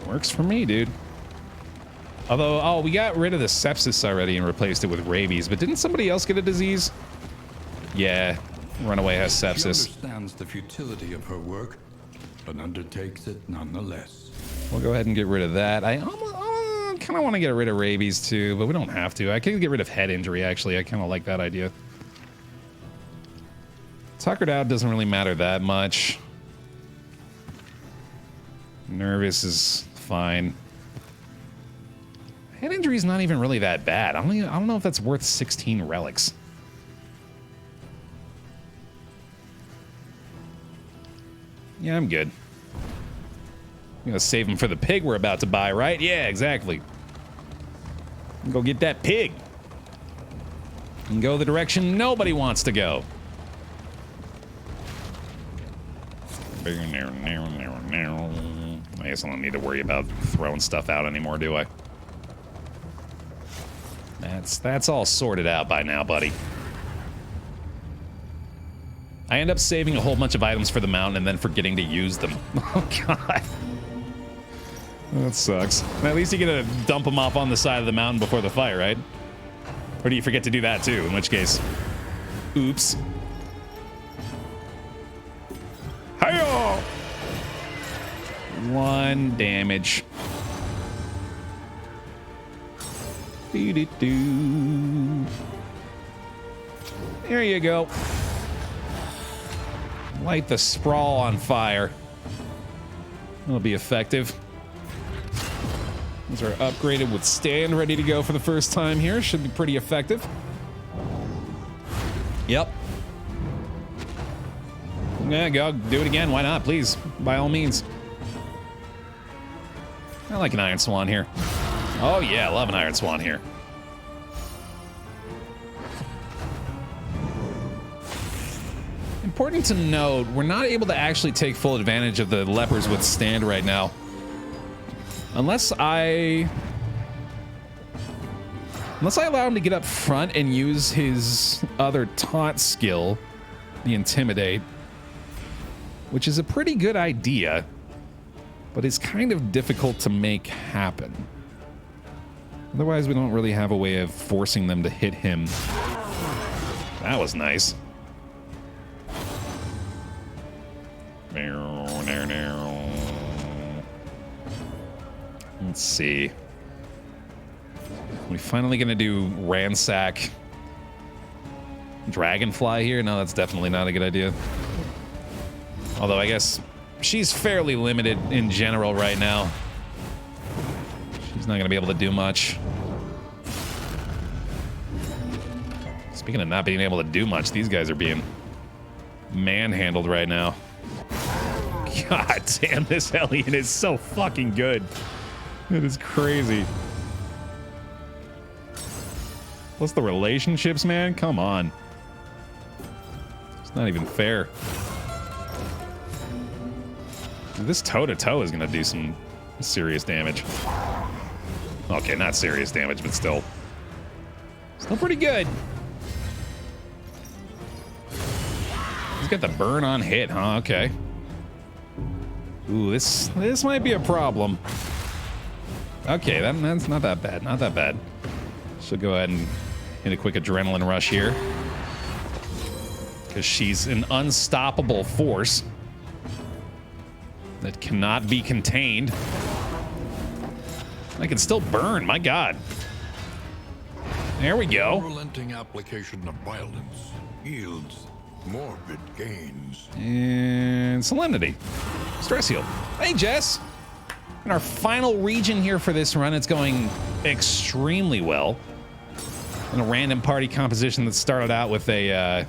Works for me, dude. Although, oh, we got rid of the sepsis already and replaced it with rabies, but didn't somebody else get a disease? Yeah, Runaway has sepsis. She understands the futility of her work, but undertakes it nonetheless. We'll go ahead and get rid of that. I kind of want to get rid of rabies too, but we don't have to. I could get rid of head injury, actually. I kind of like that idea. Tuckered out doesn't really matter that much. Nervous is fine. Head injury is not even really that bad. I don't know if that's worth 16 relics. Yeah, I'm good. I'm gonna save them for the pig we're about to buy, right? Yeah, exactly. Go get that pig. And go the direction nobody wants to go. I guess I don't need to worry about throwing stuff out anymore, do I? That's all sorted out by now, buddy. I end up saving a whole bunch of items for the mountain and then forgetting to use them. Oh, God. That sucks. At least you get to dump them off on the side of the mountain before the fight, right? Or do you forget to do that, too? In which case, oops. Hi-yo! 1 damage. Doo-doo-doo. There you go. Light the sprawl on fire. That'll be effective. These are upgraded with stand ready to go for the first time here. Should be pretty effective. Yep. Yeah, go do it again. Why not? Please, by all means. I like an Iron Swan here. Oh yeah, I love an Iron Swan here. Important to note, we're not able to actually take full advantage of the lepers with stand right now. Unless I allow him to get up front and use his other taunt skill, the Intimidate, which is a pretty good idea, but it's kind of difficult to make happen. Otherwise, we don't really have a way of forcing them to hit him. That was nice. Let's see. We finally gonna do ransack Dragonfly here? No, that's definitely not a good idea. Although I guess she's fairly limited in general right now. She's not gonna be able to do much. Speaking of not being able to do much, these guys are being manhandled right now. God damn, this Hellion is so fucking good. It is crazy. Plus the relationships, man. Come on. It's not even fair. This toe-to-toe is going to do some serious damage. Okay, not serious damage, but still pretty good. He's got the burn on hit, huh? Okay. Ooh, this might be a problem. Okay, that's not that bad. Not that bad. She'll go ahead and hit a quick adrenaline rush here. Because she's an unstoppable force that cannot be contained. I can still burn, my God. There we go. Unrelenting application of violence yields morbid gains. And Solemnity. Stress heal. Hey, Jess. In our final region here for this run, it's going extremely well. In a random party composition that started out with a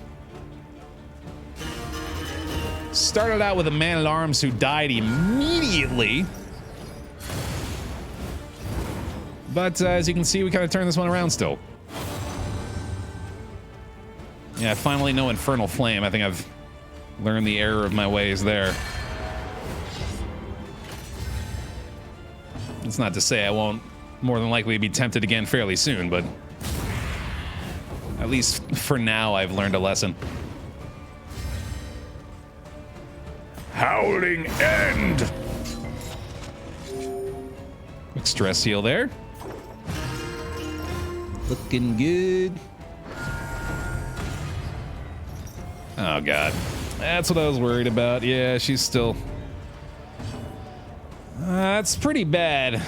man-at-arms who died immediately. But as you can see, we kind of turned this one around still. Yeah, I finally know Infernal Flame. I think I've learned the error of my ways there. It's not to say I won't more than likely be tempted again fairly soon, but at least for now, I've learned a lesson. Howling End! Quick stress heal there. Looking good. Oh, God. That's what I was worried about. Yeah, she's still... that's pretty bad.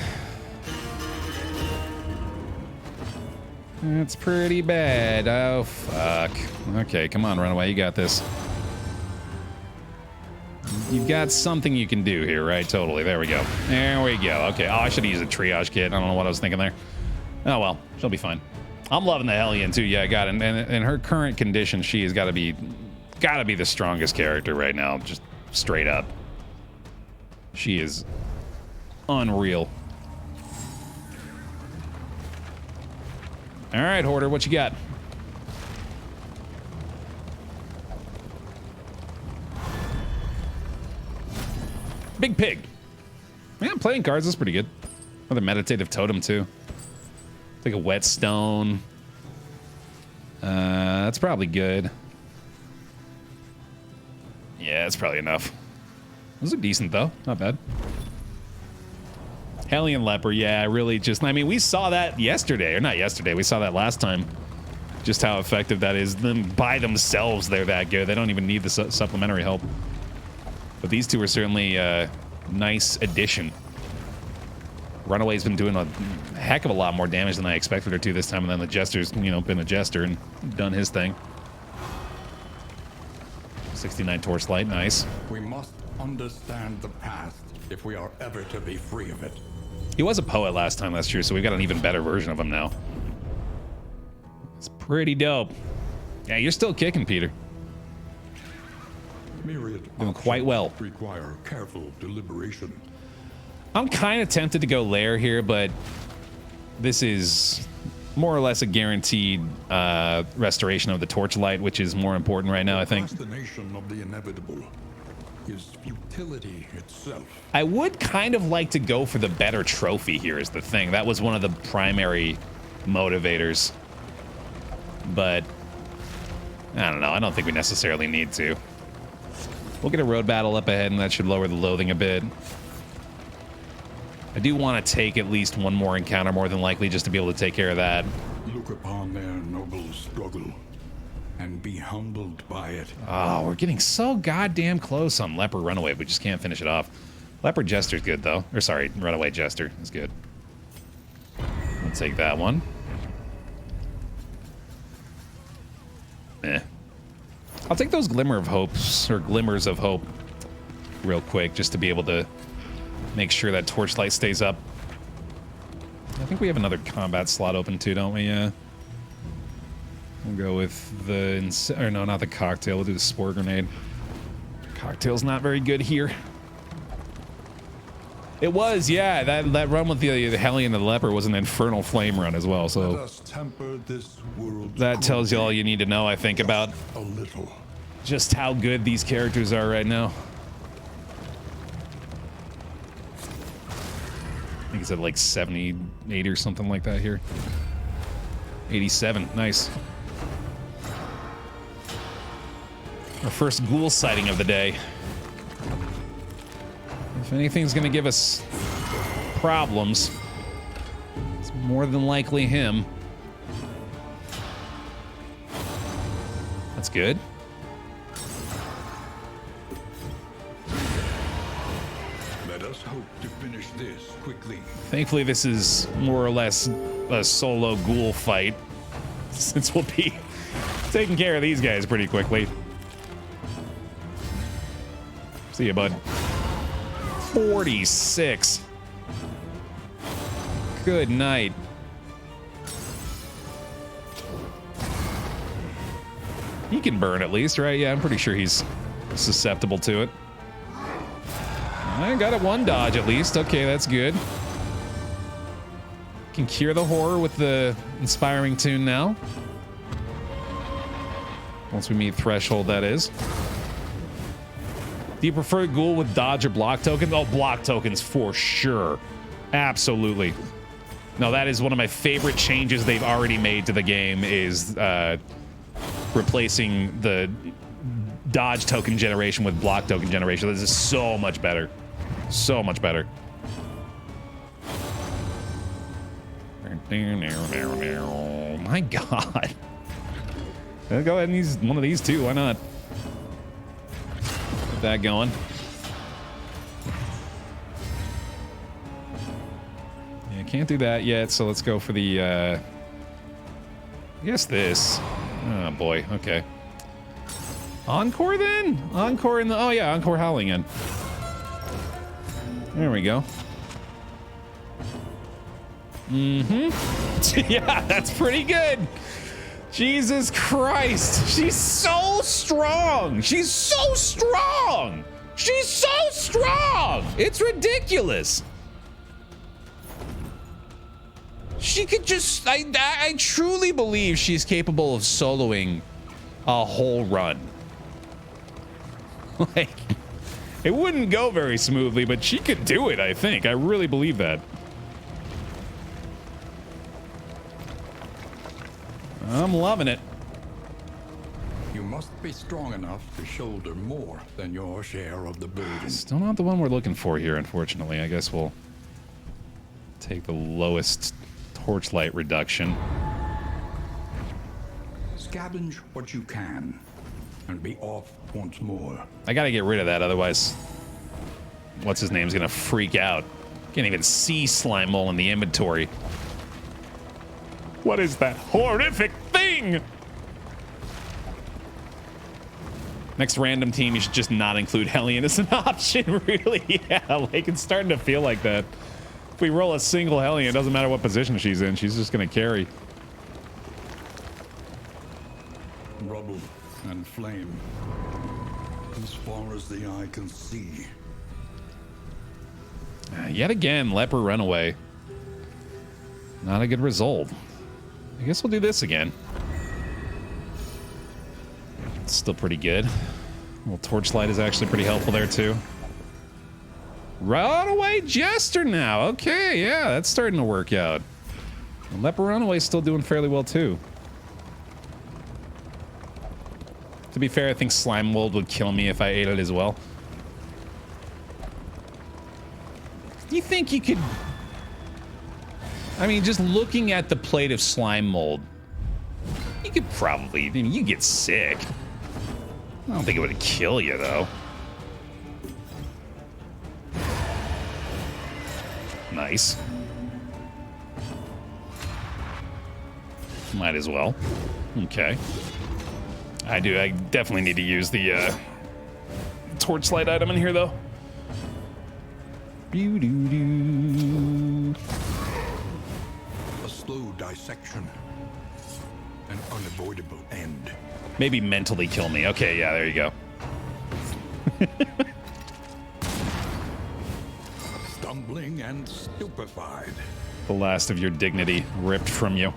That's pretty bad. Oh, fuck. Okay, come on, Runaway. You got this. You've got something you can do here, right? Totally. There we go. There we go. Okay. Oh, I should use a triage kit. I don't know what I was thinking there. Oh, well. She'll be fine. I'm loving the Hellion, too. Yeah, I got it. And in her current condition, she has got to be the strongest character right now. Just straight up. She is unreal. All right, Hoarder, what you got? Big Pig. Yeah, playing cards is pretty good. Another meditative totem, too. Take a whetstone. That's probably good. Yeah, that's probably enough. Those are decent, though. Not bad. Hellion Leper, yeah, really just... I mean, we saw that yesterday. Or not yesterday. We saw that last time. Just how effective that is. Them by themselves, they're that good. They don't even need the supplementary help. But these two are certainly a nice addition. Runaway's been doing a heck of a lot more damage than I expected her to this time, and then the Jester's, you know, been a Jester and done his thing. 69 Torchlight, nice. We must understand the past if we are ever to be free of it. He was a poet last time, that's true, so we've got an even better version of him now. It's pretty dope. Yeah, you're still kicking, Peter. Myriad doing quite well. Require careful deliberation. I'm kind of tempted to go lair here, but this is more or less a guaranteed restoration of the Torchlight, which is more important right now, I think. The fascination of the inevitable is futility itself. I would kind of like to go for the better trophy here is the thing. That was one of the primary motivators. But I don't know. I don't think we necessarily need to. We'll get a road battle up ahead, and that should lower the loathing a bit. I do want to take at least one more encounter, more than likely, just to be able to take care of that. Look upon their noble struggle and be humbled by it. Oh, we're getting so goddamn close on Leper Runaway. We just can't finish it off. Leper Jester's good, though. Or sorry, Runaway Jester is good. I'll take that one. Eh. I'll take those Glimmer of Hopes, or Glimmers of Hope, real quick, just to be able to make sure that Torchlight stays up. I think we have another combat slot open too, don't we? Yeah. We'll go with the... or no, not the Cocktail. We'll do the Spore Grenade. Cocktail's not very good here. It was, yeah. That run with the Hellion and the Leper was an Infernal Flame run as well, so... Let us temper this world's that tells you all you need to know, I think, about a little. Just how good these characters are right now. I think it's at like 78 or something like that here. 87, nice. Our first ghoul sighting of the day. If anything's gonna give us problems, it's more than likely him. That's good. Let us hope to finish this quickly. Thankfully, this is more or less a solo ghoul fight, since we'll be taking care of these guys pretty quickly. See ya, bud. 46. Good night. He can burn at least, right? Yeah, I'm pretty sure he's susceptible to it. I got it one dodge at least. Okay, that's good. Can cure the horror with the inspiring tune now. Once we meet threshold, that is. Do you prefer ghoul with dodge or block tokens? Oh, block tokens for sure. Absolutely. No, that is one of my favorite changes they've already made to the game is replacing the dodge token generation with block token generation. This is so much better. So much better. My God. Go ahead and use one of these too. Why not? Get that going. Yeah, can't do that yet, so let's go for the, I guess this. Oh, boy. Okay. Encore, then? Encore in the... Oh, yeah, Encore Howling in. There we go. Mm-hmm. Yeah, that's pretty good. Jesus Christ. She's so strong. She's so strong. She's so strong. It's ridiculous. She could just... I truly believe she's capable of soloing a whole run. Like, it wouldn't go very smoothly, but she could do it, I think. I really believe that. I'm loving it. You must be strong enough to shoulder more than your share of the burden. Still not the one we're looking for here, unfortunately. I guess we'll take the lowest torchlight reduction. Scavenge what you can and be off once more. I gotta get rid of that, otherwise what's his name's gonna freak out. Can't even see slime mole in the inventory. What is that horrific thing? Next random team, you should just not include Hellion as an option, really. Yeah, like it's starting to feel like that. If we roll a single Hellion, it doesn't matter what position she's in, she's just gonna carry. Rubble and flame, as far as the eye can see. Yet again, leper runaway. Not a good result. I guess we'll do this again. It's still pretty good. Well, torchlight is actually pretty helpful there too. Runaway Jester now. Okay, yeah, that's starting to work out. And leper runaway's still doing fairly well too. To be fair, I think slime mold would kill me if I ate it as well. Do you think you could... I mean, just looking at the plate of slime mold, you could probably... I mean, you get sick. I don't think it would kill you, though. Nice. Might as well. Okay. I definitely need to use the torchlight item in here, though. A slow dissection. An unavoidable end. Maybe mentally kill me. Okay, yeah, there you go. Stumbling and stupefied. The last of your dignity ripped from you.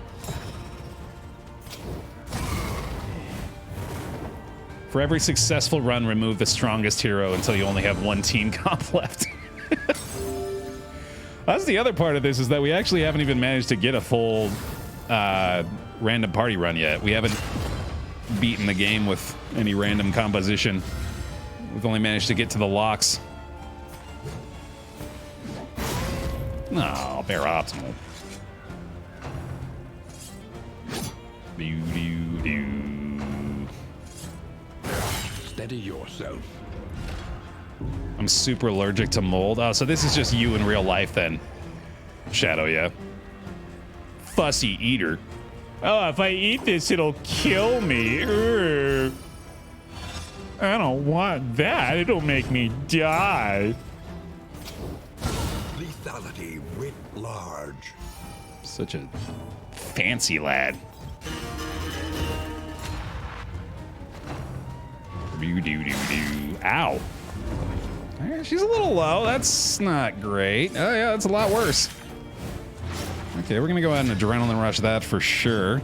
For every successful run, remove the strongest hero until you only have one team comp left. That's the other part of this, is that we actually haven't even managed to get a full random party run yet. We haven't beaten the game with any random composition. We've only managed to get to the locks. No, Baer optimal. Steady yourself. I'm super allergic to mold. Oh, so this is just you in real life then. Shadow, yeah. Fussy eater. Oh, if I eat this, it'll kill me. Urgh. I don't want that. It'll make me die. Lethality writ large. Such a fancy lad. Ow. She's a little low. That's not great. Oh, yeah, that's a lot worse. Okay, we're gonna go ahead and adrenaline rush that for sure.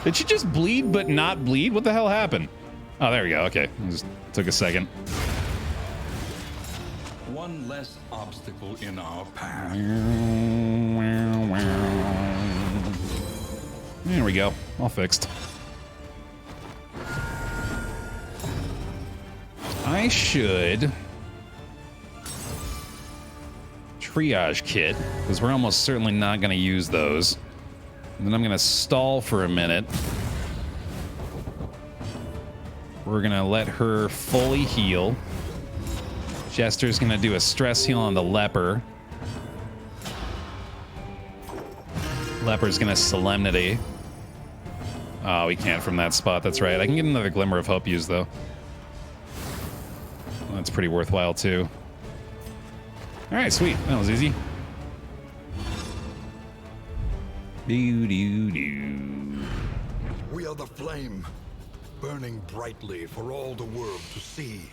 Did she just bleed but not bleed? What the hell happened? Oh, there we go. Okay, it just took a second. One less obstacle in our path. There we go. All fixed. I should triage kit, because we're almost certainly not going to use those. And then I'm going to stall for a minute. We're going to let her fully heal. Jester's going to do a stress heal on the leper. Leper's going to solemnity. Oh, we can't from that spot. That's right. I can get another glimmer of hope used, though. That's pretty worthwhile, too. All right, sweet. That was easy. We are the flame, burning brightly for all the world to see.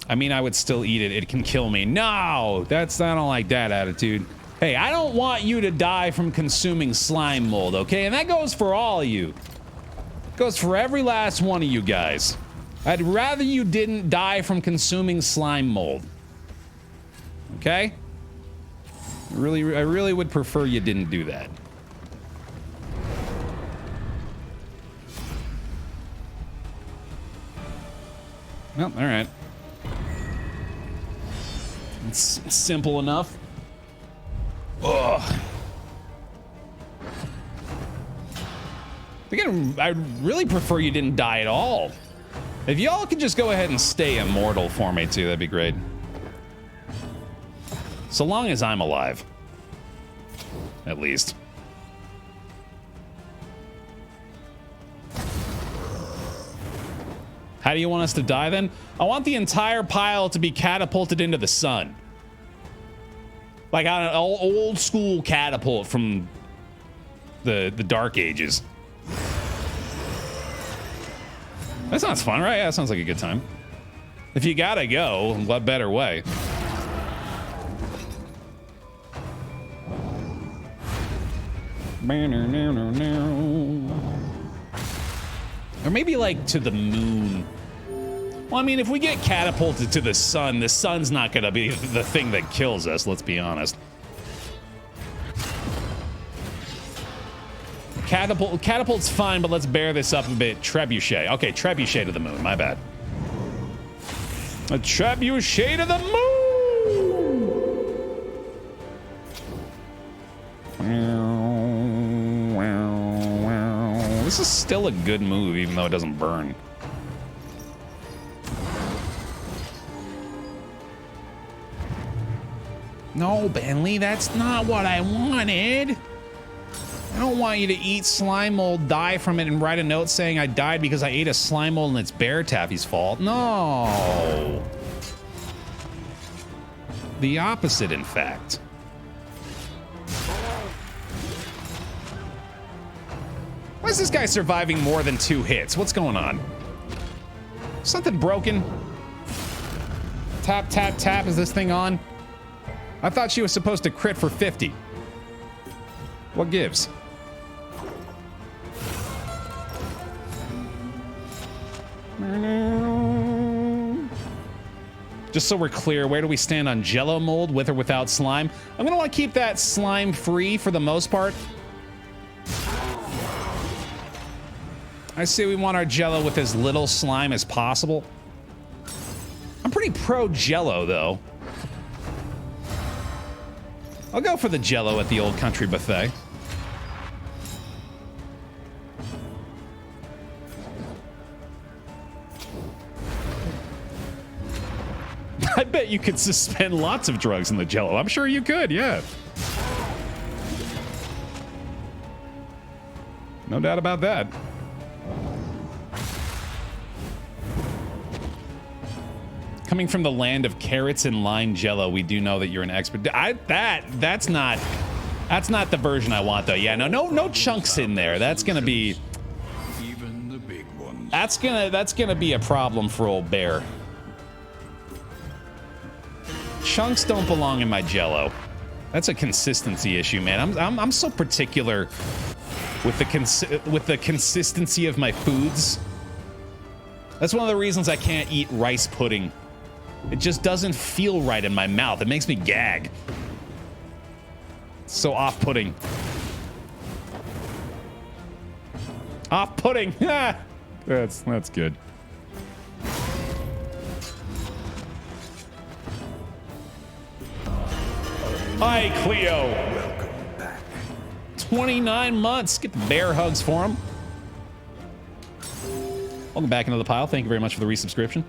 I mean, I would still eat it. It can kill me. No, I don't like that attitude. Hey, I don't want you to die from consuming slime mold, okay? And that goes for all of you. It goes for every last one of you guys. I'd rather you didn't die from consuming slime mold. Okay? I really would prefer you didn't do that. Well, all right. It's simple enough. Ugh. Again, I really prefer you didn't die at all. If y'all could just go ahead and stay immortal for me too, that'd be great. So long as I'm alive. At least. How do you want us to die then? I want the entire pile to be catapulted into the sun. Like on an old school catapult from the Dark Ages. That sounds fun, right? Yeah, that sounds like a good time. If you gotta go, what better way? Or maybe like to the moon. Well, I mean, if we get catapulted to the sun's not gonna be the thing that kills us, let's be honest. Catapult's fine, but let's bear this up a bit. Trebuchet. Okay, trebuchet to the moon, my bad. A trebuchet to the moon! This is still a good move, even though it doesn't burn. No, Bentley, that's not what I wanted. I don't want you to eat slime mold, die from it, and write a note saying I died because I ate a slime mold and it's BaerTaffy's fault. No. The opposite, in fact. Why is this guy surviving more than 2 hits? What's going on? Something broken? Tap, tap, tap. Is this thing on? I thought she was supposed to crit for 50. What gives? Just so we're clear, where do we stand on Jello mold, with or without slime? I'm gonna want to keep that slime free for the most part. I say we want our Jello with as little slime as possible. I'm pretty pro Jello, though. I'll go for the Jello at the Old Country Buffet. I bet you could suspend lots of drugs in the Jello. I'm sure you could, yeah. No doubt about that. Coming from the land of carrots and lime Jello, we do know that you're an expert. That's not the version I want, though. Yeah, no chunks in there. That's gonna be Even the big ones. that's gonna be a problem for old Baer. Chunks don't belong in my Jello. That's a consistency issue, man. I'm so particular with the consistency of my foods. That's one of the reasons I can't eat rice pudding. It just doesn't feel right in my mouth. It makes me gag. It's so off-putting. Off-putting. That's good. Hi, Cleo. Welcome back. 29 months. Get the bear hugs for him. Welcome back into the pile. Thank you very much for the resubscription.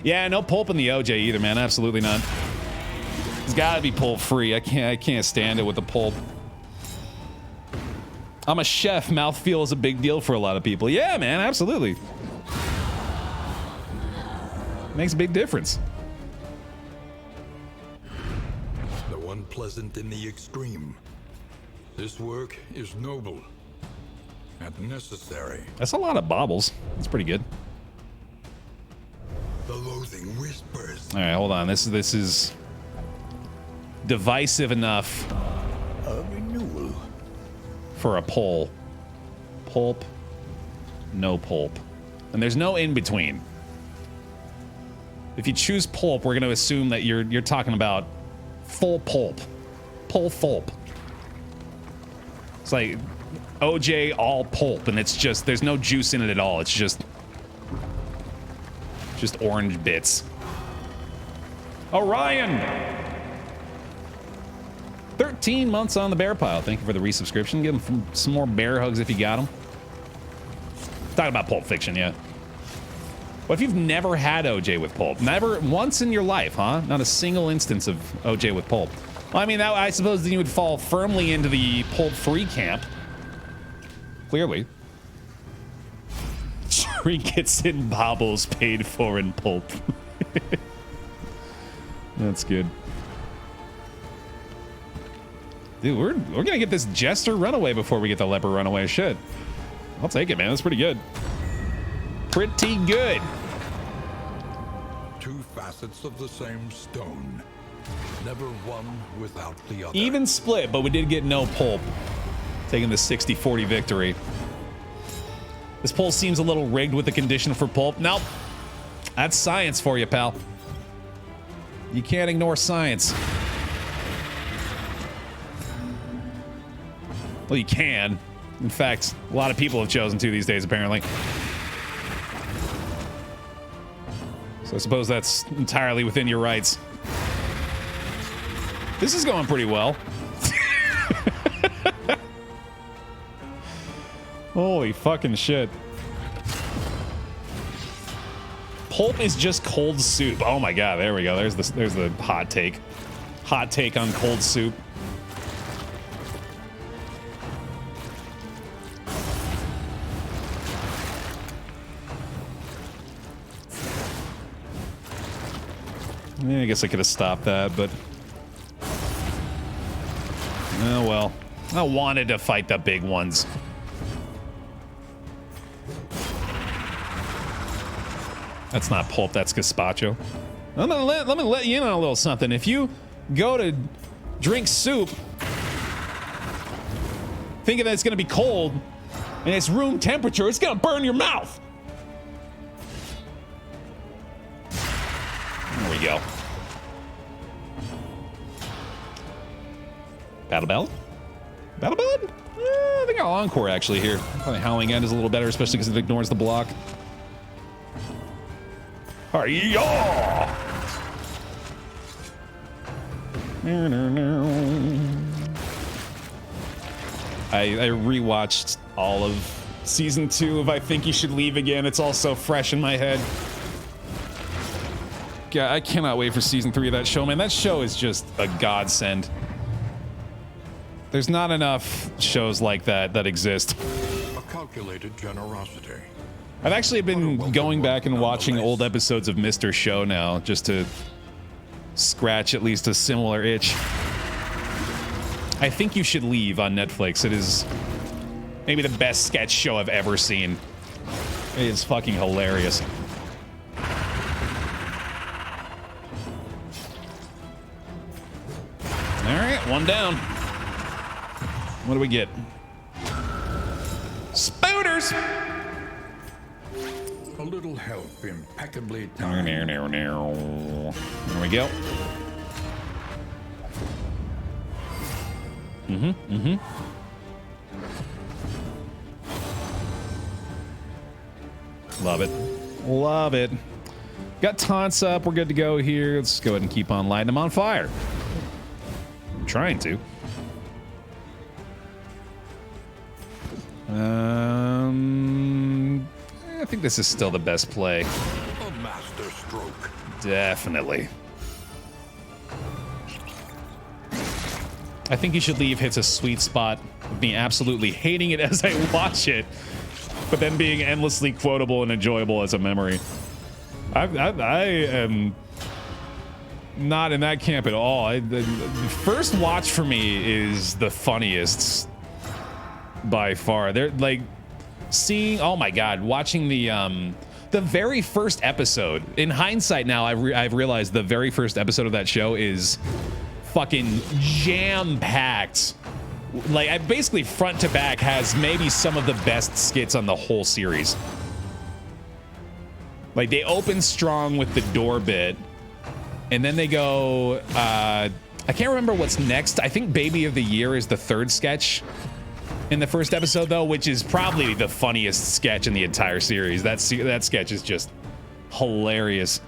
Yeah, no pulp in the OJ either, man. Absolutely not. It's got to be pulp free. I can't stand it with the pulp. I'm a chef. Mouthfeel is a big deal for a lot of people. Yeah, man, absolutely. Makes a big difference. The one pleasant in the extreme. This work is noble and necessary. That's a lot of baubles. That's pretty good. The loathing whispers. All right, hold on. This is divisive enough A renewal. for a poll. Pulp, no pulp. And there's no in between. If you choose pulp, we're going to assume that you're talking about full pulp. Pull pulp. It's like OJ all pulp, and it's just, there's no juice in it at all. It's just Just orange bits. Orion! 13 months on the bear pile. Thank you for the resubscription. Give him some more bear hugs if you got them. Talking about Pulp Fiction, yeah. What if you've never had OJ with Pulp? Never once in your life, huh? Not a single instance of OJ with Pulp. Well, I mean, I suppose then you would fall firmly into the Pulp-free camp. Clearly. Trinkets and baubles paid for in Pulp. That's good. Dude, we're gonna get this Jester runaway before we get the Leper runaway. Shit. I'll take it, man. That's pretty good. Pretty good. Two facets of the same stone. Never one without the other. Even split, but we did get no Pulp. Taking the 60-40 victory. This poll seems a little rigged with the condition for Pulp. Nope. That's science for you, pal. You can't ignore science. Well, you can. In fact, a lot of people have chosen to these days, apparently. So I suppose that's entirely within your rights. This is going pretty well. Holy fucking shit. Pulp is just cold soup. Oh my god, there we go. There's the hot take. Hot take on cold soup. Yeah, I guess I could have stopped that, but oh well. I wanted to fight the big ones. That's not Pulp, that's gazpacho. Let me let you in on a little something. If you go to drink soup thinking that it's gonna be cold and it's room temperature, it's gonna burn your mouth. There we go. Battle Bell? Battle Bell? I think I'll encore actually here. Probably Howling End is a little better, especially because it ignores the block. Hi-ya! I rewatched all of season 2 of I Think You Should Leave Again. It's all so fresh in my head. God, I cannot wait for season 3 of that show, man. That show is just a godsend. There's not enough shows like that exist. A calculated generosity. I've actually been going back and watching old episodes of Mr. Show now, just to scratch at least a similar itch. I Think You Should Leave on Netflix. It is maybe the best sketch show I've ever seen. It is fucking hilarious. All right, one down. What do we get? Spooters! A little help impeccably timed. There we go. Love it. Love it. Got taunts up. We're good to go here. Let's go ahead and keep on lighting them on fire. I'm trying to. I think this is still the best play. A master stroke. Definitely. I Think You Should Leave hits a sweet spot of me absolutely hating it as I watch it, but then being endlessly quotable and enjoyable as a memory. I am not in that camp at all. The first watch for me is the funniest by far. They're like seeing, oh my god, watching the very first episode. In hindsight now, I've realized the very first episode of that show is fucking jam-packed. Like, I basically front to back has maybe some of the best skits on the whole series. Like, they open strong with the door bit, and then they go, I can't remember what's next. I think Baby of the Year is the third sketch in the first episode, though, which is probably the funniest sketch in the entire series. That sketch is just Hilarious.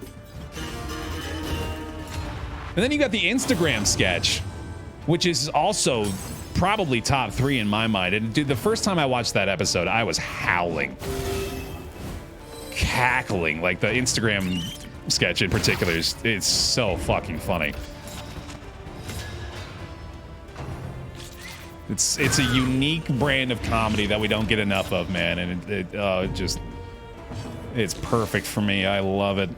And then you got the Instagram sketch, which is also probably top 3 in my mind. And dude, the first time I watched that episode, I was howling. Cackling. Like the Instagram sketch in particular it's so fucking funny. It's a unique brand of comedy that we don't get enough of, man, and it's perfect for me. I love it.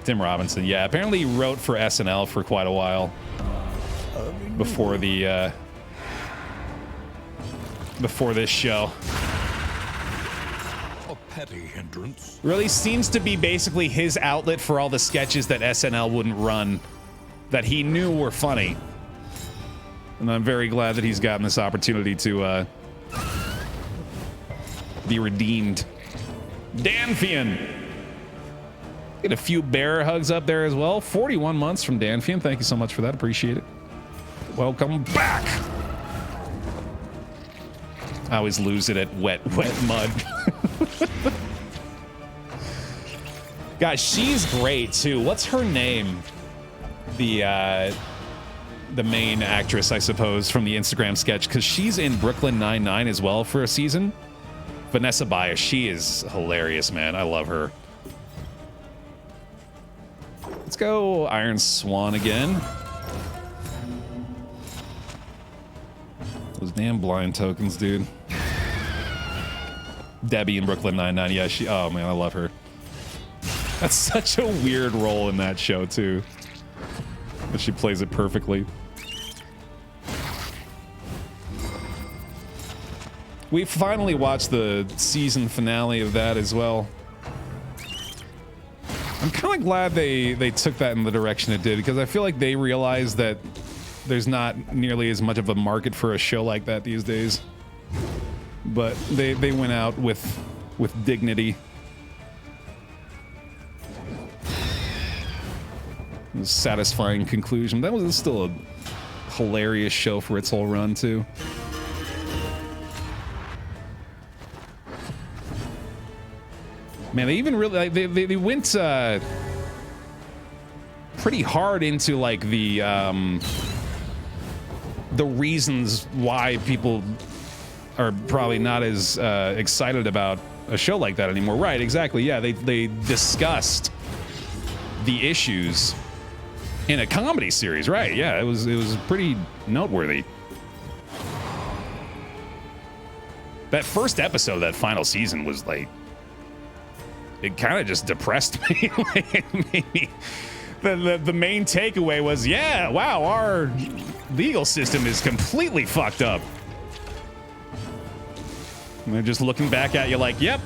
Tim Robinson, yeah, apparently he wrote for SNL for quite a while before this show. A petty hindrance. Really seems to be basically his outlet for all the sketches that SNL wouldn't run, that he knew were funny. And I'm very glad that he's gotten this opportunity to be redeemed. Danfian! Get a few Baer hugs up there as well. 41 months from Danfian. Thank you so much for that. Appreciate it. Welcome back! I always lose it at wet mud. Gosh, she's great too. What's her name? The main actress, I suppose, from the Instagram sketch, because she's in Brooklyn Nine-Nine as well for a season. Vanessa Baer, she is hilarious, man. I love her. Let's go Iron Swan again. Those damn blind tokens, dude. Debbie in Brooklyn Nine-Nine, yeah, oh man, I love her. That's such a weird role in that show too. But she plays it perfectly. We finally watched the season finale of that as well. I'm kind of glad they took that in the direction it did, because I feel like they realized that there's not nearly as much of a market for a show like that these days. But they went out with dignity. It was a satisfying conclusion. That was still a hilarious show for its whole run too. Man, they even really they went pretty hard into like the reasons why people are probably not as excited about a show like that anymore. Right? Exactly. Yeah, they discussed the issues in a comedy series. Right? Yeah, it was pretty noteworthy. That first episode of that final season was like, it kind of just depressed me. Maybe the main takeaway was, yeah, wow, our legal system is completely fucked up. And they're just looking back at you like, yep,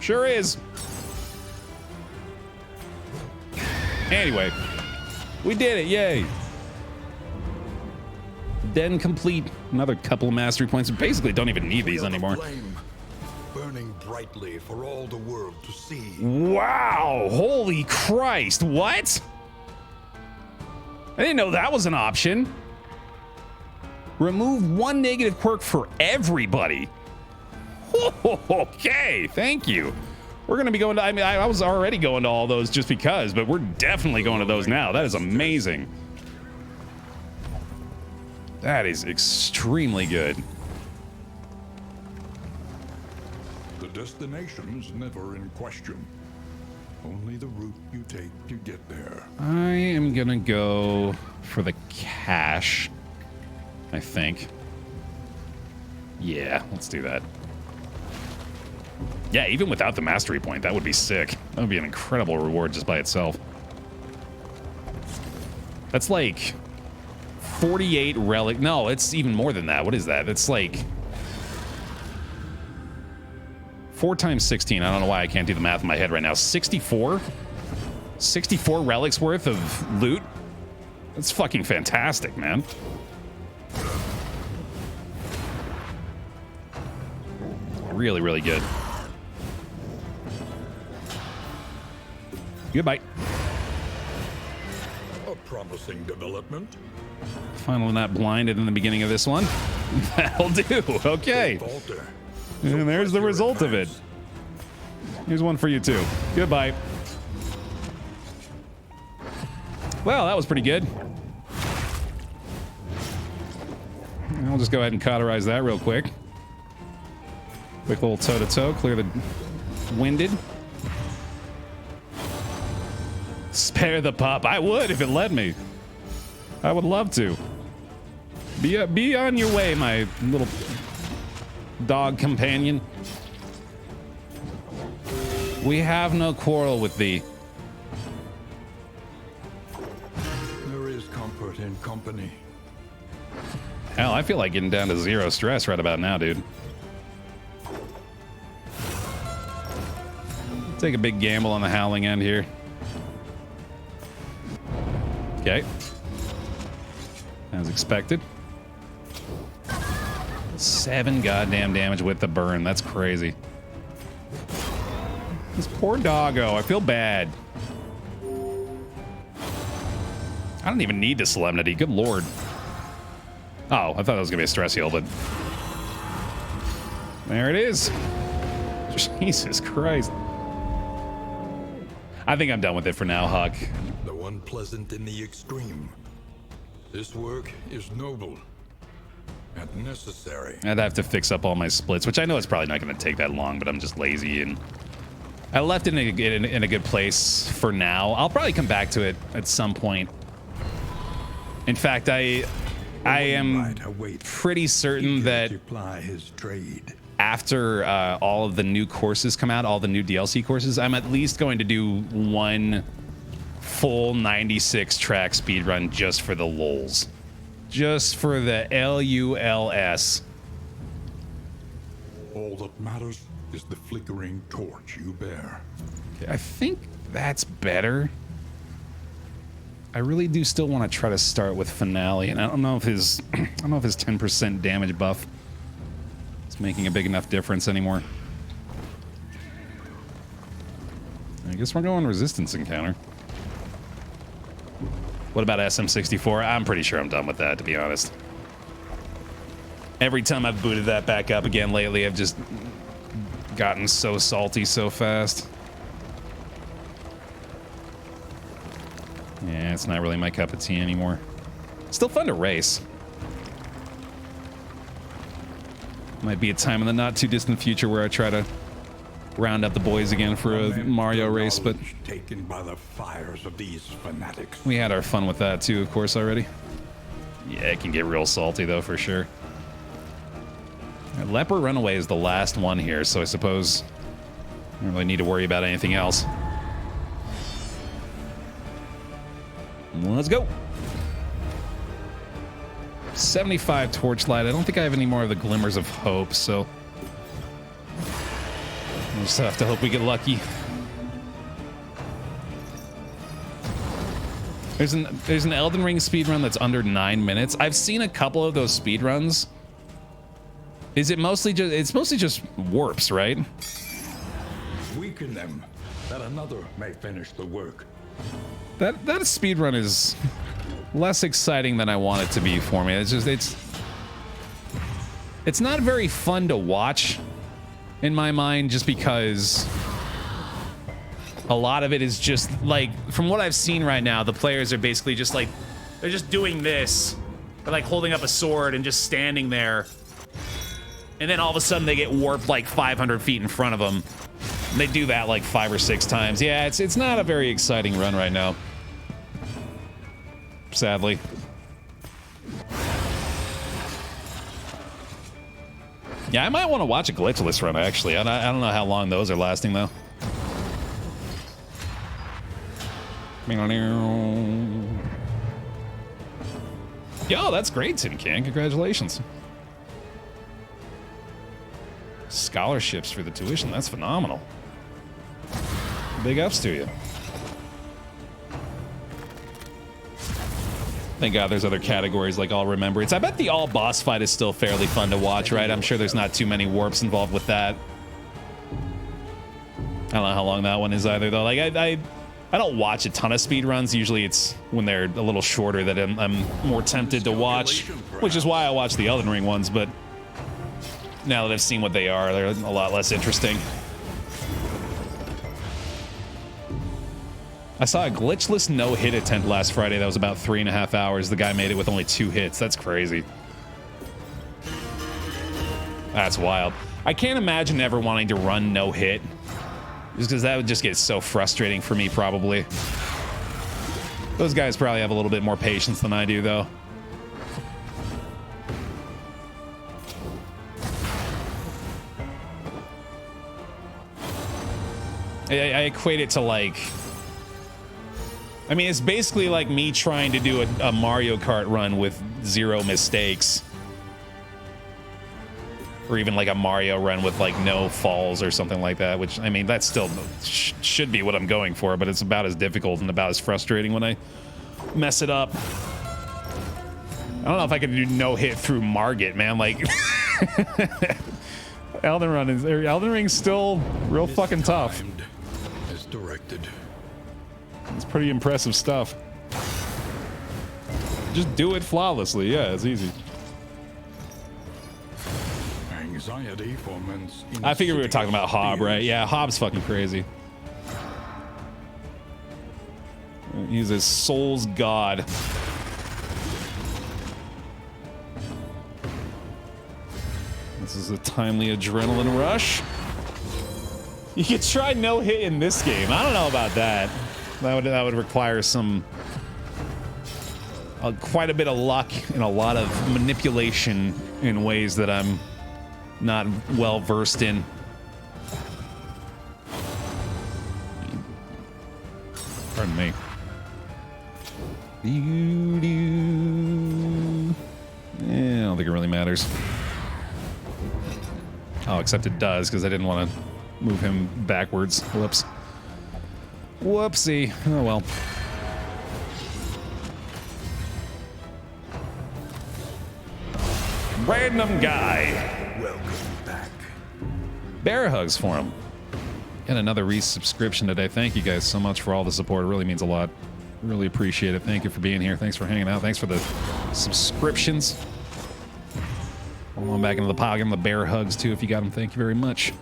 sure is. Anyway, we did it, yay. Den complete. Another couple of mastery points. We basically don't even need these anymore. Burning brightly for all the world to see. Wow, holy Christ, what? I didn't know that was an option. Remove one negative quirk for everybody. Okay, thank you. We're gonna be going to, I mean, I was already going to all those just because, but we're definitely going to those now. That is amazing. That is extremely good. The destination's never in question. Only the route you take to get there. I am gonna go for the cash, I think. Yeah, let's do that. Yeah, even without the mastery point, that would be sick. That would be an incredible reward just by itself. That's like 48 relic. No, it's even more than that. What is that? It's like 4 times 16. I don't know why I can't do the math in my head right now. 64? 64 relics worth of loot? That's fucking fantastic, man. Really, really good. Goodbye. A promising development. Finally not blinded in the beginning of this one. That'll do. Okay. And there's the result of it. Here's one for you too. Goodbye. Well, that was pretty good. I'll just go ahead and cauterize that real quick. Quick little toe-to-toe, clear the winded. Spare the pup. I would if it let me. I would love to. Be on your way, my little dog companion. We have no quarrel with thee. There is comfort in company. Hell, I feel like getting down to 0 stress right about now, dude. Take a big gamble on the howling end here. Okay. As expected. 7 goddamn damage with the burn. That's crazy. This poor doggo. I feel bad. I don't even need the solemnity. Good lord. Oh, I thought it was gonna be a stress heal, but there it is. Jesus Christ. I think I'm done with it for now, Huck. Though unpleasant in the extreme, this work is noble and necessary. I'd have to fix up all my splits, which I know it's probably not going to take that long, but I'm just lazy, and I left it in a good place for now. I'll probably come back to it at some point. In fact, I am pretty certain that his trade. After all of the new courses come out, all the new DLC courses, I'm at least going to do one full 96 track speedrun just for the lulz. Just for the LULS. All that matters is the flickering torch you bear. Okay, I think that's better. I really do still want to try to start with Finale, and I don't know if his 10% damage buff is making a big enough difference anymore. I guess we're going resistance encounter. What about SM64? I'm pretty sure I'm done with that, to be honest. Every time I've booted that back up again lately, I've just gotten so salty so fast. Yeah, it's not really my cup of tea anymore. Still fun to race. Might be a time in the not too distant future where I try to round up the boys again for a Mario race, but taken by the fires of these fanatics. We had our fun with that too, of course, already. Yeah, it can get real salty though, for sure. Leper Runaway is the last one here, so I suppose I don't really need to worry about anything else. Let's go. 75 Torchlight. I don't think I have any more of the Glimmers of Hope, so we'll just have to hope we get lucky. There's an Elden Ring speedrun that's under 9 minutes. I've seen a couple of those speedruns. Is it mostly just, it's mostly just warps, right? Weaken them, that another may finish the work. That speedrun is less exciting than I want it to be for me. It's just, it's not very fun to watch in my mind, just because a lot of it is just like, from what I've seen right now, the players are basically just like, they're just doing this. They're like holding up a sword and just standing there. And then all of a sudden they get warped like 500 feet in front of them. And they do that like 5 or 6 times. Yeah, it's not a very exciting run right now. Sadly. Yeah, I might want to watch a glitchless run, actually. I don't know how long those are lasting, though. Yo, that's great, Tin Can. Congratulations. Scholarships for the tuition. That's phenomenal. Big ups to you. Thank God there's other categories like All Remembrance. I bet the all boss fight is still fairly fun to watch, right? I'm sure there's not too many warps involved with that. I don't know how long that one is either, though. Like, I don't watch a ton of speedruns. Usually it's when they're a little shorter that I'm more tempted to watch, which is why I watch the Elden Ring ones, but Now that I've seen what they are, they're a lot less interesting. I saw a glitchless no-hit attempt last Friday that was about 3.5 hours. The guy made it with only 2 hits. That's crazy. That's wild. I can't imagine ever wanting to run no-hit. Just because that would just get so frustrating for me, probably. Those guys probably have a little bit more patience than I do, though. I equate it to, like... I mean, it's basically like me trying to do a Mario Kart run with 0 mistakes. Or even like a Mario run with like no falls or something like that, which, I mean, that still should be what I'm going for, but it's about as difficult and about as frustrating when I mess it up. I don't know if I could do no hit through Margit, man. Like, Elden Ring's still real fucking tough. As directed. It's pretty impressive stuff. Just do it flawlessly. Yeah, it's easy. Anxiety foments. I figured we were talking about Hob, right? Yeah, Hob's fucking crazy. He's a soul's god. This is a timely adrenaline rush. You could try no hit in this game. I don't know about that. That would require some quite a bit of luck and a lot of manipulation in ways that I'm not well versed in. Pardon me. Yeah, I don't think it really matters. Oh, except it does, because I didn't want to move him backwards. Whoops. Whoopsie. Oh well. Random guy. Welcome back. Bear hugs for him. And another resubscription today. Thank you guys so much for all the support. It really means a lot. Really appreciate it. Thank you for being here. Thanks for hanging out. Thanks for the subscriptions. Hold on back into the pile. Give them the bear hugs too if you got them. Thank you very much.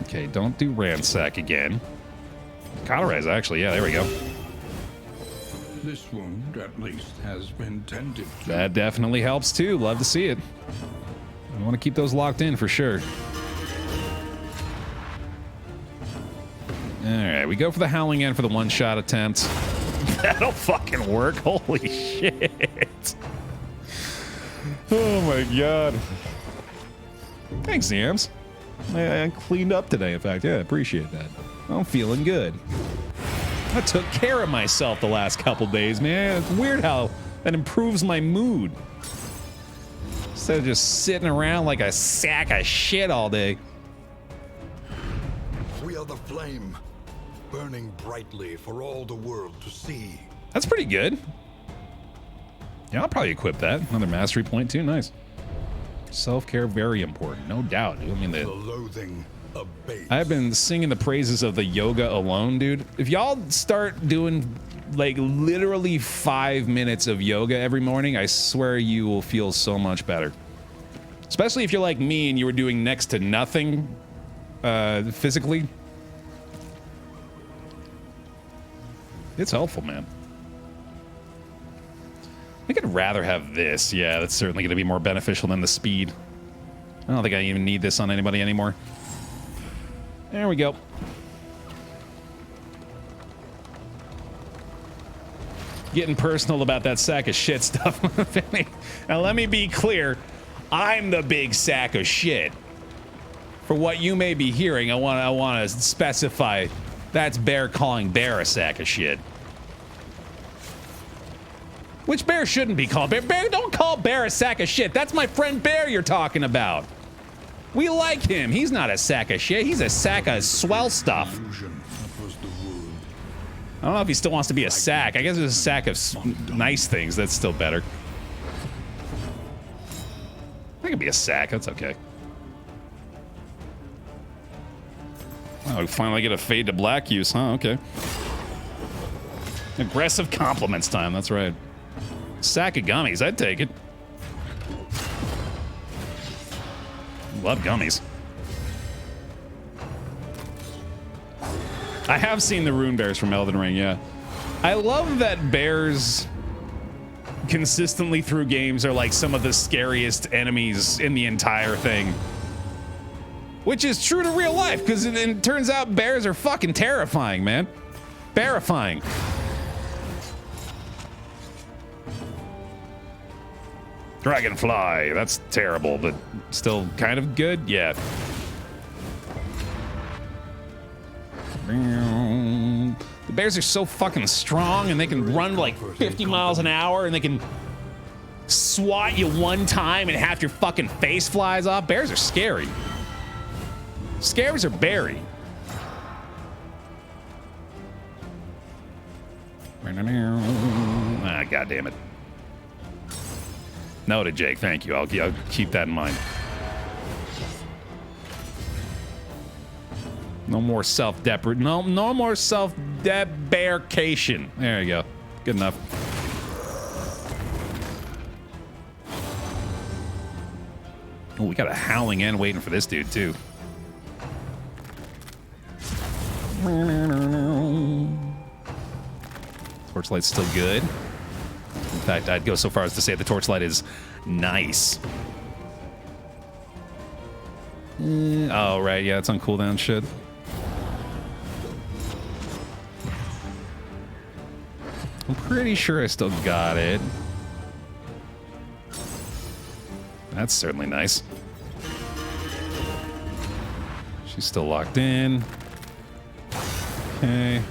Okay, don't do ransack again. Cauterize, actually. Yeah, there we go. This wound, at least, has been tended to. That definitely helps too. Love to see it. I want to keep those locked in for sure. Alright, we go for the Howling End for the one-shot attempt. That'll fucking work. Holy shit. Oh my god. Thanks, Zams. I cleaned up today, in fact. Yeah, appreciate that. I'm feeling good. I took care of myself the last couple days, man. It's weird how that improves my mood. Instead of just sitting around like a sack of shit all day. We are the flame, burning brightly for all the world to see. That's pretty good. Yeah, I'll probably equip that. Another mastery point too. Nice. Self-care, very important, no doubt. Dude. I mean, The loathing abates. I've been singing the praises of the yoga alone, dude. If y'all start doing like literally 5 minutes of yoga every morning, I swear you will feel so much better. Especially if you're like me and you were doing next to nothing physically. It's helpful, man. I think I'd rather have this. Yeah, that's certainly going to be more beneficial than the speed. I don't think I even need this on anybody anymore. There we go. Getting personal about that sack of shit stuff. Now let me be clear. I'm the big sack of shit. For what you may be hearing, I want to specify that's Baer calling Baer a sack of shit. Which Baer shouldn't be called Baer. Baer, don't call Baer a sack of shit. That's my friend Baer you're talking about. We like him. He's not a sack of shit. He's a sack of swell stuff. I don't know if he still wants to be a sack. I guess it's a sack of nice things. That's still better. I can be a sack. That's okay. Oh, we finally get a fade to black use, huh? Okay. Aggressive compliments time, that's right. Sack of gummies, I'd take it. Love gummies. I have seen the rune bears from Elden Ring, yeah. I love that bears consistently through games are like some of the scariest enemies in the entire thing. Which is true to real life, because it turns out bears are fucking terrifying, man. Bearifying. Dragonfly, that's terrible, but still kind of good, yeah. The bears are so fucking strong, and they can run like 50 miles an hour, and they can swat you one time and half your fucking face flies off. Bears are scary. Scares are berry. Ah, God damn it. Noted, Jake. Thank you. I'll keep that in mind. No more no more self-deprecation. There you go. Good enough. Oh, we got a howling end waiting for this dude too. Torchlight's still good. In fact, I'd go so far as to say the torchlight is nice. Oh, right. Yeah, it's on cooldown shit. I'm pretty sure I still got it. That's certainly nice. She's still locked in. Okay.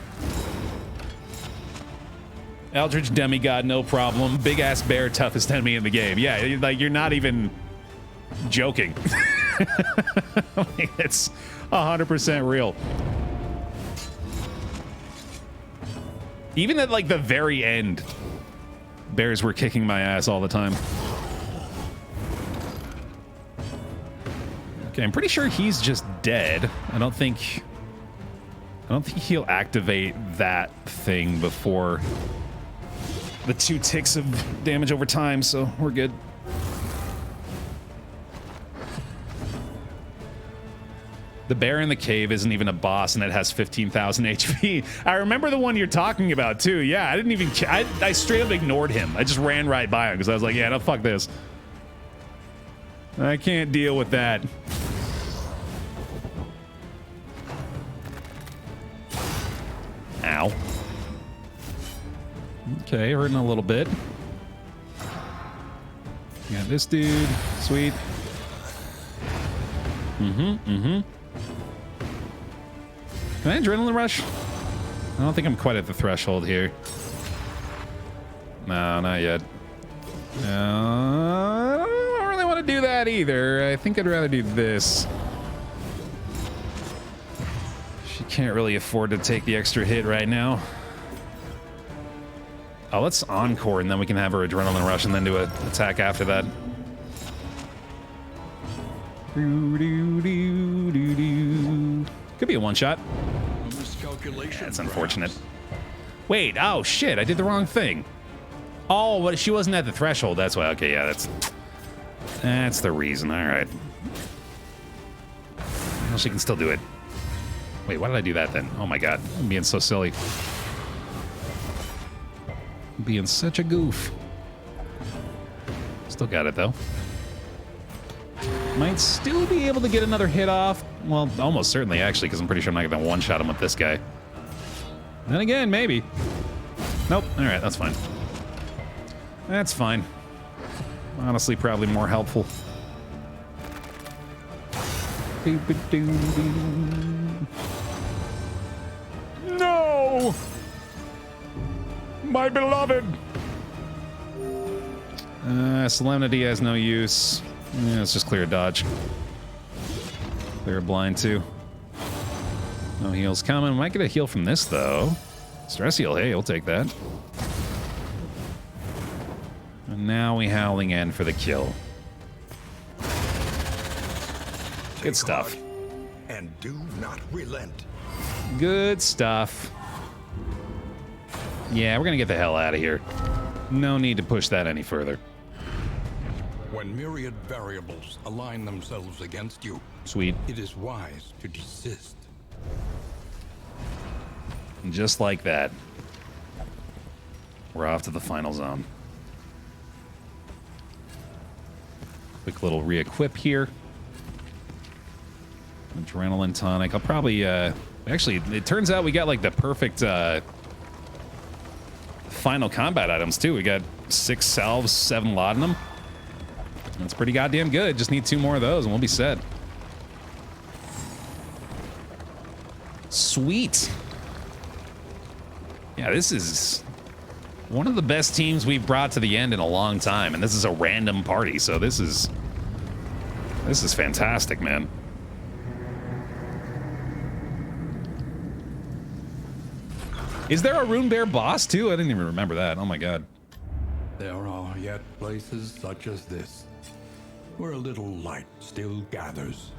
Eldritch Demigod, no problem. Big ass bear, toughest enemy in the game. Yeah, like you're not even joking. Like, it's 100% real. Even at like the very end, bears were kicking my ass all the time. Okay, I'm pretty sure he's just dead. I don't think he'll activate that thing before the 2 ticks of damage over time, so we're good. The bear in the cave isn't even a boss, and it has 15,000 HP. I remember the one you're talking about, too. Yeah, I didn't even... I straight up ignored him. I just ran right by him, because I was like, yeah, no, fuck this. I can't deal with that. Ow. Okay, hurting a little bit. Got this dude. Sweet. Can I adrenaline rush? I don't think I'm quite at the threshold here. No, not yet. I don't really want to do that either. I think I'd rather do this. She can't really afford to take the extra hit right now. Oh, let's encore, and then we can have her adrenaline rush and then do an attack after that. Could be a one-shot. That's unfortunate. Wait, oh shit, I did the wrong thing. Oh, but she wasn't at the threshold, that's why. Okay, yeah, that's the reason. All right. Well, she can still do it. Wait, why did I do that then? Oh my god, I'm being so silly. Being such a goof. Still got it though. Might still be able to get another hit off. Well, almost certainly actually, because I'm pretty sure I'm not gonna one-shot him with this guy. Then again, maybe. Nope. All right, that's fine. That's fine. Honestly, probably more helpful. No! My beloved! Solemnity has no use. Yeah, let's just clear a dodge. Clear a blind too. No heals coming. Might get a heal from this though. Stress heal, hey, we'll take that. And now we howling in for the kill. Good stuff. And do not relent. Good stuff. Yeah, we're gonna get the hell out of here. No need to push that any further. When myriad variables align themselves against you, Sweet. it is wise to desist. And just like that, we're off to the final zone. Quick little re-equip here. Adrenaline tonic. I'll probably, actually, it turns out we got like the perfect, final combat items too. We got 6 salves, 7 laudanum. That's pretty goddamn good. Just need 2 more of those and we'll be set. Sweet. Yeah, this is one of the best teams we've brought to the end in a long time, and this is a random party, so this is fantastic, man. Is there a Rune Bear boss too? I didn't even remember that. Oh my god. There are yet places such as this, where a little light still gathers.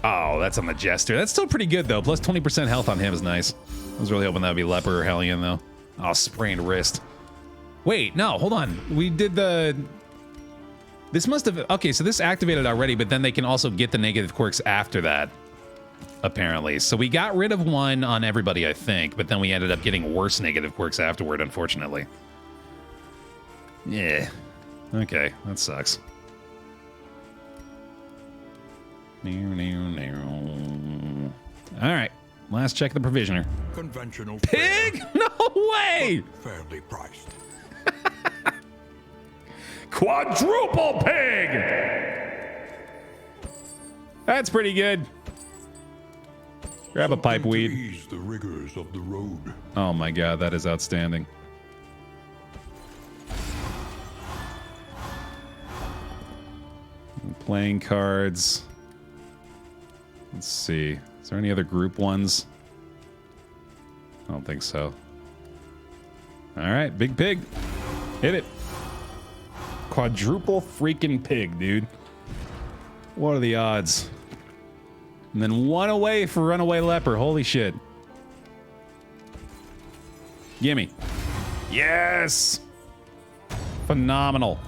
Oh, that's on the Jester. That's still pretty good though. Plus 20% health on him is nice. I was really hoping that would be Leper or Hellion though. Oh, sprained wrist. Wait, no, hold on. We did the... This must have... Okay, so this activated already, but then they can also get the negative quirks after that, apparently. So we got rid of one on everybody, I think, but then we ended up getting worse negative quirks afterward, unfortunately. Yeah. Okay, that sucks. All right, last check of the provisioner. Conventional Pig? No way! fairly priced. Quadruple pig! That's pretty good. Grab a pipe Something to weed. ease the rigors of the road. Oh my god, that is outstanding. Playing cards. Let's see. Is there any other group ones? I don't think so. All right, big pig. Hit it. Quadruple freaking pig, dude. What are the odds? And then 1 away for runaway leper. Holy shit. Gimme. Yes! Phenomenal.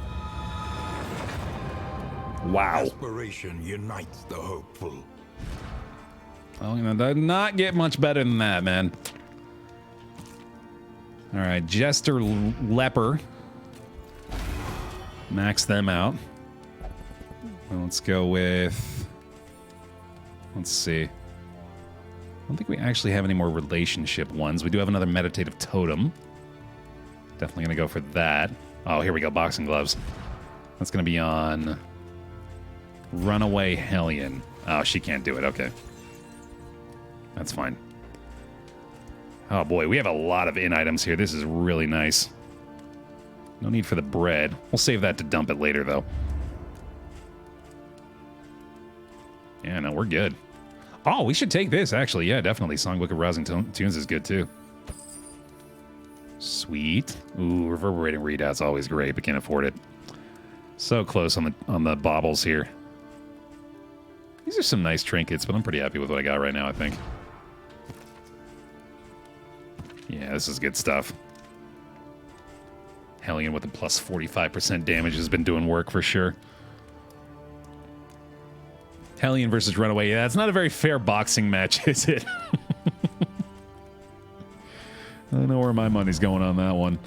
Wow. Aspiration unites the hopeful. Well, you know, that did not get much better than that, man. All right, Jester, Leper. Max them out. Well, let's go with... Let's see. I don't think we actually have any more relationship ones. We do have another meditative totem. Definitely going to go for that. Oh, here we go. Boxing gloves. That's going to be on Runaway Hellion. Oh, she can't do it. Okay. That's fine. Oh, boy. We have a lot of in items here. This is really nice. No need for the bread. We'll save that to dump it later, though. Yeah, no, we're good. Oh, we should take this, actually. Yeah, definitely. Songbook of Rousing Tunes is good, too. Sweet. Ooh, reverberating readout's always great, but can't afford it. So close on the baubles here. These are some nice trinkets, but I'm pretty happy with what I got right now, I think. Yeah, this is good stuff. Hellion with a plus 45% damage has been doing work for sure. Hellion versus Runaway. Yeah, that's not a very fair boxing match, is it? I don't know where my money's going on that one.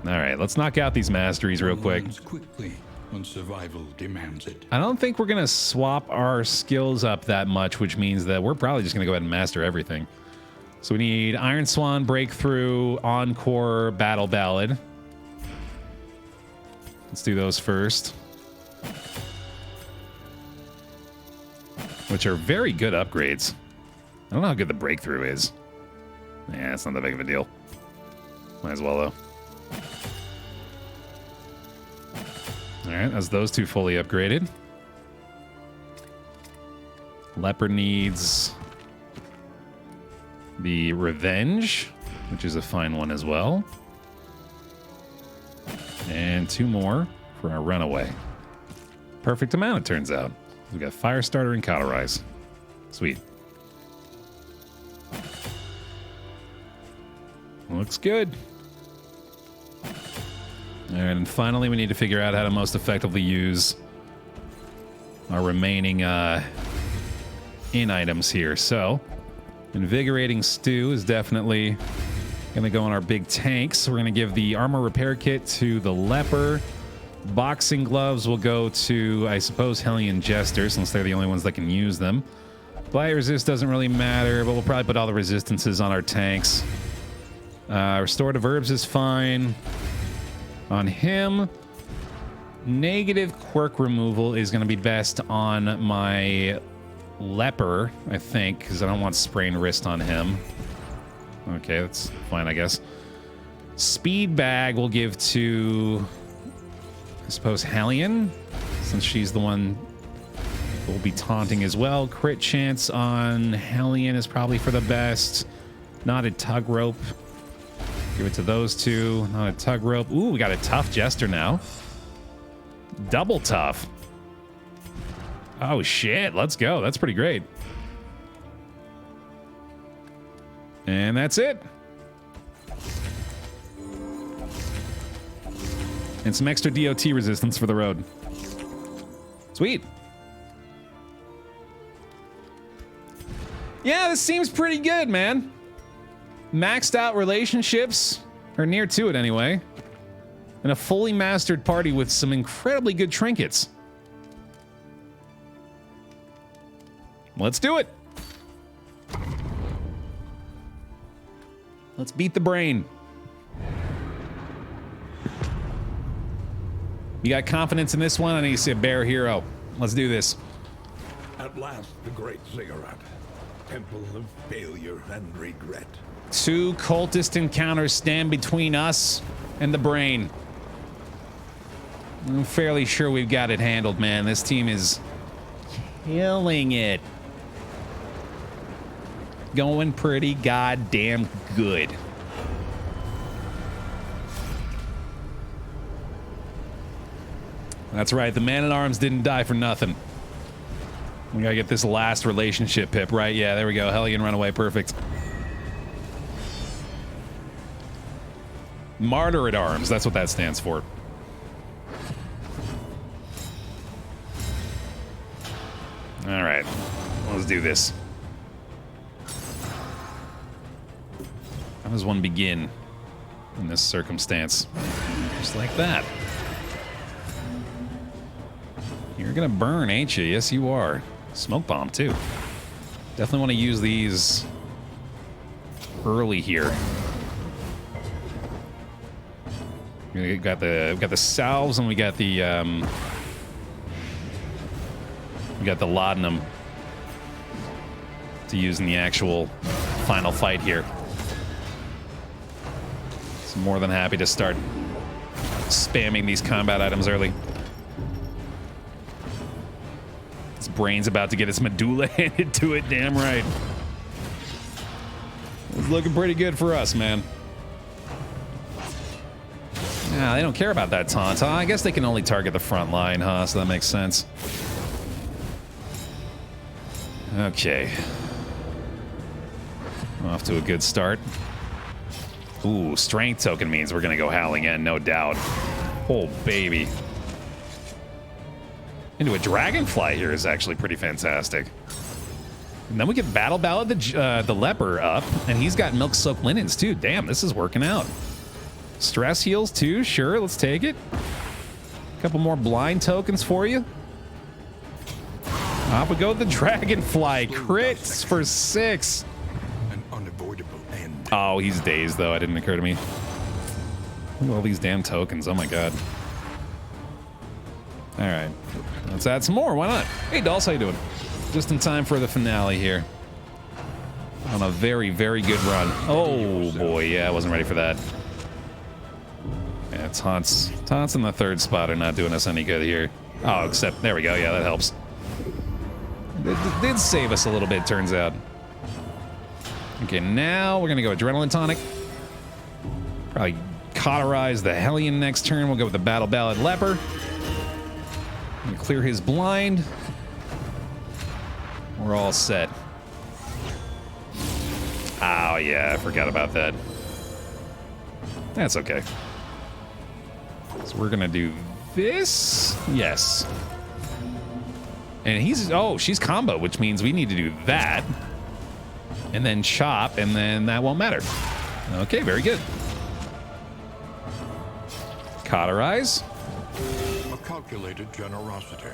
All right, let's knock out these masteries real quick. Quickly when survival demands it. I don't think we're going to swap our skills up that much, which means that we're probably just going to go ahead and master everything. So we need Iron Swan, Breakthrough, Encore, Battle Ballad. Let's do those first. Which are very good upgrades. I don't know how good the Breakthrough is. Yeah, it's not that big of a deal. Might as well, though. Alright, that's those two fully upgraded. Leper needs the Revenge, which is a fine one as well. And 2 more for our Runaway. Perfect amount, it turns out. We've got Firestarter and Cauterize. Sweet. Looks good. All right, and finally we need to figure out how to most effectively use our remaining in items here. So, Invigorating Stew is definitely gonna go on our big tanks. We're gonna give the armor repair kit to the leper. Boxing gloves will go to, I suppose, Hellion Jester, since they're the only ones that can use them. Blight resist doesn't really matter, but we'll probably put all the resistances on our tanks. Restorative herbs is fine on him. Negative quirk removal is going to be best on my leper, I think, because I don't want sprained wrist on him. Okay, that's fine, I guess. Speed bag we'll give to, I suppose, Hellion, since she's the one who will be taunting as well. Crit chance on Hellion is probably for the best. Knotted tug rope. Give it to those two. Knotted tug rope. Ooh, we got a tough jester now. Double tough. Oh, shit. Let's go. That's pretty great. And that's it. And some extra DOT resistance for the road. Sweet. Yeah, this seems pretty good, man. Maxed out relationships, or near to it anyway. And a fully mastered party with some incredibly good trinkets. Let's do it. Let's beat the brain. You got confidence in this one? I need to see a Baer hero. Let's do this. At last, the great ziggurat. Temple of failure and regret. 2 cultist encounters stand between us and the brain. I'm fairly sure we've got it handled, man. This team is killing it. Going pretty goddamn good. That's right, the man-at-arms didn't die for nothing. We gotta get this last relationship pip, right? Yeah, there we go. Hellion runaway, perfect. Martyr at Arms, that's what that stands for. All right, let's do this. How does one begin in this circumstance? Just like that. You're gonna burn, ain't you? Yes, you are. Smoke bomb, too. Definitely want to use these early here. We got the salves and we got the laudanum to use in the actual final fight here. So more than happy to start spamming these combat items early. His brain's about to get its medulla handed to it, damn right. It's looking pretty good for us, man. Yeah, they don't care about that taunt, huh? I guess they can only target the front line, huh? So that makes sense. Okay. Off to a good start. Ooh, strength token means we're gonna go howling in, no doubt. Oh, baby. Into a dragonfly here is actually pretty fantastic. And then we get Battle Ballad the leper up, and he's got milk soaked linens too. Damn, this is working out. Stress heals too, sure, let's take it. A couple more blind tokens for you. Off we go with the dragonfly. Crits for 6. An unavoidable end. Oh, he's dazed though, it didn't occur to me. Look at all these damn tokens, oh my god. All right, let's add some more, why not? Hey Dulce, how you doing? Just in time for the finale here. On a very, very good run. Oh boy, yeah, I wasn't ready for that. Yeah, taunts in the 3rd spot are not doing us any good here. Oh, except, there we go, yeah, that helps. It did save us a little bit, turns out. Okay, now we're gonna go Adrenaline Tonic. Probably cauterize the Hellion next turn. We'll go with the Battle Ballad Leper. And clear his blind. We're all set. Oh yeah, I forgot about that. That's okay. So we're gonna do this. Yes. And she's combo, which means we need to do that. And then chop, and then that won't matter. Okay, very good. Cauterize. A calculated generosity.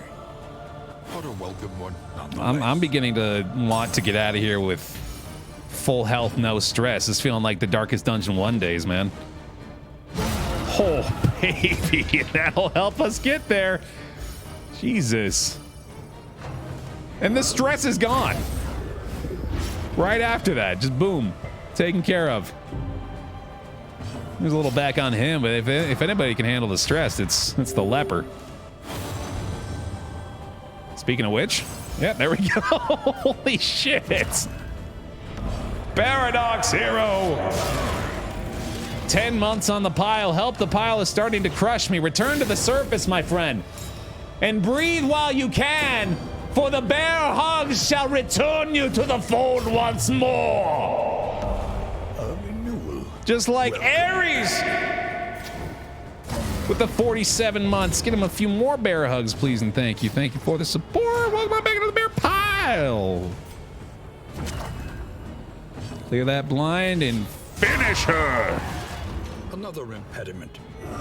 But a welcome one. I'm beginning to want to get out of here with full health, no stress. It's feeling like the Darkest Dungeon 1 days, man. Oh, baby. That'll help us get there. Jesus. And the stress is gone. Right after that, just boom, taken care of. There's a little back on him, but if anybody can handle the stress, it's the leper. Speaking of which, yeah, there we go. Holy shit. Paradox Hero. 10 months on the pile. Help, the pile is starting to crush me. Return to the surface, my friend. And breathe while you can, for the bear hugs shall return you to the fold once more. A renewal. Just like Ares with the 47 months. Get him a few more bear hugs, please, and thank you. Thank you for the support. Welcome back into the bear pile. Clear that blind and finish her. Another impediment.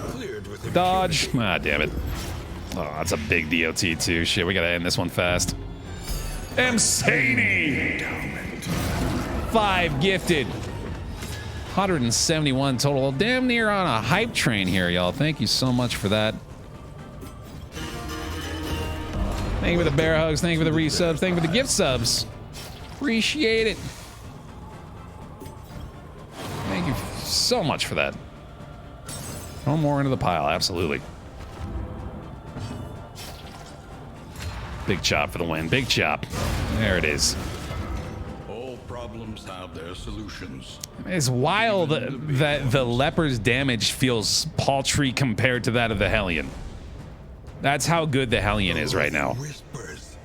Cleared with Dodge. impunity. Ah, damn it. Oh, that's a big DOT too. Shit, we gotta end this one fast. Emsani! 5 gifted. 171 total. Damn near on a hype train here, y'all. Thank you so much for that. Thank you for the bear hugs. Thank you for the resubs. Thank you for the gift subs. Appreciate it. Thank you so much for that. Throw more into the pile, absolutely. Big chop for the win. Big chop. There it is. All problems have their solutions. It's wild that the leper's damage feels paltry compared to that of the Hellion. That's how good the Hellion is right now. Whispers.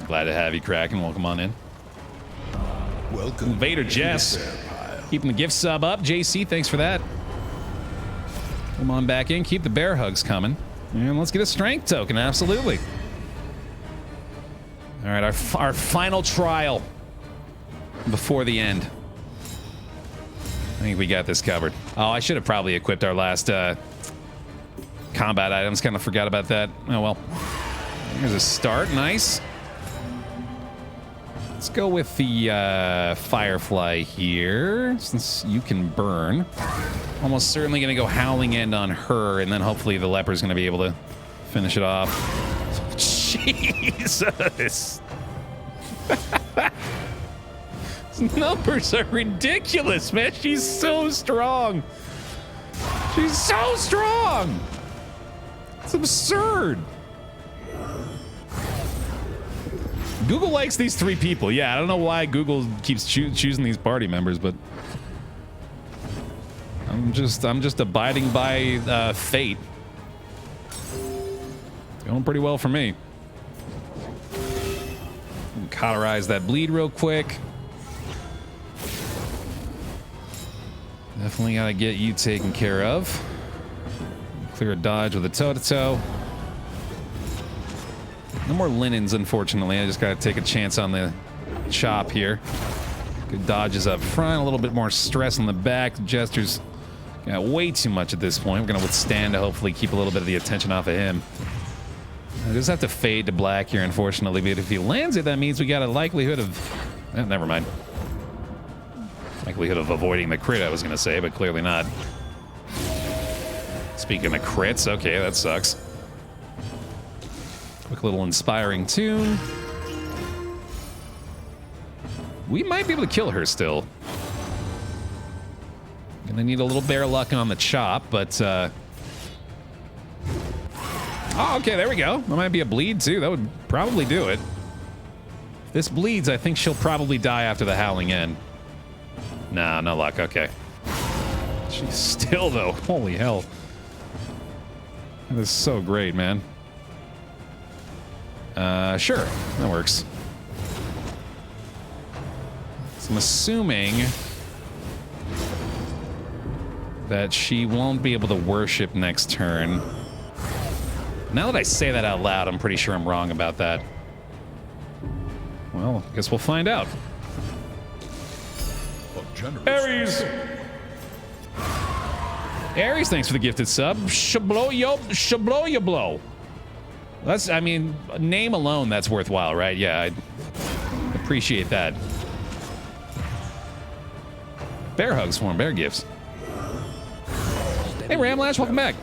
Glad to have you, Kraken. Welcome on in. Welcome. Vader Jess. Keeping the gift sub up. JC, thanks for that. Come on back in. Keep the bear hugs coming. And let's get a strength token. Absolutely. All right, our final trial before the end. I think we got this covered. Oh, I should have probably equipped our last combat items. Kind of forgot about that. Oh, well. Here's a start. Nice. Let's go with the Firefly here, since you can burn. Almost certainly going to go Howling End on her, and then hopefully the leper's going to be able to finish it off. Jesus. These numbers are ridiculous, man. She's so strong. She's so strong. It's absurd. Google likes these 3 people. Yeah, I don't know why Google keeps choosing these party members, but I'm just abiding by fate. It's going pretty well for me. Cauterize that bleed real quick. Definitely gotta get you taken care of. Clear a dodge with a toe-to-toe. No more linens, unfortunately. I just gotta take a chance on the chop here. Good dodges up front, a little bit more stress on the back. The Jester's got way too much at this point. We're gonna withstand to hopefully keep a little bit of the attention off of him. I just have to fade to black here, unfortunately, but if he lands it, that means we got a likelihood of... never mind. Likelihood of avoiding the crit, I was gonna say, but clearly not. Speaking of crits, okay, that sucks. Quick little inspiring tune. We might be able to kill her still. Gonna need a little bear luck on the chop, but oh, okay, there we go. That might be a bleed too. That would probably do it. If this bleeds, I think she'll probably die after the Howling End. Nah, no luck. Okay. She's still though. Holy hell. That is so great, man. Sure, that works. So I'm assuming that she won't be able to worship next turn. Now that I say that out loud, I'm pretty sure I'm wrong about that. Well, I guess we'll find out. Aries! Aries, thanks for the gifted sub. Shablo yo blow. That's, I mean, name alone, that's worthwhile, right? Yeah, I appreciate that. Bear hugs for him, bear gifts. Hey, Ramlash, welcome back.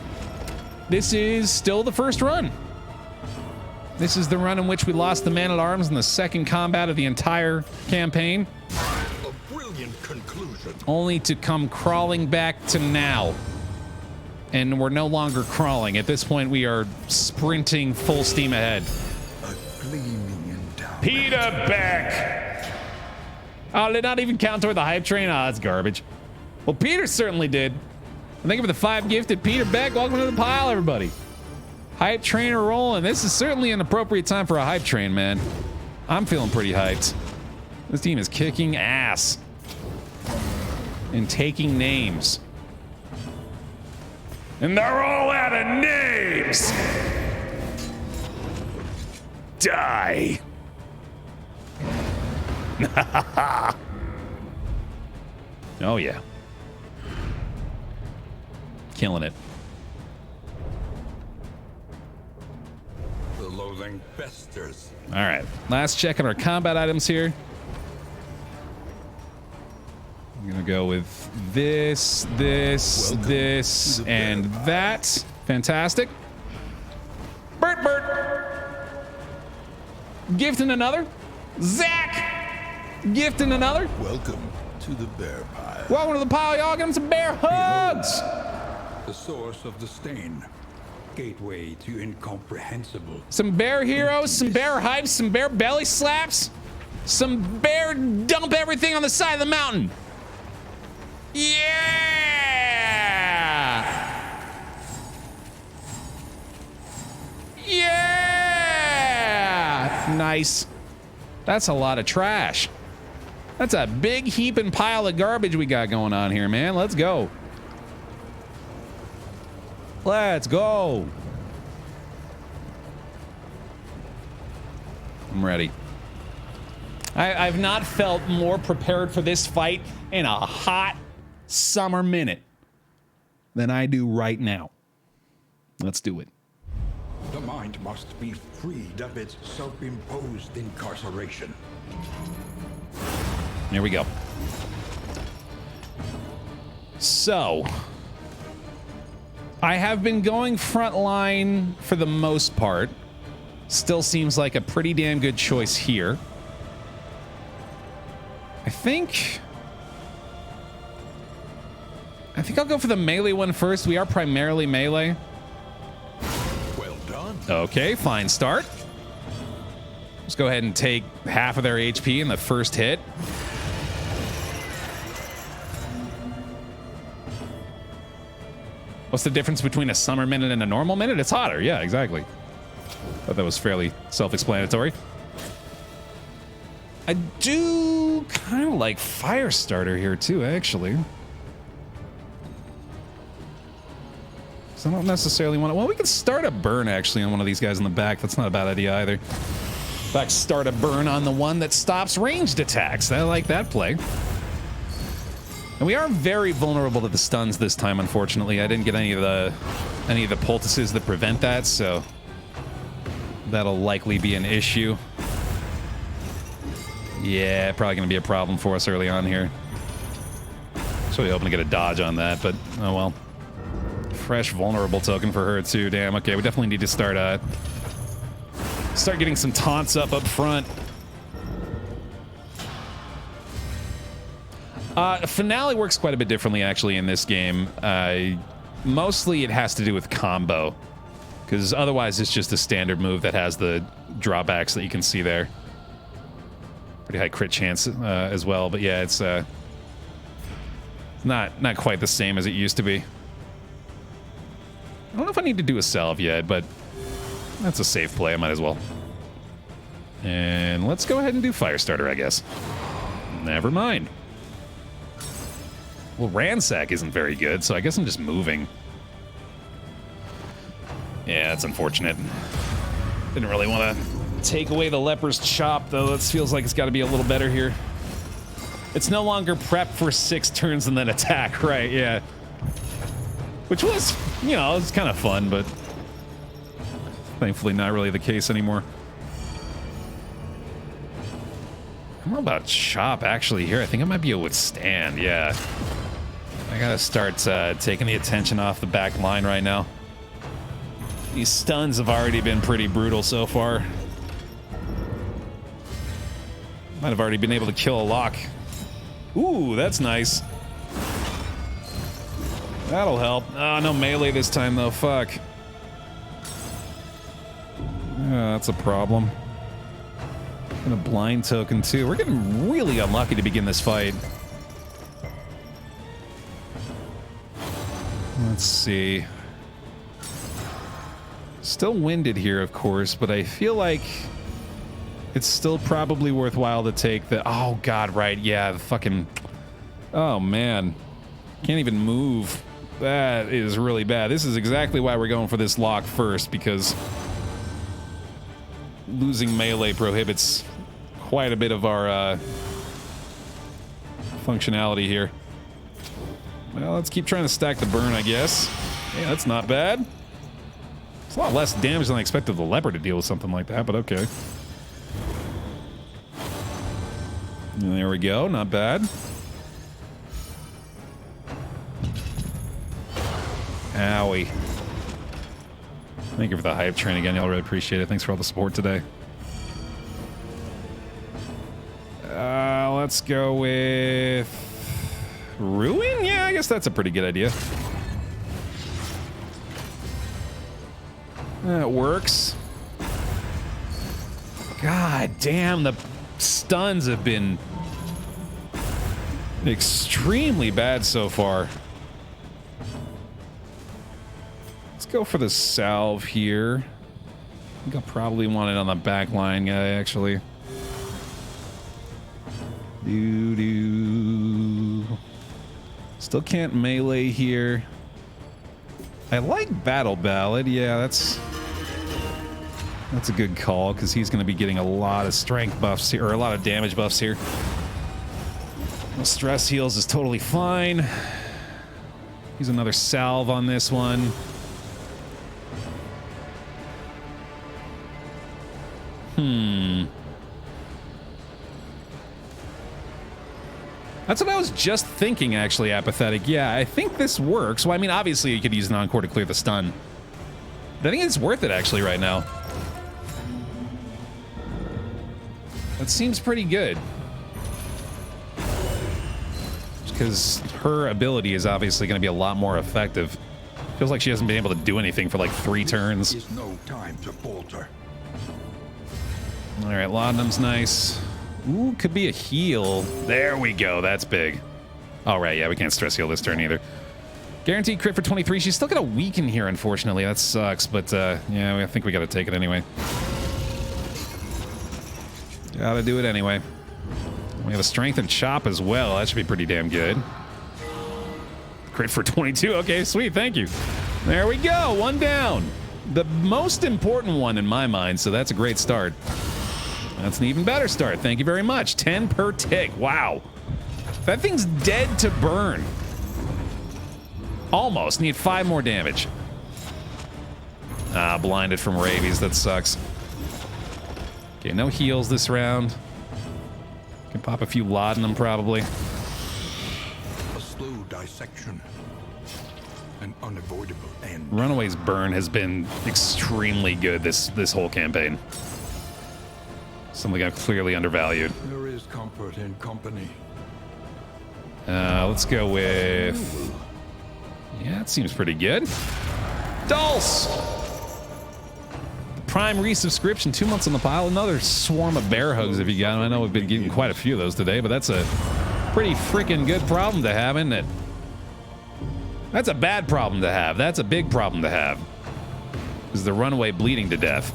This is still the first run. This is the run in which we lost the man-at-arms in the second combat of the entire campaign. A brilliant conclusion. Only to come crawling back to now. And we're no longer crawling. At this point, we are sprinting full steam ahead. A gleaming endowment. Peter Beck! Oh, did not even count toward the hype train? Oh, that's garbage. Well, Peter certainly did. Thank you for the 5 gifted. Peter Beck, welcome to the pile, everybody. Hype train are rolling. This is certainly an appropriate time for a hype train, man. I'm feeling pretty hyped. This team is kicking ass. And taking names. And they're all out of names! Die! Oh, yeah. Killing it. The loathing festers. All right. Last check on our combat items here. I'm going to go with this, and that. Fantastic. Bert. Gifting another. Zach. Gifting another. Welcome to the bear pile. Welcome to the pile, y'all. Give them some bear hugs. The source of the stain. Gateway to incomprehensible. Some bear heroes, some bear hypes, some bear belly slaps, some bear dump everything on the side of the mountain. Yeah! Yeah! Nice. That's a lot of trash. That's a big heaping pile of garbage we got going on here, man. Let's go. Let's go. I'm ready. I've not felt more prepared for this fight in a hot summer minute than I do right now. Let's do it. The mind must be freed of its self-imposed incarceration. Here we go. So, I have been going front line for the most part. Still seems like a pretty damn good choice here. I think I'll go for the melee one first. We are primarily melee. Well done. Okay, fine start. Let's go ahead and take half of their HP in the first hit. What's the difference between a summer minute and a normal minute? It's hotter. Yeah, exactly. Thought that was fairly self-explanatory. I do kind of like Firestarter here too, actually. So I don't necessarily want to... Well, we could start a burn, actually, on one of these guys in the back. That's not a bad idea, either. In fact, start a burn on the one that stops ranged attacks. I like that play. And we are very vulnerable to the stuns this time, unfortunately. I didn't get any of the poultices that prevent that, so... that'll likely be an issue. Yeah, probably going to be a problem for us early on here. Just really hoping to get a dodge on that, but oh well. Fresh vulnerable token for her too. Damn. Okay, we definitely need to start getting some taunts up front. Finale works quite a bit differently actually in this game. Mostly it has to do with combo, because otherwise it's just a standard move that has the drawbacks that you can see there. Pretty high crit chance as well, but yeah, it's not quite the same as it used to be. I don't know if I need to do a salve yet, but that's a safe play. I might as well. And let's go ahead and do Firestarter, I guess. Never mind. Well, ransack isn't very good, so I guess I'm just moving. Yeah, that's unfortunate. Didn't really want to take away the leper's chop, though. That feels like it's got to be a little better here. It's no longer prep for 6 turns and then attack, right? Yeah. Which was, you know, it's kind of fun, but thankfully not really the case anymore. I don't know about chop actually here. I think I might be able to withstand. Yeah. I gotta start taking the attention off the back line right now. These stuns have already been pretty brutal so far. Might have already been able to kill a lock. Ooh, that's nice. That'll help. Oh, no melee this time though. Fuck. Yeah, that's a problem. And a blind token too. We're getting really unlucky to begin this fight. Let's see. Still winded here, of course, but I feel like it's still probably worthwhile to take the... Oh, God, right. Yeah, the fucking... Oh, man. Can't even move. That is really bad. This is exactly why we're going for this lock first, because losing melee prohibits quite a bit of our functionality here. Well, let's keep trying to stack the burn, I guess. Yeah, that's not bad. It's a lot less damage than I expected the leopard to deal with something like that, but okay. And there we go, not bad. Owie. Thank you for the hype train again, y'all really appreciate it. Thanks for all the support today. Let's go with... Ruin? Yeah, I guess that's a pretty good idea. That works. God damn, the stuns have been extremely bad so far. Let's go for the salve here. I think I'll probably want it on the back line guy, actually. Still can't melee here. I like Battle Ballad. Yeah, that's a good call, because he's going to be getting a lot of strength buffs here, or a lot of damage buffs here. The stress heals is totally fine. Use another salve on this one. That's what I was just thinking, actually, Apathetic. Yeah, I think this works. Well, I mean, obviously you could use an Encore to clear the stun. But I think it's worth it, actually, right now. That seems pretty good. Because her ability is obviously going to be a lot more effective. Feels like she hasn't been able to do anything for like 3 turns. There's no time to falter. All right, Laudanum's nice. Ooh, could be a heal. There we go. That's big. All right, yeah, we can't stress heal this turn either. Guaranteed crit for 23. She's still got a weaken here, unfortunately. That sucks, but yeah, I think we got to take it anyway. Gotta do it anyway. We have a strength and chop as well. That should be pretty damn good. Crit for 22. Okay, sweet. Thank you. There we go. 1 down. The most important one in my mind, so that's a great start. That's an even better start. Thank you very much. 10 per tick. Wow. That thing's dead to burn. Almost. Need 5 more damage. Ah, blinded from rabies. That sucks. Okay, no heals this round. Can pop a few laudanum probably. A slow dissection. An unavoidable end. Runaway's burn has been extremely good this whole campaign. Something I've clearly undervalued. There is comfort in company. Let's go with... Yeah, it seems pretty good. Dulce! Prime resubscription, 2 months on the pile. Another swarm of bear hugs if you got them. I know we've been getting quite a few of those today, but that's a pretty freaking good problem to have, isn't it? That's a bad problem to have. That's a big problem to have. Is the runaway bleeding to death.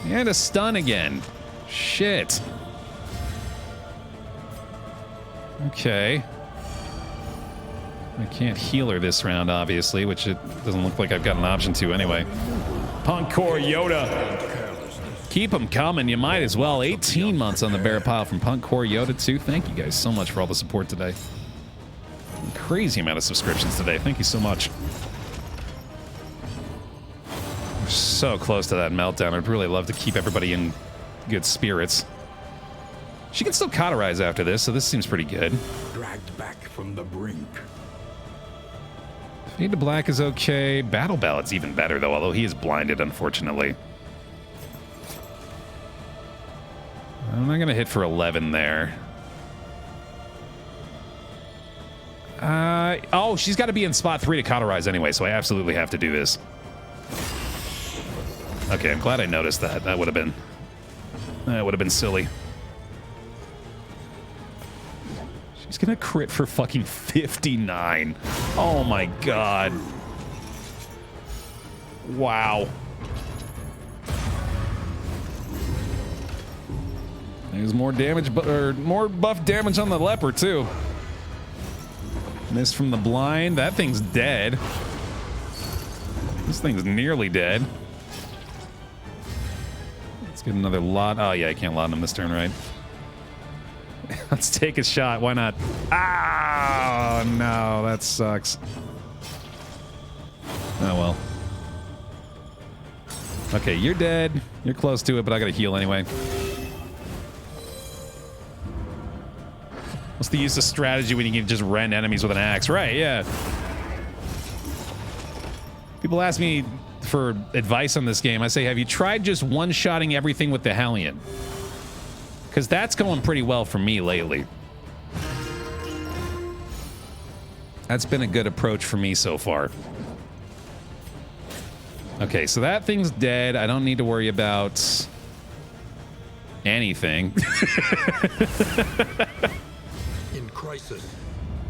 And a stun again. Shit. Okay. I can't heal her this round, obviously, which it doesn't look like I've got an option to anyway. Punk Core Yoda. Keep them coming. You might as well. 18 months on the Baer pile from Punk Core Yoda, too. Thank you guys so much for all the support today. Crazy amount of subscriptions today. Thank you so much. We're so close to that meltdown. I'd really love to keep everybody in good spirits. She can still cauterize after this, so this seems pretty good. Dragged back from the brink. Fade to Black is okay. Battle Ballad's even better, though, although he is blinded, unfortunately. I'm not going to hit for 11 there. Oh, she's got to be in spot 3 to cauterize anyway, so I absolutely have to do this. Okay, I'm glad I noticed that. That would have been silly. She's gonna crit for fucking 59. Oh my god. Wow. There's more damage, or more buff damage on the leper too. Missed from the blind. That thing's dead. This thing's nearly dead. Let's get another lot. Oh yeah, I can't lot him this turn, right? Let's take a shot. Why not? Ah, no, that sucks. Oh well. Okay, you're dead. You're close to it, but I gotta heal anyway. What's the use of strategy when you can just rend enemies with an axe? Right, yeah. People ask me for advice on this game. I say, have you tried just one-shotting everything with the Hellion? Because that's going pretty well for me lately. That's been a good approach for me so far. Okay, so that thing's dead. I don't need to worry about anything. In crisis,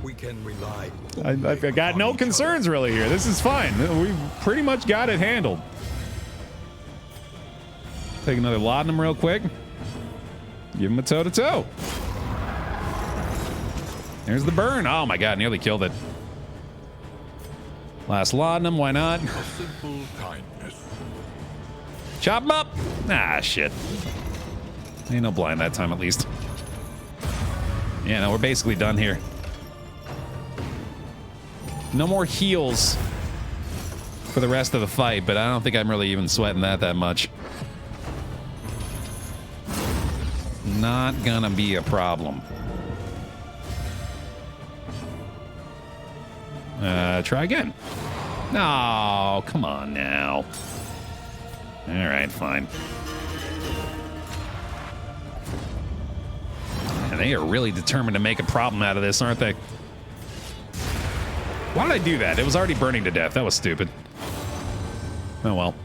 we can rely. I've got no concerns really here. This is fine. We've pretty much got it handled. Take another laudanum real quick. Give him a toe-to-toe. There's the burn. Oh my god, nearly killed it. Last laudanum, why not? A simple kindness. Chop him up. Ah, shit. Ain't no blind that time, at least. Yeah, no, we're basically done here. No more heals for the rest of the fight, but I don't think I'm really even sweating that much. Not gonna be a problem. Try again. No, come on now. All right, fine. And they are really determined to make a problem out of this, aren't they? Why did I do that? It was already burning to death. That was stupid. Oh well.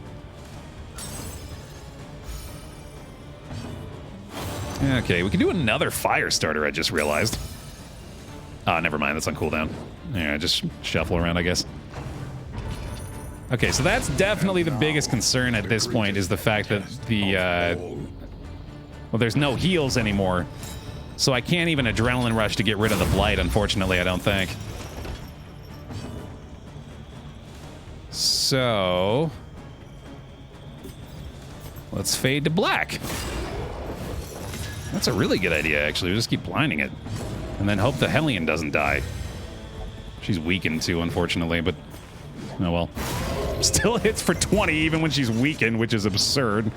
Okay, we can do another fire starter, I just realized. Ah, never mind, that's on cooldown. Yeah, just shuffle around, I guess. Okay, so that's definitely the biggest concern at this point, is the fact that the, well, there's no heals anymore. So I can't even adrenaline rush to get rid of the blight, unfortunately, I don't think. So let's fade to black. That's a really good idea, actually. We just keep blinding it. And then hope the Hellion doesn't die. She's weakened too, unfortunately, but oh well. Still hits for 20 even when she's weakened, which is absurd.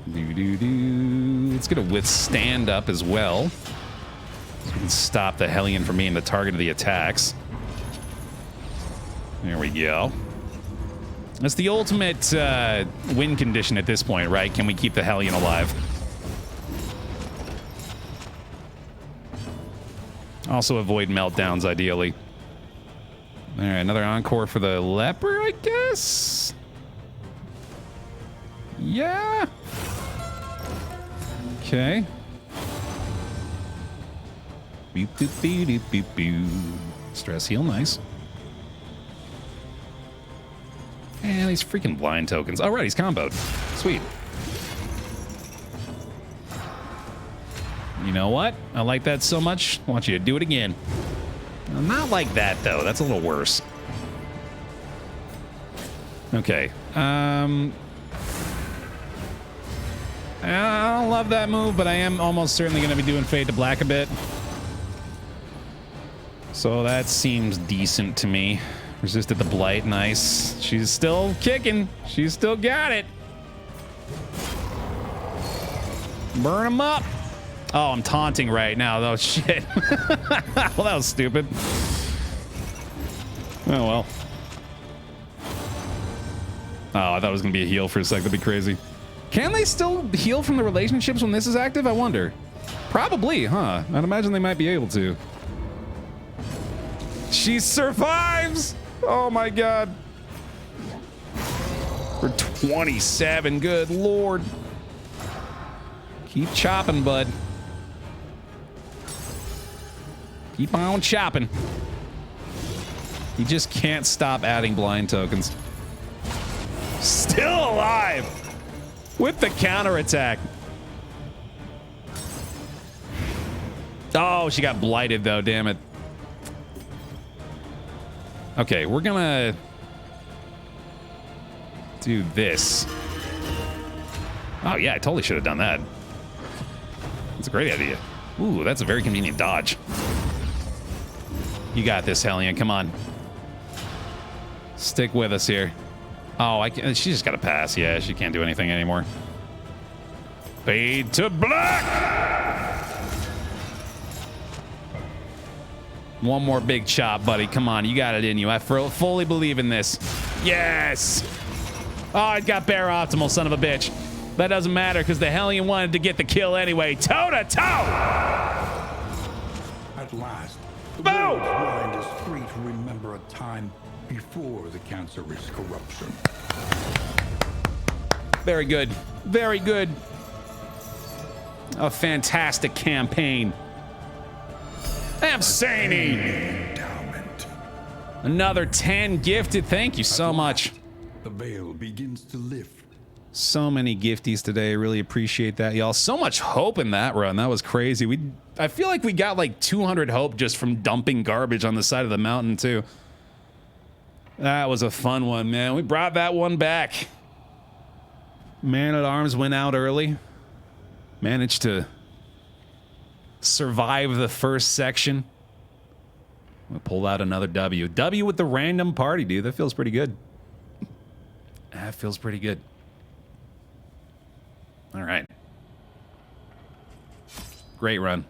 It's gonna withstand up as well. So we can stop the Hellion from being the target of the attacks. There we go. That's the ultimate win condition at this point, right? Can we keep the Hellion alive? Also avoid meltdowns, ideally. All right, another encore for the leper, I guess? Yeah. Okay. Boop, boop, boop, boop, boop, boop. Stress heal, nice. And these freaking blind tokens. Oh, right, he's comboed. Sweet. You know what? I like that so much. I want you to do it again. Not like that, though. That's a little worse. Okay. I don't love that move, but I am almost certainly going to be doing Fade to Black a bit. So that seems decent to me. Resisted the Blight. Nice. She's still kicking. She's still got it. Burn him up. Oh, I'm taunting right now, though. Shit. Well, that was stupid. Oh, well. Oh, I thought it was going to be a heal for a sec. That'd be crazy. Can they still heal from the relationships when this is active? I wonder. Probably, huh? I'd imagine they might be able to. She survives! Oh, my God. For 27. Good Lord. Keep chopping, bud. Keep on chopping. You just can't stop adding blind tokens. Still alive! With the counterattack. Oh, she got blighted, though. Damn it. Okay, we're gonna do this. Oh, yeah, I totally should have done that. That's a great idea. Ooh, that's a very convenient dodge. You got this, Hellion. Come on. Stick with us here. Oh, she just got to pass. Yeah, she can't do anything anymore. Fade to black! One more big chop, buddy. Come on, you got it in you. I fully believe in this. Yes! Oh, I got Baer optimal, son of a bitch. That doesn't matter because the Hellion wanted to get the kill anyway. Toe to toe! At last, the Boom! world's mind is free to remember a time before the cancerous corruption. Very good. Very good. A fantastic campaign. Absaining! Endowment. Another 10 gifted. Thank you so much. The veil begins to lift. So many gifties today. Really appreciate that, y'all. So much hope in that run. That was crazy. I feel like we got like 200 hope just from dumping garbage on the side of the mountain, too. That was a fun one, man. We brought that one back. Man-at-Arms went out early. Managed to survive the first section. We'll pull out another W. W with the random party, dude. That feels pretty good. That feels pretty good. All right. Great run.